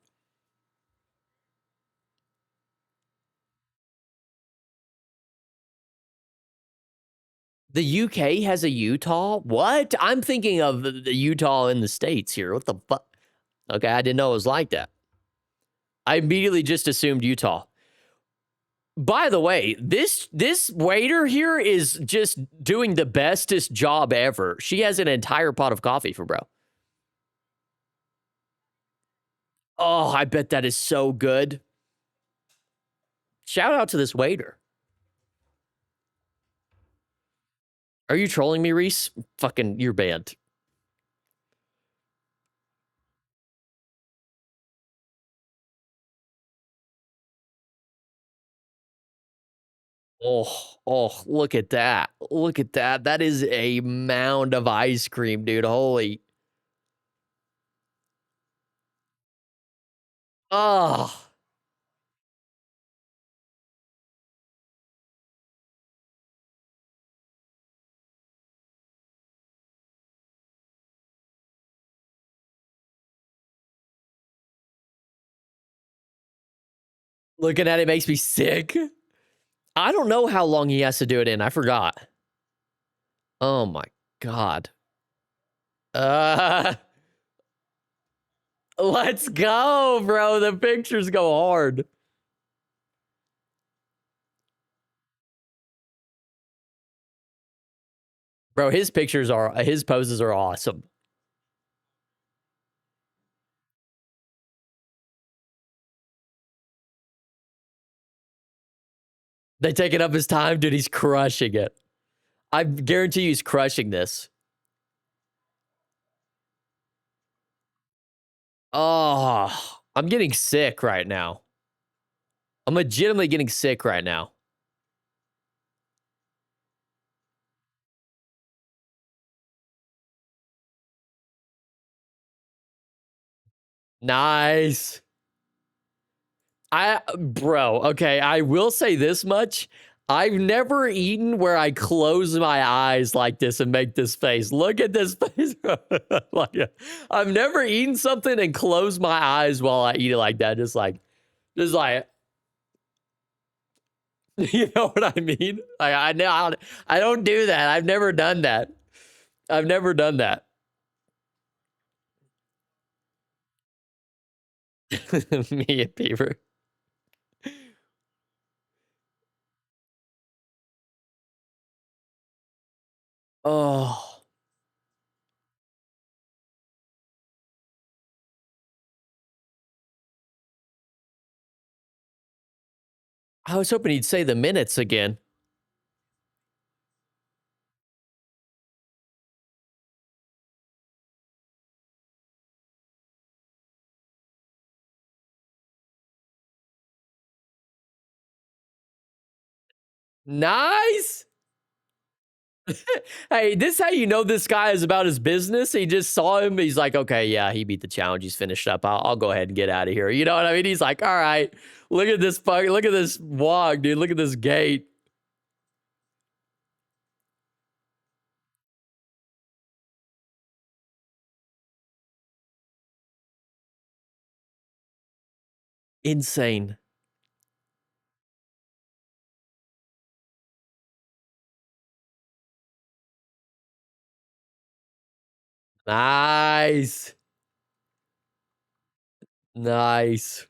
The UK has a Utah? What? I'm thinking of the Utah in the States here. What the fuck? Okay, I didn't know it was like that. I immediately just assumed Utah. By the way, this waiter here is just doing the bestest job ever. She has an entire pot of coffee for bro. Oh, I bet that is so good. Shout out to this waiter. Are you trolling me, Reese? Fucking, you're banned. Oh, look at that. Look at that. That is a mound of ice cream, dude. Holy. Oh, looking at it makes me sick. I don't know how long he has to do it in. I forgot. Oh my God. Uh, let's go, bro. The pictures go hard. Bro, his poses are awesome. They taking up his time, dude. He's crushing it. I guarantee he's crushing this. Oh, I'm getting sick right now. I'm legitimately getting sick right now. Nice. Bro, okay, I will say this much. I've never eaten where I close my eyes like this and make this face. Look at this face. Like, I've never eaten something and closed my eyes while I eat it like that. Just like, you know what I mean? I know I don't do that. I've never done that. I've never done that. Me and Beevr. Oh, I was hoping he'd say the minutes again. Nice. Hey, this how you know this guy is about his business. He just saw him. He's like, okay, yeah, he beat the challenge. He's finished up. I'll go ahead and get out of here. You know what I mean? He's like, all right, look at this look at this wog, dude. Look at this gate. Insane. Nice. Nice.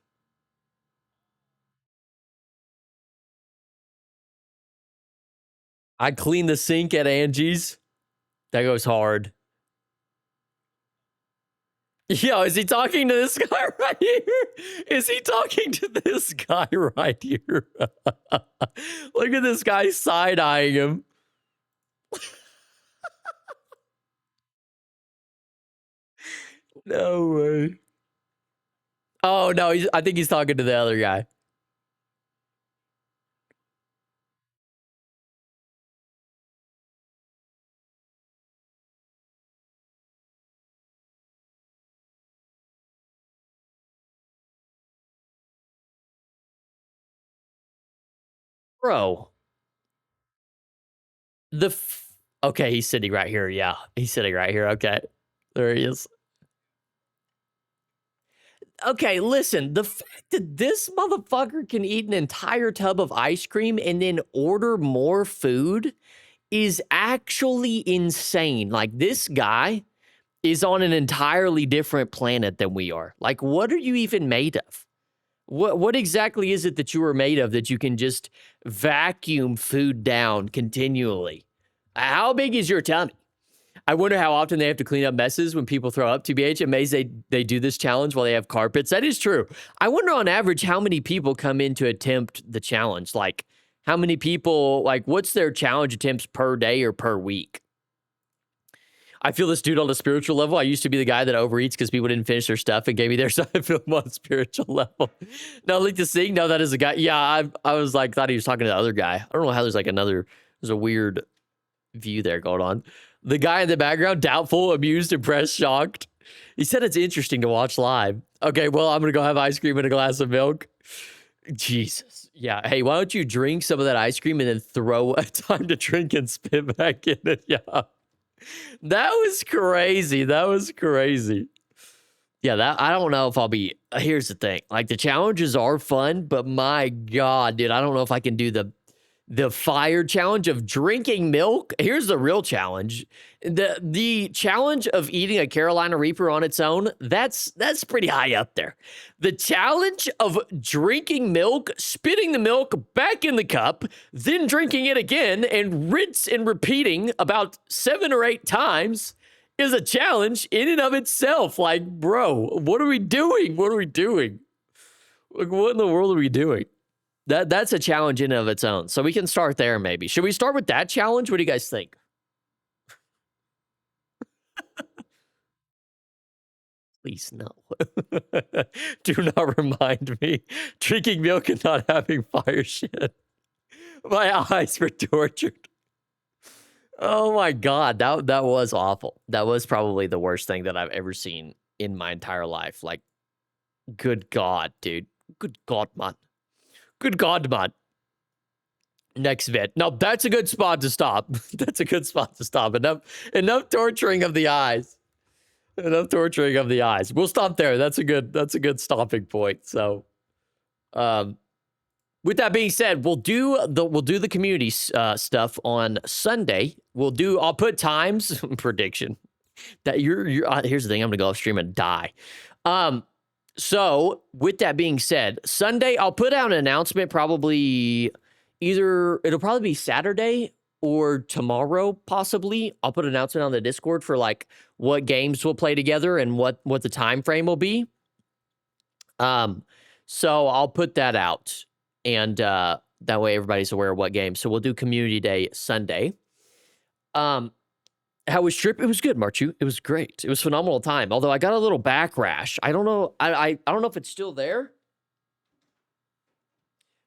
I clean the sink at Angie's. That goes hard. Yo, is he talking to this guy right here? Is he talking to this guy right here? Look at this guy side-eyeing him. No way. Oh, no, I think he's talking to the other guy. Bro, okay, he's sitting right here. Yeah, he's sitting right here. Okay, there he is. Okay, listen, the fact that this motherfucker can eat an entire tub of ice cream and then order more food is actually insane. Like, this guy is on an entirely different planet than we are. Like, what are you even made of? What exactly is it that you are made of that you can just vacuum food down continually? How big is your tummy? I wonder how often they have to clean up messes when people throw up. TBH, amazed they do this challenge while they have carpets. That is true. I wonder on average how many people come in to attempt the challenge. Like, how many people, like, what's their challenge attempts per day or per week? I feel this dude on a spiritual level. I used to be the guy that overeats because people didn't finish their stuff and gave me their so I feel him on a spiritual level. No, like to sing. No, that is a guy. Yeah, I was like, thought he was talking to the other guy. I don't know how there's a weird view there going on. The guy in the background, doubtful, amused, impressed, shocked. He said it's interesting to watch live. Okay, well, I'm going to go have ice cream and a glass of milk. Jesus. Yeah. Hey, why don't you drink some of that ice cream and then throw a time to drink and spit back in it? Yeah. That was crazy. That was crazy. Yeah, that I don't know if I'll be. Here's the thing: like the challenges are fun, but my God, dude, I don't know if I can do the fire challenge of drinking milk. Here's the real challenge: the challenge of eating a Carolina Reaper on its own. That's pretty high up there. The challenge of drinking milk, spitting the milk back in the cup, then drinking it again, and rinse and repeating about 7 or 8 times is a challenge in and of itself. Like, bro, what are we doing? What are we doing? Like, what in the world are we doing? That's a challenge in and of its own. So we can start there, maybe. Should we start with that challenge? What do you guys think? Please, no. Do not remind me. Drinking milk and not having fire shit. My eyes were tortured. Oh my God. That was awful. That was probably the worst thing that I've ever seen in my entire life. Like, good God, dude. Good God, man. Good God, man. Next vid. No, that's a good spot to stop. That's a good spot to stop. Enough torturing of the eyes. Enough torturing of the eyes. We'll stop there. That's a good stopping point. So, with that being said, we'll do the community stuff on Sunday. I'll put times prediction that you're here's the thing. I'm gonna go off stream and die. So with that being said, Sunday I'll put out an announcement. It'll probably be Saturday or tomorrow, possibly. I'll put an announcement on the Discord for like what games we'll play together and what the time frame will be. So I'll put that out, and that way everybody's aware of what game. So we'll do Community Day Sunday. How was trip? It was good, Marchu. It was great. It was phenomenal time. Although I got a little back rash. I don't know. I don't know if it's still there.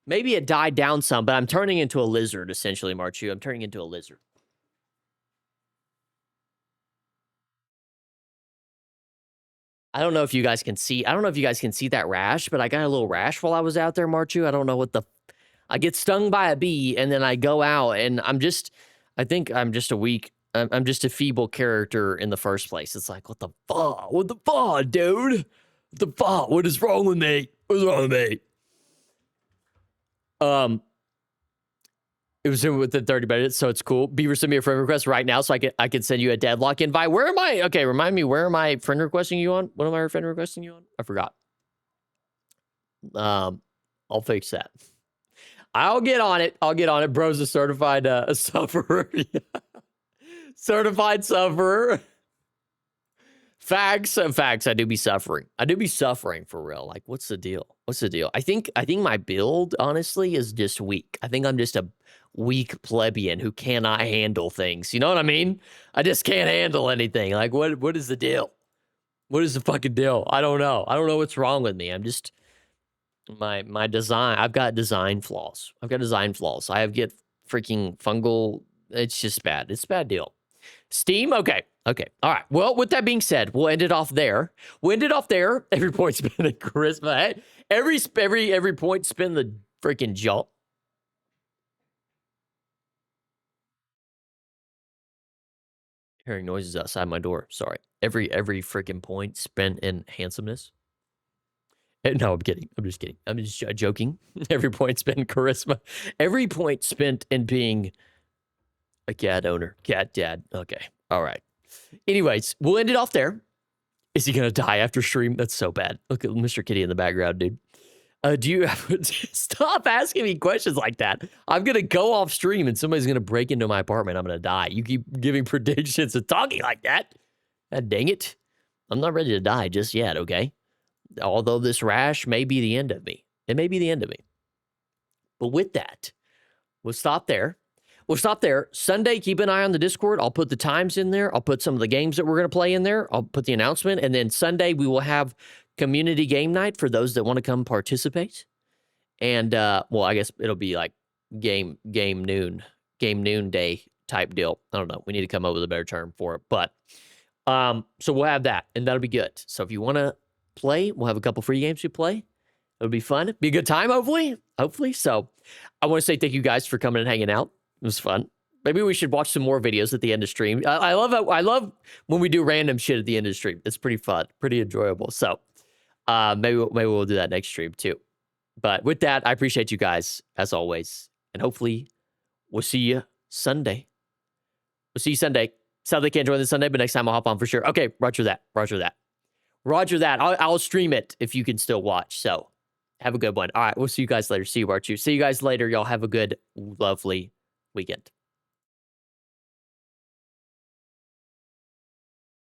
Maybe it died down some, but I'm turning into a lizard, essentially, Marchu. I'm turning into a lizard. I don't know if you guys can see. I don't know if you guys can see that rash, but I got a little rash while I was out there, Marchu. I don't know what the... I get stung by a bee, and then I go out, and I think I'm just a weak... I'm just a feeble character in the first place. It's like, what the fuck? What the fuck, dude? What the fuck? What is wrong with me? What's wrong with me? It was within 30 minutes, so it's cool. Beevr, send me a friend request right now so I can send you a deadlock invite. Where am I? Okay, remind me, where am I friend requesting you on? What am I friend requesting you on? I forgot. I'll fix that. I'll get on it. Bro's a certified sufferer. Certified sufferer. Facts. I do be suffering. For real. Like, what's the deal? I think my build, honestly, is just weak. I think I'm just a weak plebeian who cannot handle things. You know what I mean? I just can't handle anything. Like, what is the deal? What is the fucking deal? I don't know. I don't know what's wrong with me. I'm just... My design... I've got design flaws. I get freaking fungal... It's just bad. It's a bad deal. Steam? Okay. All right. Well, with that being said, we'll end it off there. Every point spent in charisma. Every point spent the freaking jump. Hearing noises outside my door. Sorry. Every freaking point spent in handsomeness. No, I'm kidding. I'm just kidding. I'm just joking. Every point spent in charisma. Every point spent in being a cat owner. Cat dad. Okay. All right. Anyways, we'll end it off there. Is he going to die after stream? That's so bad. Look at Mr. Kitty in the background, dude. Do you stop asking me questions like that? I'm going to go off stream and somebody's going to break into my apartment. I'm going to die. You keep giving predictions and talking like that. God dang it. I'm not ready to die just yet, okay? Although this rash may be the end of me. It may be the end of me. But with that, we'll stop there. Sunday, keep an eye on the Discord. I'll put the times in there. I'll put some of the games that we're going to play in there. I'll put the announcement. And then Sunday, we will have community game night for those that want to come participate. And, well, I guess it'll be like game noon day type deal. I don't know. We need to come up with a better term for it. But, so we'll have that, and that'll be good. So if you want to play, we'll have a couple free games to play. It'll be fun. Be a good time, hopefully. So I want to say thank you guys for coming and hanging out. It was fun. Maybe we should watch some more videos at the end of stream. I love when we do random shit at the end of stream. It's pretty fun, pretty enjoyable. So maybe we'll do that next stream too. But with that, I appreciate you guys as always, and hopefully we'll see you Sunday. Sadly, can't join this Sunday, but next time I'll hop on for sure. Okay, roger that. I'll stream it if you can still watch. So have a good one. All right, we'll see you guys later. See you, Archie. See you guys later. Y'all have a good, lovely weekend.